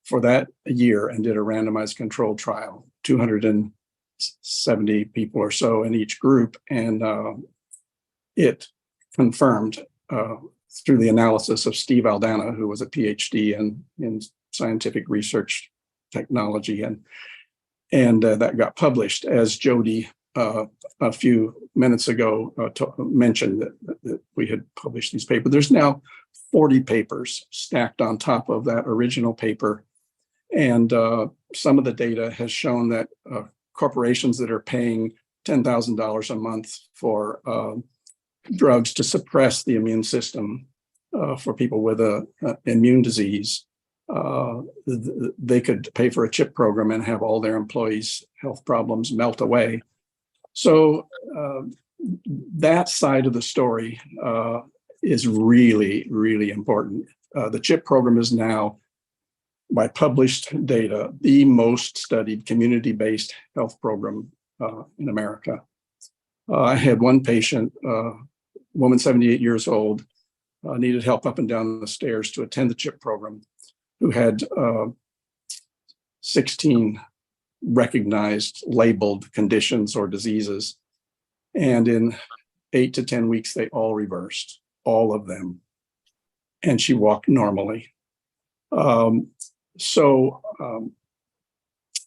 for that year, and did a randomized controlled trial, 270 people or so in each group. And it confirmed through the analysis of Steve Aldana, who was a PhD in scientific research technology, and that got published, as Jody a few minutes ago mentioned that we had published these papers. There's now 40 papers stacked on top of that original paper. And some of the data has shown that corporations that are paying $10,000 a month for drugs to suppress the immune system for people with an immune disease, they could pay for a CHIP program and have all their employees' health problems melt away. So that side of the story is really, really important. The CHIP program is now by published data, the most studied community-based health program in America. I had one patient, woman 78 years old, needed help up and down the stairs to attend the CHIP program, who had 16 recognized labeled conditions or diseases. And in 8 to 10 weeks, they all reversed, all of them. And she walked normally. Oh,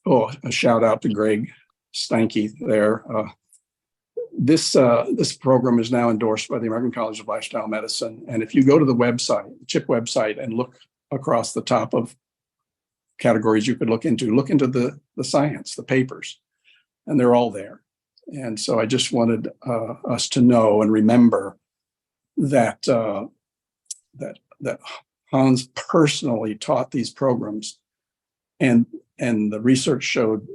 a shout out to Greg Steinke there. This program is now endorsed by the American College of Lifestyle Medicine. And if you go to the website, the CHIP website, and look across the top of categories you could look into the science, the papers, and they're all there. And so I just wanted us to know and remember that that Hans personally taught these programs, and the research showed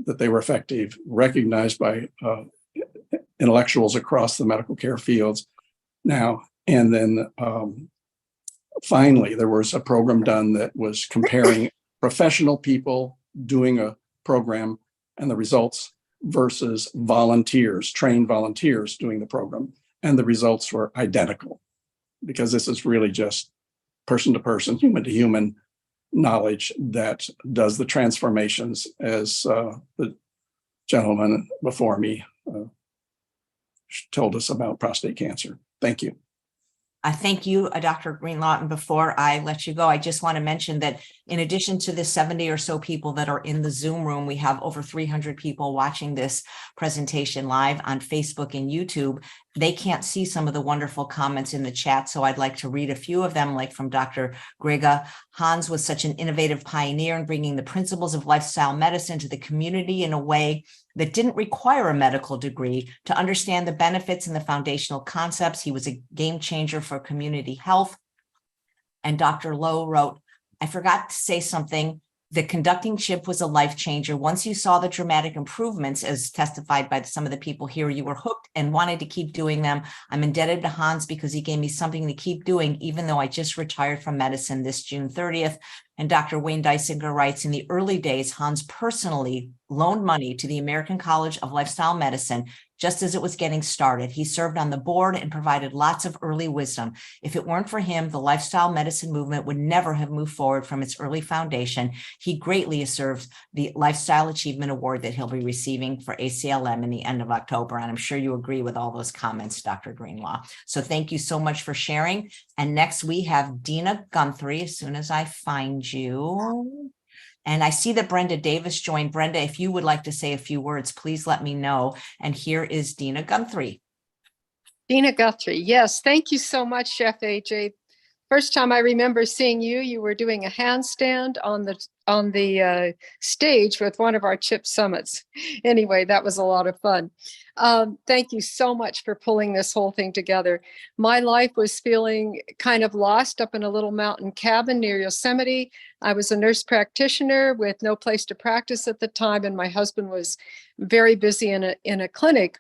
that they were effective, recognized by intellectuals across the medical care fields now. And then finally, there was a program done that was comparing professional people doing a program and the results versus volunteers, trained volunteers doing the program. And the results were identical, because this is really just person to person, human to human knowledge that does the transformations, as the gentleman before me told us about prostate cancer. Thank you. I thank you, Dr. Greenlaw. And before I let you go, I just want to mention that in addition to the 70 or so people that are in the Zoom room, we have over 300 people watching this presentation live on Facebook and YouTube. They can't see some of the wonderful comments in the chat, so I'd like to read a few of them, like from Dr. Grega. Hans was such an innovative pioneer in bringing the principles of lifestyle medicine to the community in a way that didn't require a medical degree to understand the benefits and the foundational concepts. He was a game changer for community health. And Dr. Lowe wrote, I forgot to say something. The conducting CHIP was a life changer. Once you saw the dramatic improvements, as testified by some of the people here, you were hooked and wanted to keep doing them. I'm indebted to Hans because he gave me something to keep doing, even though I just retired from medicine this June 30th. And Dr. Wayne Dysinger writes, in the early days, Hans personally loaned money to the American College of Lifestyle Medicine just as it was getting started. He served on the board and provided lots of early wisdom. If it weren't for him, the lifestyle medicine movement would never have moved forward from its early foundation. He greatly deserves the Lifestyle Achievement Award that he'll be receiving for ACLM in the end of October. And I'm sure you agree with all those comments, Dr. Greenlaw. So thank you so much for sharing. And next we have Dina Guthrie, as soon as I find you. And I see that Brenda Davis joined. Brenda, if you would like to say a few words, please let me know. And here is Dina Guthrie. Dina Guthrie, yes, thank you so much, Chef AJ. First time I remember seeing you, you were doing a handstand on the stage with one of our CHIP summits. Anyway, that was a lot of fun. Thank you so much for pulling this whole thing together. My life was feeling kind of lost up in a little mountain cabin near Yosemite. I was a nurse practitioner with no place to practice at the time, and my husband was very busy in a clinic.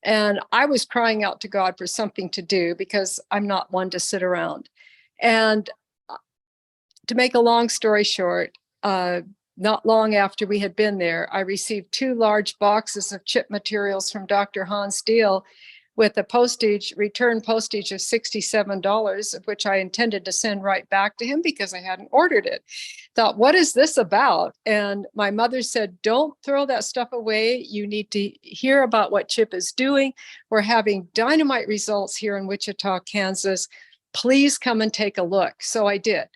And I was crying out to God for something to do because I'm not one to sit around. And to make a long story short, not long after we had been there, I received 2 large boxes of CHIP materials from Dr. Hans Diehl with a return postage of $67, of which I intended to send right back to him because I hadn't ordered it. Thought, what is this about? And my mother said, don't throw that stuff away. You need to hear about what CHIP is doing. We're having dynamite results here in Wichita, Kansas. Please come and take a look. So I did.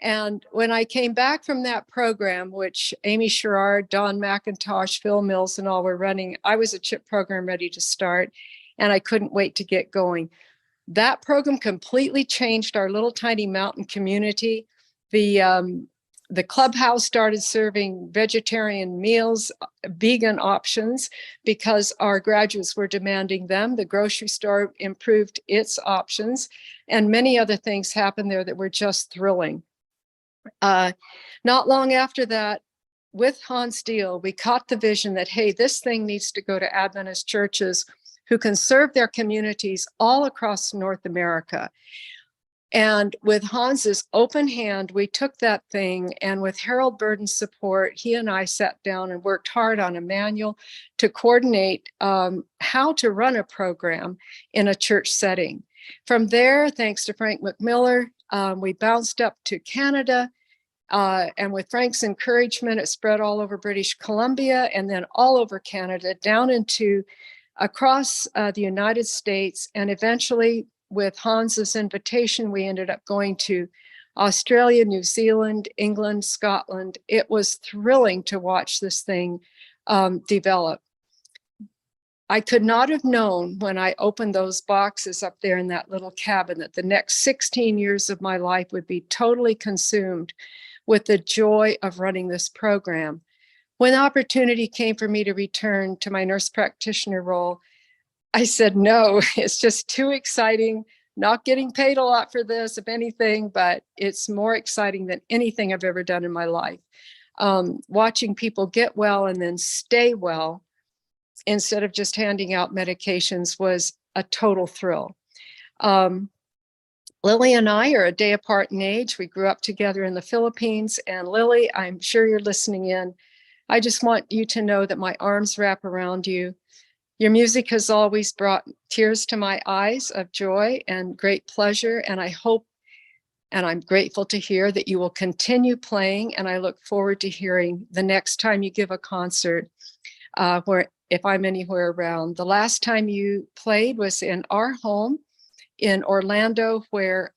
And when I came back from that program, which Amy Sherrard, Don McIntosh, Phil Mills, and all were running, I was a CHIP program ready to start, and I couldn't wait to get going. That program completely changed our little tiny mountain community. The clubhouse started serving vegetarian meals, vegan options, because our graduates were demanding them. The grocery store improved its options, and many other things happened there that were just thrilling. Not long after that, with Hans Diehl, we caught the vision that, hey, this thing needs to go to Adventist churches who can serve their communities all across North America. And with Hans's open hand, we took that thing, and with Harold Burden's support, he and I sat down and worked hard on a manual to coordinate how to run a program in a church setting. From there, thanks to Frank McMiller, we bounced up to Canada. And with Frank's encouragement, it spread all over British Columbia and then all over Canada, down into across the United States, and eventually, with Hans's invitation, we ended up going to Australia, New Zealand, England, Scotland. It was thrilling to watch this thing develop. I could not have known when I opened those boxes up there in that little cabin that the next 16 years of my life would be totally consumed with the joy of running this program. When the opportunity came for me to return to my nurse practitioner role, I said, no, it's just too exciting. Not getting paid a lot for this, if anything, but it's more exciting than anything I've ever done in my life. Watching people get well and then stay well instead of just handing out medications was a total thrill. Lily and I are a day apart in age. We grew up together in the Philippines. And Lily, I'm sure you're listening in. I just want you to know that my arms wrap around you. Your music has always brought tears to my eyes of joy and great pleasure. And I hope, and I'm grateful to hear that you will continue playing. And I look forward to hearing the next time you give a concert, where if I'm anywhere around. The last time you played was in our home in Orlando, where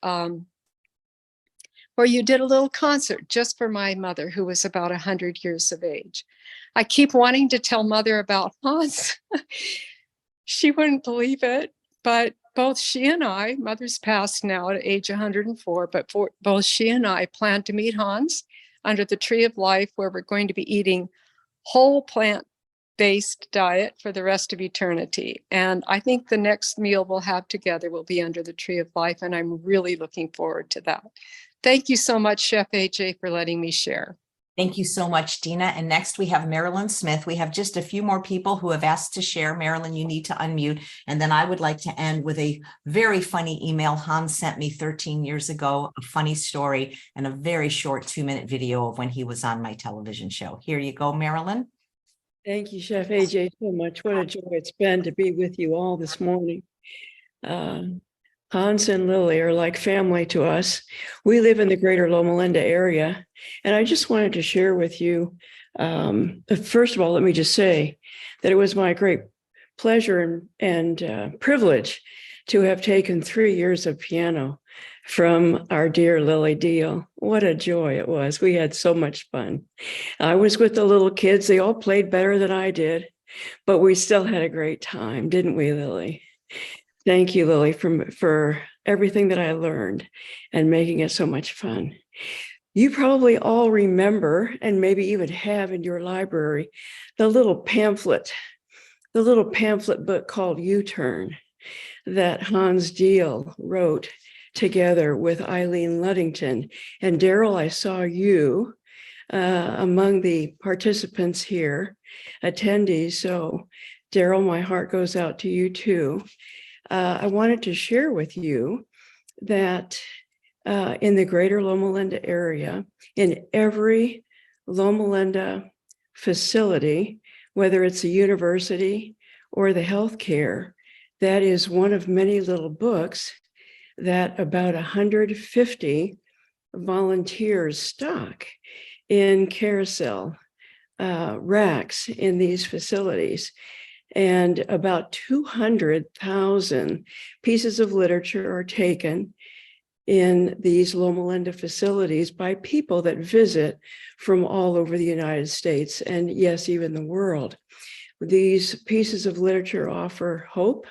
you did a little concert just for my mother, who was about 100 years of age. I keep wanting to tell Mother about Hans. She wouldn't believe it, but both she and I, Mother's passed now at age 104, but both she and I plan to meet Hans under the Tree of Life, where we're going to be eating whole plant-based diet for the rest of eternity. And I think the next meal we'll have together will be under the Tree of Life, and I'm really looking forward to that. Thank you so much, Chef AJ, for letting me share. Thank you so much, Dina. And next we have Marilyn Smith. We have just a few more people who have asked to share. Marilyn, you need to unmute. And then I would like to end with a very funny email Hans sent me 13 years ago, a funny story, and a very short 2-minute video of when he was on my television show. Here you go, Marilyn. Thank you, Chef AJ, so much. What a joy it's been to be with you all this morning. Hans and Lily are like family to us. We live in the greater Loma Linda area, and I just wanted to share with you, first of all, let me just say that it was my great pleasure and privilege to have taken 3 years of piano from our dear Lily Diehl. What a joy it was. We had so much fun. I was with the little kids. They all played better than I did, but we still had a great time, didn't we, Lily? Thank you, Lily, for everything that I learned and making it so much fun. You probably all remember, and maybe even have in your library, the little pamphlet book called U-Turn that Hans Diehl wrote together with Eileen Ludington. And Daryl, I saw you among the participants here, attendees. So Daryl, my heart goes out to you too. I wanted to share with you that in the greater Loma Linda area, in every Loma Linda facility, whether it's a university or the healthcare, that is one of many little books that about 150 volunteers stock in carousel racks in these facilities. And about 200,000 pieces of literature are taken in these Loma Linda facilities by people that visit from all over the United States and, yes, even the world. These pieces of literature offer hope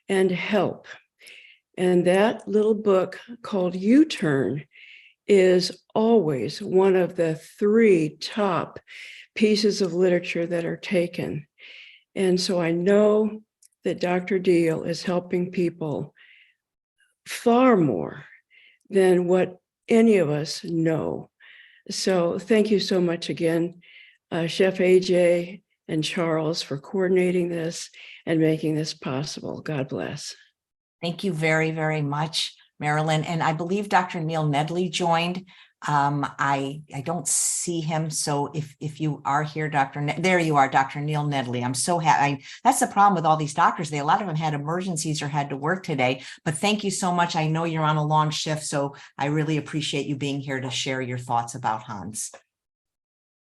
and help. And that little book called U-Turn is always one of the 3 top pieces of literature that are taken. And so I know that Dr. Diehl is helping people far more than what any of us know. So thank you so much again, Chef AJ and Charles, for coordinating this and making this possible. God bless. Thank you very, very much, Marilyn, and I believe Dr. Neil Nedley joined. I don't see him, so if you are here, there you are, Dr. Neil Nedley. I'm so happy. That's the problem with all these doctors. A lot of them had emergencies or had to work today, but thank you so much. I know you're on a long shift, so I really appreciate you being here to share your thoughts about Hans.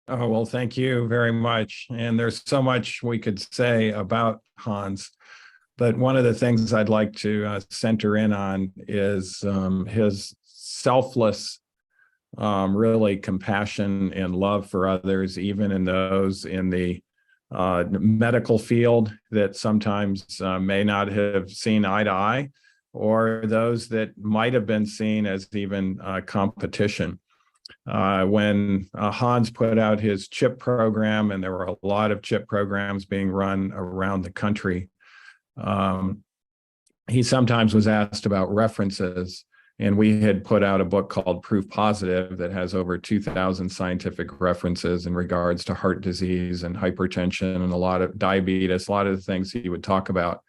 Oh, well, thank you very much. And there's so much we could say about Hans, but one of the things I'd like to center in on is his selfless really compassion and love for others, even in those in the medical field that sometimes may not have seen eye to eye, or those that might have been seen as even competition. When Hans put out his CHIP program, and there were a lot of CHIP programs being run around the country, he sometimes was asked about references. And we had put out a book called Proof Positive that has over 2,000 scientific references in regards to heart disease and hypertension and a lot of diabetes, a lot of the things he would talk about.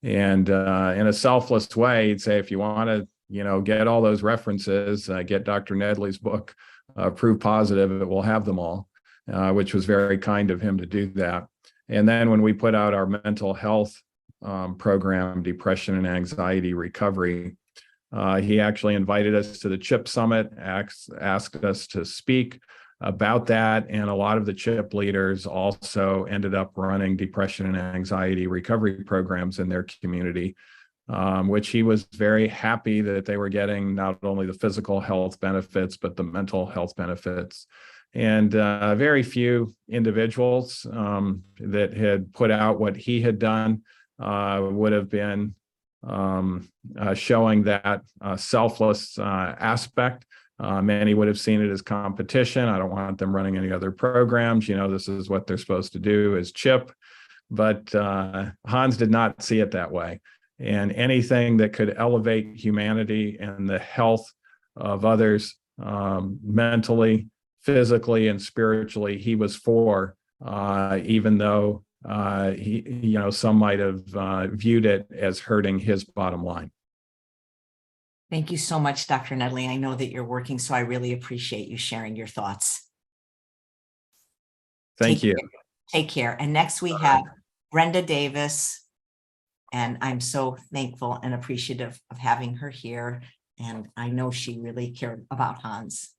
And in a selfless way, he'd say, if you want to, get all those references, get Dr. Nedley's book, Proof Positive, it will have them all, which was very kind of him to do that. And then when we put out our mental health program, Depression and Anxiety Recovery, he actually invited us to the CHIP Summit, asked us to speak about that. And a lot of the CHIP leaders also ended up running depression and anxiety recovery programs in their community, which he was very happy that they were getting not only the physical health benefits, but the mental health benefits. And very few individuals that had put out what he had done would have been showing that selfless aspect. Many would have seen it as competition. I don't want them running any other programs. This is what they're supposed to do as CHIP. But Hans did not see it that way. And anything that could elevate humanity and the health of others mentally, physically, and spiritually, he was for, even though some might have viewed it as hurting his bottom line. Thank you so much, Dr. Nedley. I know that you're working, so I really appreciate you sharing your thoughts. Thank you. Take care. And next we have Brenda Davis, and I'm so thankful and appreciative of having her here. And I know she really cared about Hans.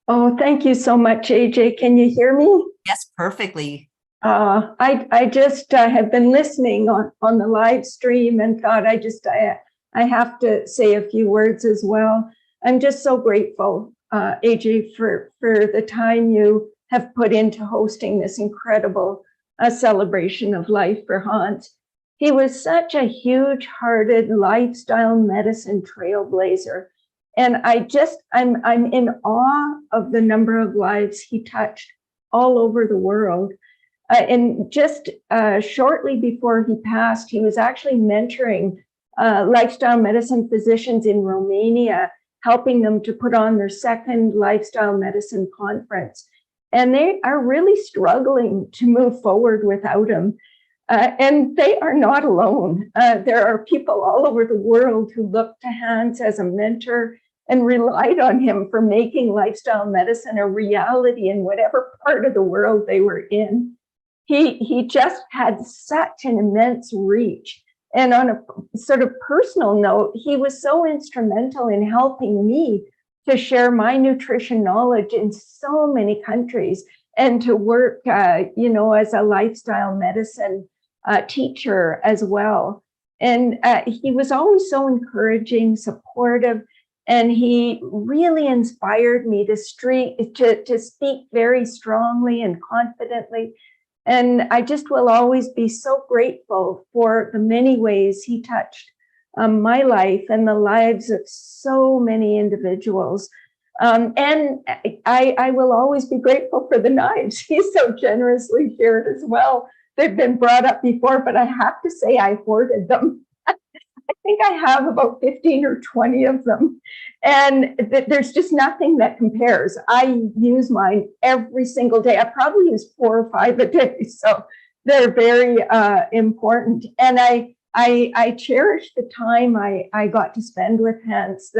Oh, thank you so much, AJ. Can you hear me? Yes, perfectly. I just have been listening on the live stream and thought I have to say a few words as well. I'm just so grateful, AJ, for the time you have put into hosting this incredible celebration of life for Hans. He was such a huge-hearted lifestyle medicine trailblazer. And I'm in awe of the number of lives he touched all over the world. And just shortly before he passed, he was actually mentoring lifestyle medicine physicians in Romania, helping them to put on their second lifestyle medicine conference. And they are really struggling to move forward without him. And they are not alone. There are people all over the world who look to Hans as a mentor and relied on him for making lifestyle medicine a reality in whatever part of the world they were in. He just had such an immense reach. And on a sort of personal note, he was so instrumental in helping me to share my nutrition knowledge in so many countries and to work, as a lifestyle medicine teacher as well. And he was always so encouraging, supportive, and he really inspired me to speak very strongly and confidently. And I just will always be so grateful for the many ways he touched my life and the lives of so many individuals. And I will always be grateful for the knives he so generously shared as well. They've been brought up before, but I have to say I hoarded them. I think I have about 15 or 20 of them. And there's just nothing that compares. I use mine every single day. I probably use 4 or 5 a day. So they're very important. And I I cherish the time I got to spend with Hans,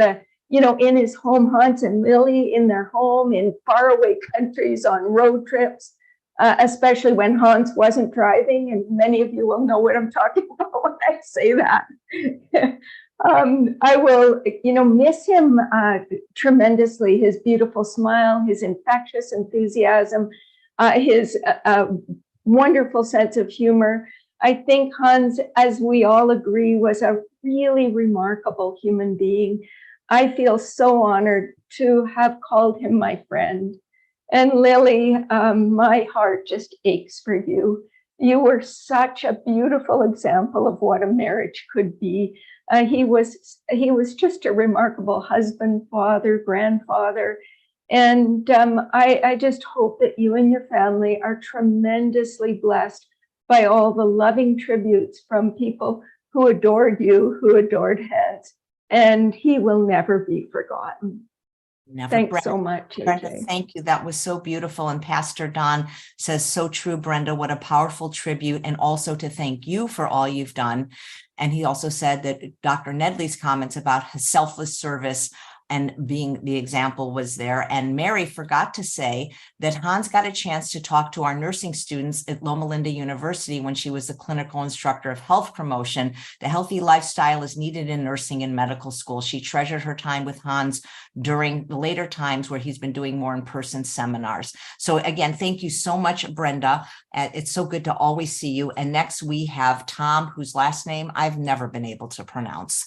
in his home, Hans and Lily in their home in faraway countries on road trips, especially when Hans wasn't driving. And many of you will know what I'm talking about when I say that. I will, miss him tremendously, his beautiful smile, his infectious enthusiasm, his wonderful sense of humor. I think Hans, as we all agree, was a really remarkable human being. I feel so honored to have called him my friend. And Lily, my heart just aches for you. You were such a beautiful example of what a marriage could be. He was just a remarkable husband, father, grandfather. And I just hope that you and your family are tremendously blessed by all the loving tributes from people who adored you, who adored Hans, and he will never be forgotten. Never. Thanks Brenda, so much, Brenda, AJ. thank you. That was so beautiful. And Pastor Don says, so true, Brenda, what a powerful tribute. And also to thank you for all you've done. And he also said that Dr. Nedley's comments about his selfless service and being the example was there. And Mary forgot to say that Hans got a chance to talk to our nursing students at Loma Linda University when she was the clinical instructor of health promotion. The healthy lifestyle is needed in nursing and medical school. She treasured her time with Hans during the later times where he's been doing more in-person seminars. So again, thank you so much, Brenda. It's so good to always see you. And next we have Tom, whose last name I've never been able to pronounce.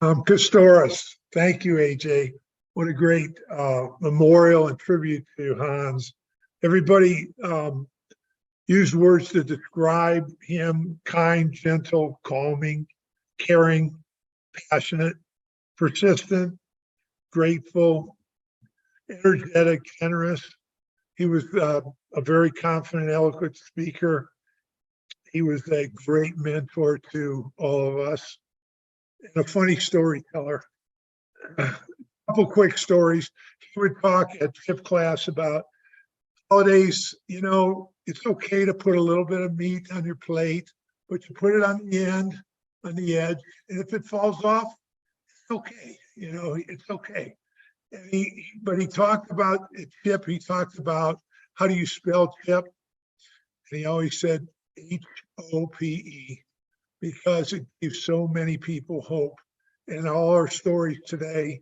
Custoris. Thank you, AJ. What a great memorial and tribute to Hans. Everybody used words to describe him: kind, gentle, calming, caring, passionate, persistent, grateful, energetic, generous. He was a very confident, eloquent speaker. He was a great mentor to all of us. And a funny storyteller. A couple quick stories. He would talk at CHIP class about holidays. It's okay to put a little bit of meat on your plate, but you put it on the end, on the edge, and if it falls off, it's okay. It's okay. And he talked about at CHIP. He talked about how do you spell CHIP, and he always said HOPE. Because it gives so many people hope. And all our stories today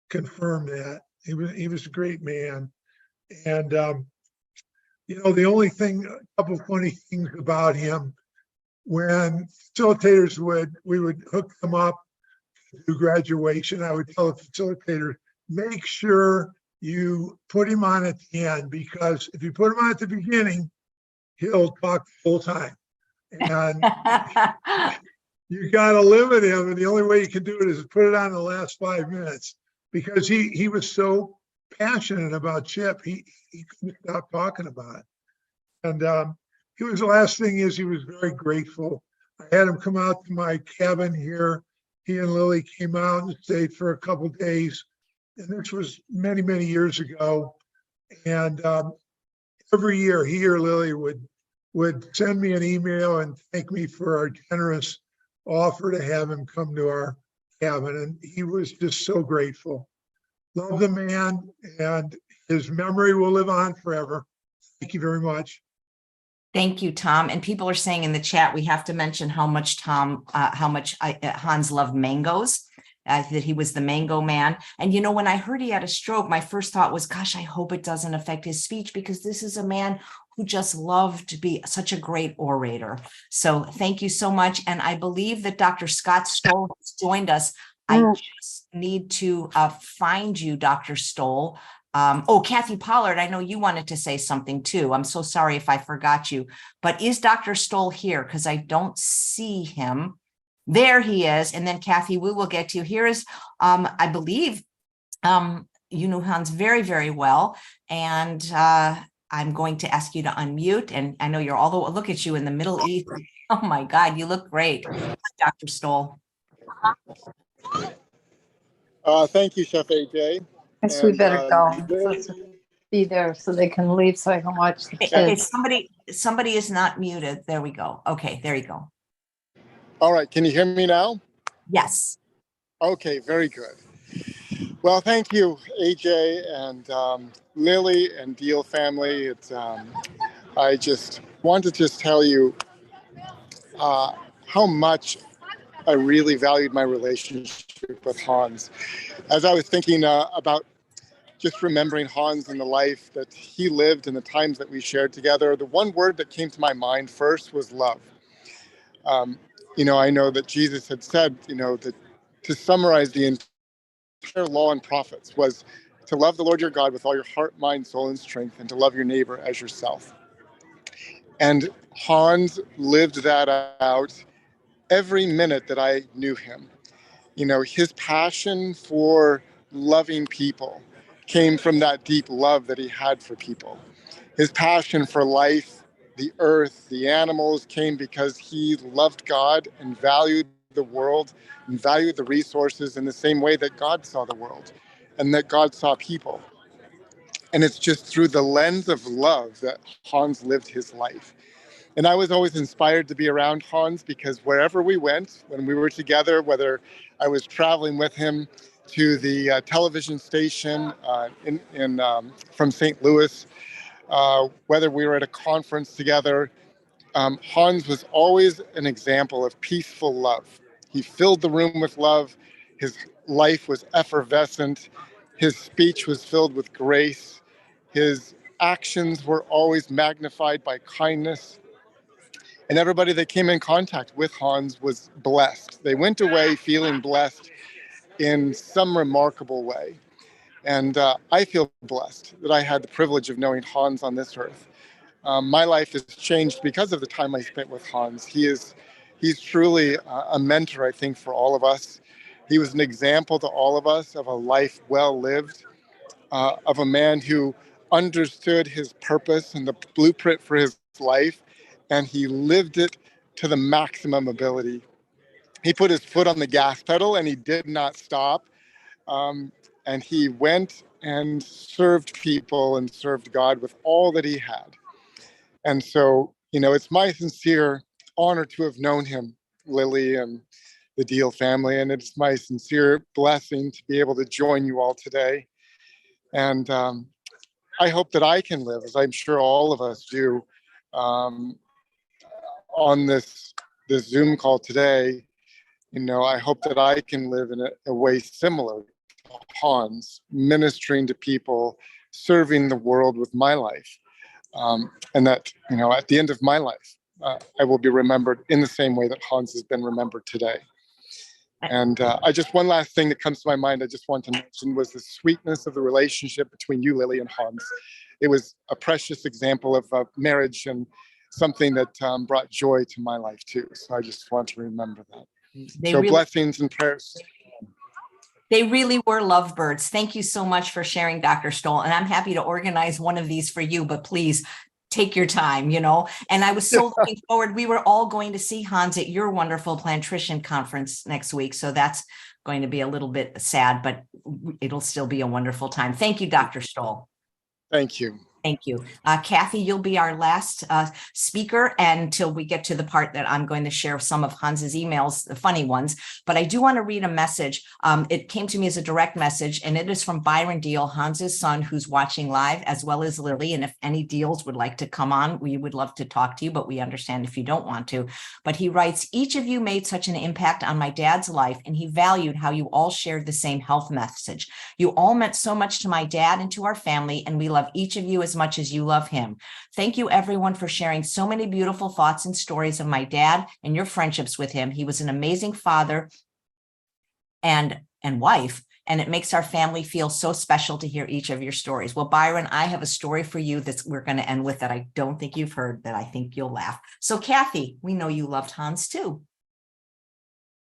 confirm that. He was a great man. And, the only thing, a couple of funny things about him, when facilitators we would hook them up to graduation, I would tell the facilitator, make sure you put him on at the end, because if you put him on at the beginning, he'll talk the whole time. And you got to limit him, and the only way you can do it is put it on the last 5 minutes, because he was so passionate about CHIP, he couldn't stop talking about it. And the last thing is he was very grateful. I had him come out to my cabin here. He and Lily came out and stayed for a couple of days, and this was many, many years ago. And every year he or Lily would send me an email and thank me for our generous offer to have him come to our cabin. And he was just so grateful. Love the man, and his memory will live on forever. Thank you very much. Thank you, Tom. And people are saying in the chat, we have to mention how much Hans loved mangoes. That he was the mango man. And when I heard he had a stroke, my first thought was, gosh, I hope it doesn't affect his speech, because this is a man who just loved to be such a great orator. So thank you so much. And I believe that Dr. Scott Stoll has joined us. I just need to find you, Dr. Stoll. Kathy Pollard, I know you wanted to say something too. I'm so sorry if I forgot you, but is Dr. Stoll here? Because I don't see him. There he is. And then Kathy, we will get to you. Here is, I believe, you know Hans very, very well. And I'm going to ask you to unmute. And I know you're all the way, look at you in the Middle East. Oh my God, you look great, Dr. Stoll. Thank you, Chef AJ. Yes, we better go. be there so they can leave so I can watch the Okay, kids. somebody is not muted. There we go. Okay, there you go. All right, can you hear me now? Yes. Okay, very good. Well, thank you, AJ and Lily and Diehl family. I just want to tell you how much I really valued my relationship with Hans. As I was thinking about just remembering Hans and the life that he lived and the times that we shared together, the one word that came to my mind first was love. I know that Jesus had said, that to summarize the entire law and prophets was to love the Lord your God with all your heart, mind, soul, and strength, and to love your neighbor as yourself. And Hans lived that out every minute that I knew him. His passion for loving people came from that deep love that he had for people. His passion for life, the earth, the animals came because he loved God and valued the world and valued the resources in the same way that God saw the world and that God saw people. And it's just through the lens of love that Hans lived his life. And I was always inspired to be around Hans because wherever we went, when we were together, whether I was traveling with him to the television station from St. Louis, whether we were at a conference together, Hans was always an example of peaceful love. He filled the room with love. His life was effervescent. His speech was filled with grace. His actions were always magnified by kindness. And everybody that came in contact with Hans was blessed. They went away feeling blessed in some remarkable way. And I feel blessed that I had the privilege of knowing Hans on this earth. My life has changed because of the time I spent with Hans. He's truly a mentor, I think, for all of us. He was an example to all of us of a life well lived, of a man who understood his purpose and the blueprint for his life, and he lived it to the maximum ability. He put his foot on the gas pedal and he did not stop. And he went and served people and served God with all that he had. And so, it's my sincere honor to have known him, Lily and the Diehl family. And it's my sincere blessing to be able to join you all today. And I hope that I can live, as I'm sure all of us do, on this Zoom call today. I hope that I can live in a way similar to Hans, ministering to people, serving the world with my life. And that, at the end of my life, I will be remembered in the same way that Hans has been remembered today. And one last thing that comes to my mind, I just want to mention was the sweetness of the relationship between you, Lily, and Hans. It was a precious example of marriage and something that brought joy to my life too. So I just want to remember that. Blessings and prayers. They really were lovebirds. Thank you so much for sharing, Dr. Stoll. And I'm happy to organize one of these for you, but please take your time, And I was so looking forward. We were all going to see Hans at your wonderful Plantrician conference next week. So that's going to be a little bit sad, but it'll still be a wonderful time. Thank you, Dr. Stoll. Thank you. Thank you. Kathy, you'll be our last speaker until we get to the part that I'm going to share some of Hans's emails, the funny ones. But I do want to read a message. It came to me as a direct message, and it is from Byron Diehl, Hans's son, who's watching live, as well as Lily. And if any Diehls would like to come on, we would love to talk to you, but we understand if you don't want to. But he writes, each of you made such an impact on my dad's life, and he valued how you all shared the same health message. You all meant so much to my dad and to our family, and we love each of you as much as you love him. Thank you, everyone, for sharing so many beautiful thoughts and stories of my dad and your friendships with him. He was an amazing father and wife, and it makes our family feel so special to hear each of your stories. Well, Byron, I have a story for you that we're going to end with that I don't think you've heard, that I think you'll laugh. So, Kathy, we know you loved Hans too.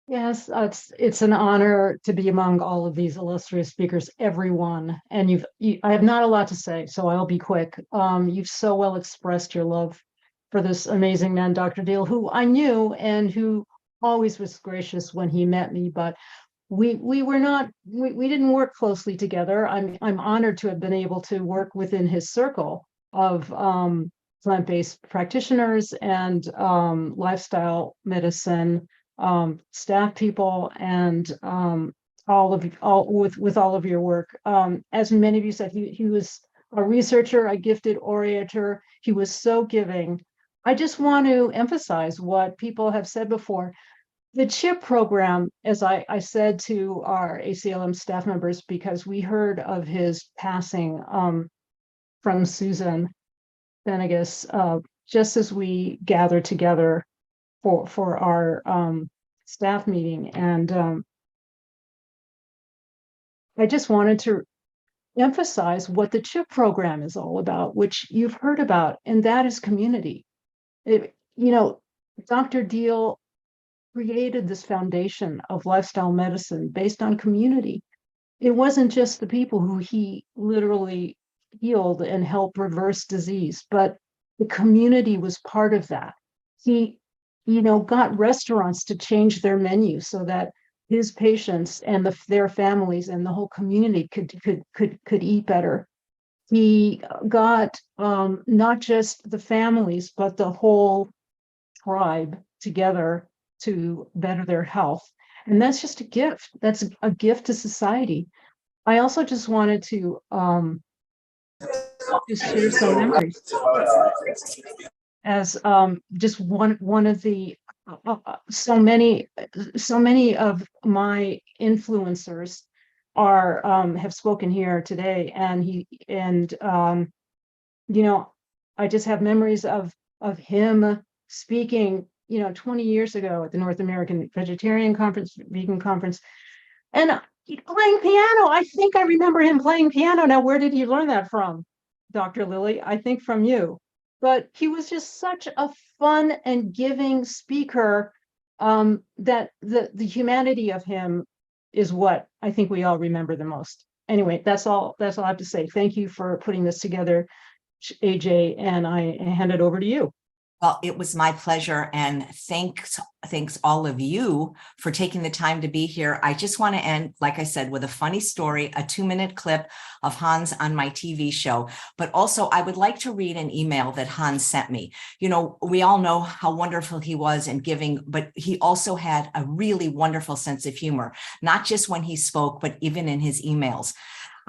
Yes, it's an honor to be among all of these illustrious speakers, everyone. And I have not a lot to say, so I'll be quick. You've so well expressed your love for this amazing man, Dr. Diehl, who I knew and who always was gracious when he met me. But we were not, we didn't work closely together. I'm honored to have been able to work within his circle of plant-based practitioners and lifestyle medicine staff people, and all with all of your work. As many of you said, he was a researcher, a gifted orator. He was so giving. I just want to emphasize what people have said before. The CHIP program, as I said to our ACLM staff members, because we heard of his passing from Susan Benegas, just as we gathered together for our staff meeting. And I just wanted to emphasize what the CHIP program is all about, which you've heard about, and that is community. Dr. Diehl created this foundation of lifestyle medicine based on community. It wasn't just the people who he literally healed and helped reverse disease, but the community was part of that. He, got restaurants to change their menu so that his patients and their families and the whole community could eat better. He got not just the families, but the whole tribe together to better their health. And that's just a gift. That's a gift to society. I also just wanted to just share some memories as just one of the so many of my influencers have spoken here today, and I just have memories of him speaking 20 years ago at the North American Vegetarian Conference, Vegan Conference, and playing piano. I think I remember him playing piano. Now, where did he learn that from, Dr. Lilly? I think from you. But he was just such a fun and giving speaker that the humanity of him is what I think we all remember the most. Anyway, that's all I have to say. Thank you for putting this together, AJ, and I hand it over to you. Well, it was my pleasure, and thanks all of you for taking the time to be here. I just want to end, like I said, with a funny story, a 2-minute clip of Hans on my TV show. But also, I would like to read an email that Hans sent me. We all know how wonderful he was in giving, but he also had a really wonderful sense of humor, not just when he spoke, but even in his emails.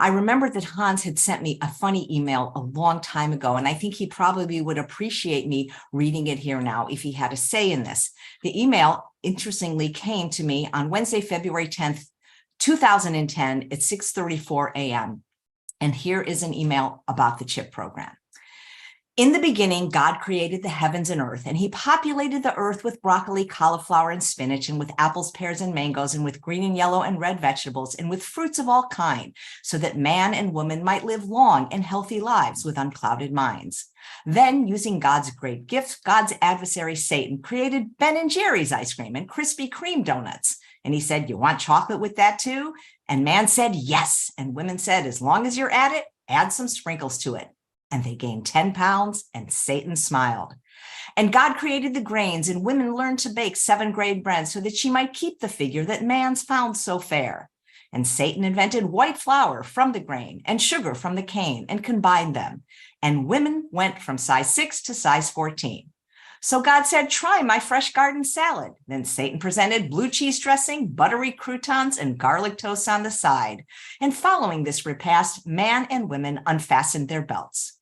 I remember that Hans had sent me a funny email a long time ago, and I think he probably would appreciate me reading it here now if he had a say in this. The email, interestingly, came to me on Wednesday, February 10th, 2010 at 6:34 a.m. And here is an email about the CHIP program. In the beginning, God created the heavens and earth, and he populated the earth with broccoli, cauliflower, and spinach, and with apples, pears, and mangoes, and with green and yellow and red vegetables, and with fruits of all kind, so that man and woman might live long and healthy lives with unclouded minds. Then, using God's great gift, God's adversary, Satan, created Ben & Jerry's ice cream and Krispy Kreme donuts. And he said, "You want chocolate with that too?" And man said, "Yes." And women said, "As long as you're at it, add some sprinkles to it." And they gained 10 pounds, and Satan smiled. And God created the grains, and women learned to bake 7-grade bread so that she might keep the figure that man's found so fair. And Satan invented white flour from the grain and sugar from the cane and combined them. And women went from size 6 to size 14. So God said, "Try my fresh garden salad." Then Satan presented blue cheese dressing, buttery croutons, and garlic toast on the side. And following this repast, man and women unfastened their belts.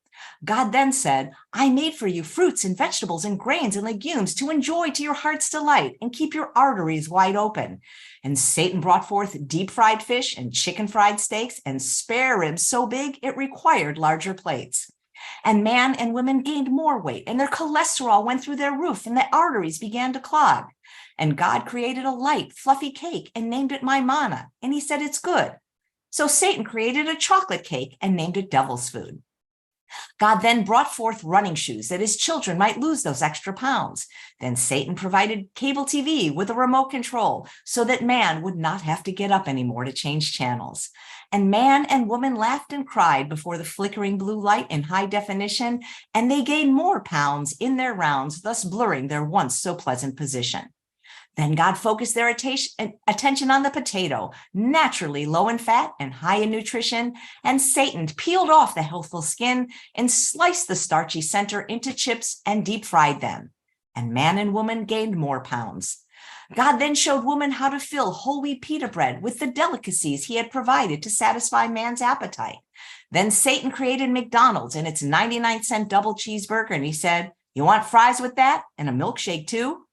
God then said, "I made for you fruits and vegetables and grains and legumes to enjoy to your heart's delight and keep your arteries wide open." And Satan brought forth deep fried fish and chicken fried steaks and spare ribs so big it required larger plates. And man and women gained more weight, and their cholesterol went through their roof, and the arteries began to clog. And God created a light, fluffy cake and named it my manna, and he said, "It's good." So Satan created a chocolate cake and named it devil's food. God then brought forth running shoes that his children might lose those extra pounds. Then Satan provided cable TV with a remote control so that man would not have to get up anymore to change channels. And man and woman laughed and cried before the flickering blue light in high definition, and they gained more pounds in their rounds, thus blurring their once so pleasant position. Then God focused their attention on the potato, naturally low in fat and high in nutrition, and Satan peeled off the healthful skin and sliced the starchy center into chips and deep fried them. And man and woman gained more pounds. God then showed woman how to fill whole wheat pita bread with the delicacies he had provided to satisfy man's appetite. Then Satan created McDonald's and its 99-cent double cheeseburger, and he said, "You want fries with that and a milkshake too?"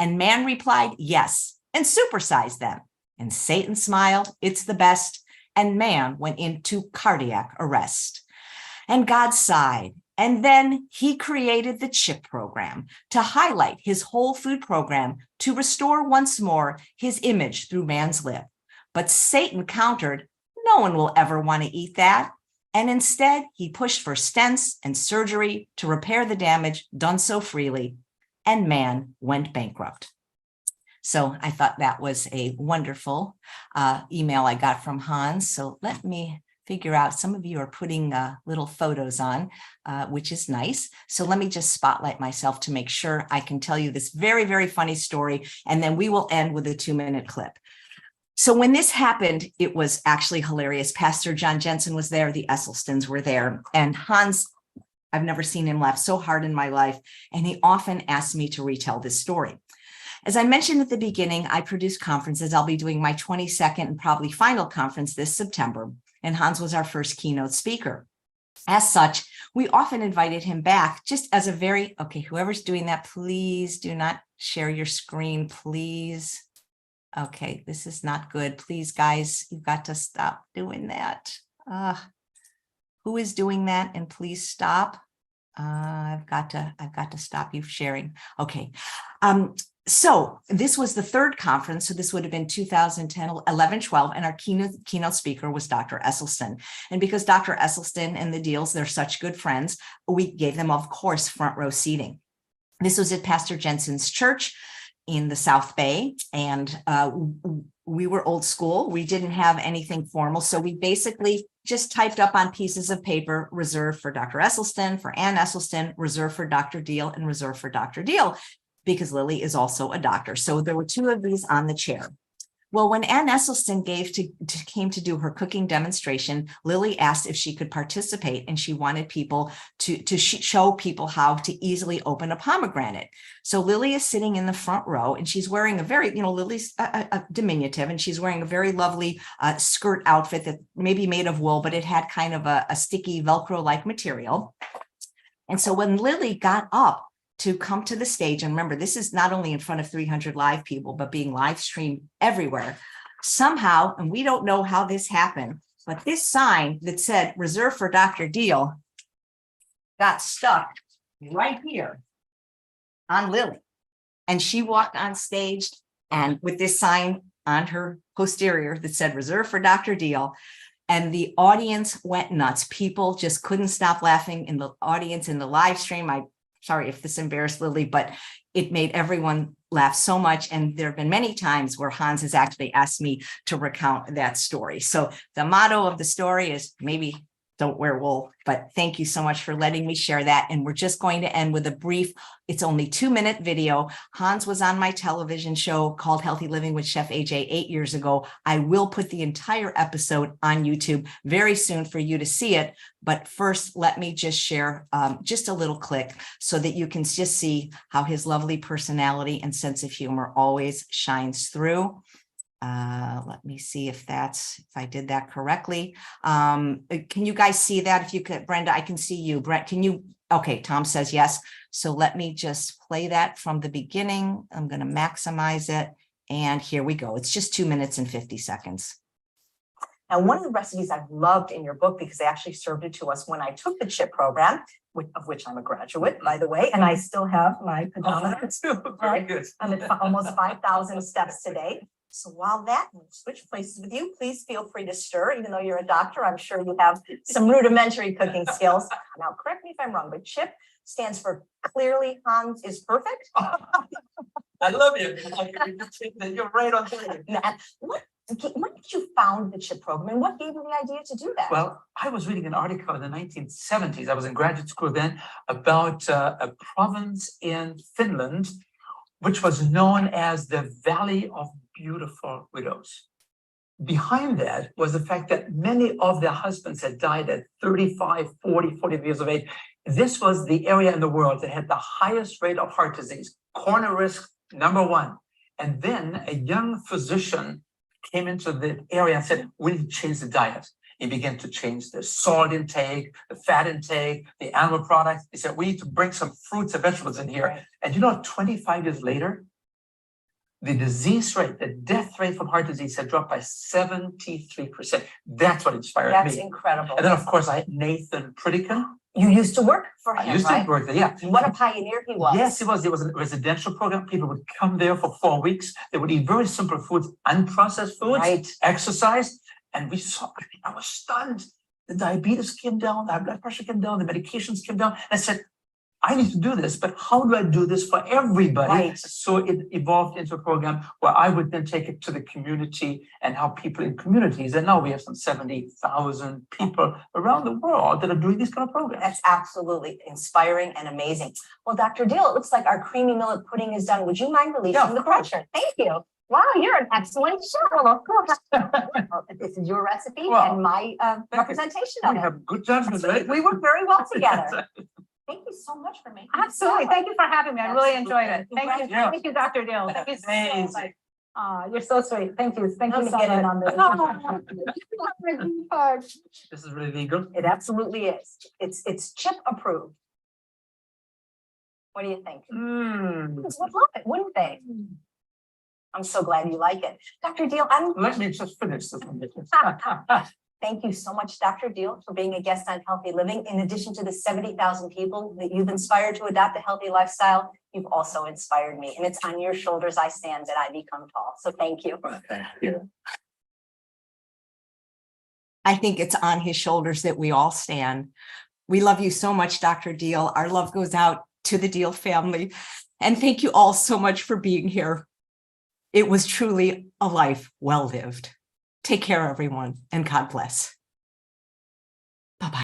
And man replied, "Yes," and supersized them. And Satan smiled, "It's the best." And man went into cardiac arrest. And God sighed. And then he created the C.H.I.P program to highlight his whole food program to restore once more his image through man's lip. But Satan countered, "No one will ever want to eat that." And instead, he pushed for stents and surgery to repair the damage done so freely. And man went bankrupt. So I thought that was a wonderful email I got from Hans. So let me figure out, some of you are putting little photos on, which is nice. So let me just spotlight myself to make sure I can tell you this very, very funny story. And then we will end with a 2-minute clip. So when this happened, it was actually hilarious. Pastor John Jensen was there. The Esselstyns were there. And Hans, I've never seen him laugh so hard in my life, and he often asks me to retell this story. As I mentioned at the beginning, I produce conferences. I'll be doing my 22nd and probably final conference this September, and Hans was our first keynote speaker. As such, we often invited him back just as a very, okay, whoever's doing that, please do not share your screen, please. Okay, this is not good. Please, guys, you've got to stop doing that. Who is doing that? And please stop. I've got to stop you sharing. Okay. So this was the third conference. So this would have been 2010, 11, 12. And our keynote speaker was Dr. Esselstyn. And because Dr. Esselstyn and the Diehls, they're such good friends, we gave them, of course, front row seating. This was at Pastor Jensen's church in the South Bay. And we were old school. We didn't have anything formal. So we basically just typed up on pieces of paper, reserved for Dr. Esselstyn, for Ann Esselstyn, reserved for Dr. Diehl, and reserved for Dr. Diehl, because Lily is also a doctor. So there were 2 of these on the chair. Well, when Ann Esselstyn came to do her cooking demonstration, Lily asked if she could participate, and she wanted people to show people how to easily open a pomegranate. So Lily is sitting in the front row, and she's wearing a very, Lily's a diminutive, and she's wearing a very lovely skirt outfit that may be made of wool, but it had kind of a sticky Velcro-like material. And so when Lily got up to come to the stage, and remember, this is not only in front of 300 live people, but being live streamed everywhere. Somehow, and we don't know how this happened, but this sign that said "Reserved for Dr. Diehl" got stuck right here on Lily. And she walked on stage and with this sign on her posterior that said "Reserved for Dr. Diehl." And the audience went nuts. People just couldn't stop laughing in the audience in the live stream. Sorry if this embarrassed Lily, but it made everyone laugh so much. And there have been many times where Hans has actually asked me to recount that story. So the motto of the story is maybe don't wear wool, but thank you so much for letting me share that. And we're just going to end with a brief, it's only 2-minute video. Hans was on my television show called Healthy Living with Chef AJ 8 years ago. I will put the entire episode on YouTube very soon for you to see it. But first, let me just share just a little clip so that you can just see how his lovely personality and sense of humor always shines through. Let me see if I did that correctly. Can you guys see that? If you could, Brenda, I can see you. Brett, can you? Okay, Tom says yes. So let me just play that from the beginning. I'm going to maximize it. And here we go. It's just 2 minutes and 50 seconds. Now, one of the recipes I've loved in your book, because they actually served it to us when I took the C.H.I.P program, of which I'm a graduate, by the way, and I still have my pedometer. Very good. I'm at almost 5,000 steps today. So while that, we'll switch places with you, please feel free to stir. Even though you're a doctor, I'm sure you have some rudimentary cooking skills. Now, correct me if I'm wrong, but C.H.I.P stands for Clearly Hans is Perfect. I love you. You're right on target. When did you found the C.H.I.P program, and what gave you the idea to do that? Well, I was reading an article in the 1970s. I was in graduate school then about a province in Finland which was known as the Valley of Beautiful Widows. Behind that was the fact that many of their husbands had died at 35, 40 years of age. This was the area in the world that had the highest rate of heart disease, corner risk #1. And then a young physician came into the area and said, we need to change the diet. He began to change the salt intake, the fat intake, the animal products. He said, we need to bring some fruits and vegetables in here. And 25 years later, the disease rate, the death rate from heart disease had dropped by 73%. That's what inspired me. That's incredible. And then, of course, I had Nathan Pritikin. You used to work for him, I used to work there, yeah. What a pioneer he was. Yes, he was. There was a residential program. People would come there for 4 weeks. They would eat very simple foods, unprocessed foods, exercise. And we saw, I was stunned. The diabetes came down, the high blood pressure came down, the medications came down. And I said, I need to do this, but how do I do this for everybody? So it evolved into a program where I would then take it to the community and help people in communities. And now we have some 70,000 people around the world that are doing this kind of programs. That's absolutely inspiring and amazing. Well, Dr. Diehl, it looks like our creamy millet pudding is done. Would you mind releasing the pressure? Thank you. Wow, you're an excellent chef. Well, of course. This is your recipe and my representation of it. We have good judgment, right? We work very well together. Thank you so much for making Absolutely. Thank you for having me. I really enjoyed it. Thank you. Yeah. Thank you, Dr. Diehl. Thank you so much. You're so sweet. Thank you. Thank you Let me so get in much. on this. This is really legal. It absolutely is. It's CHIP approved. What do you think? Kids would love it, wouldn't they? I'm so glad you like it. Dr. Diehl, Let me just finish this one. Thank you so much, Dr. Diehl, for being a guest on Healthy Living. In addition to the 70,000 people that you've inspired to adopt a healthy lifestyle, you've also inspired me. And it's on your shoulders I stand that I become tall. So thank you. Thank you. I think it's on his shoulders that we all stand. We love you so much, Dr. Diehl. Our love goes out to the Diehl family. And thank you all so much for being here. It was truly a life well lived. Take care, everyone, and God bless.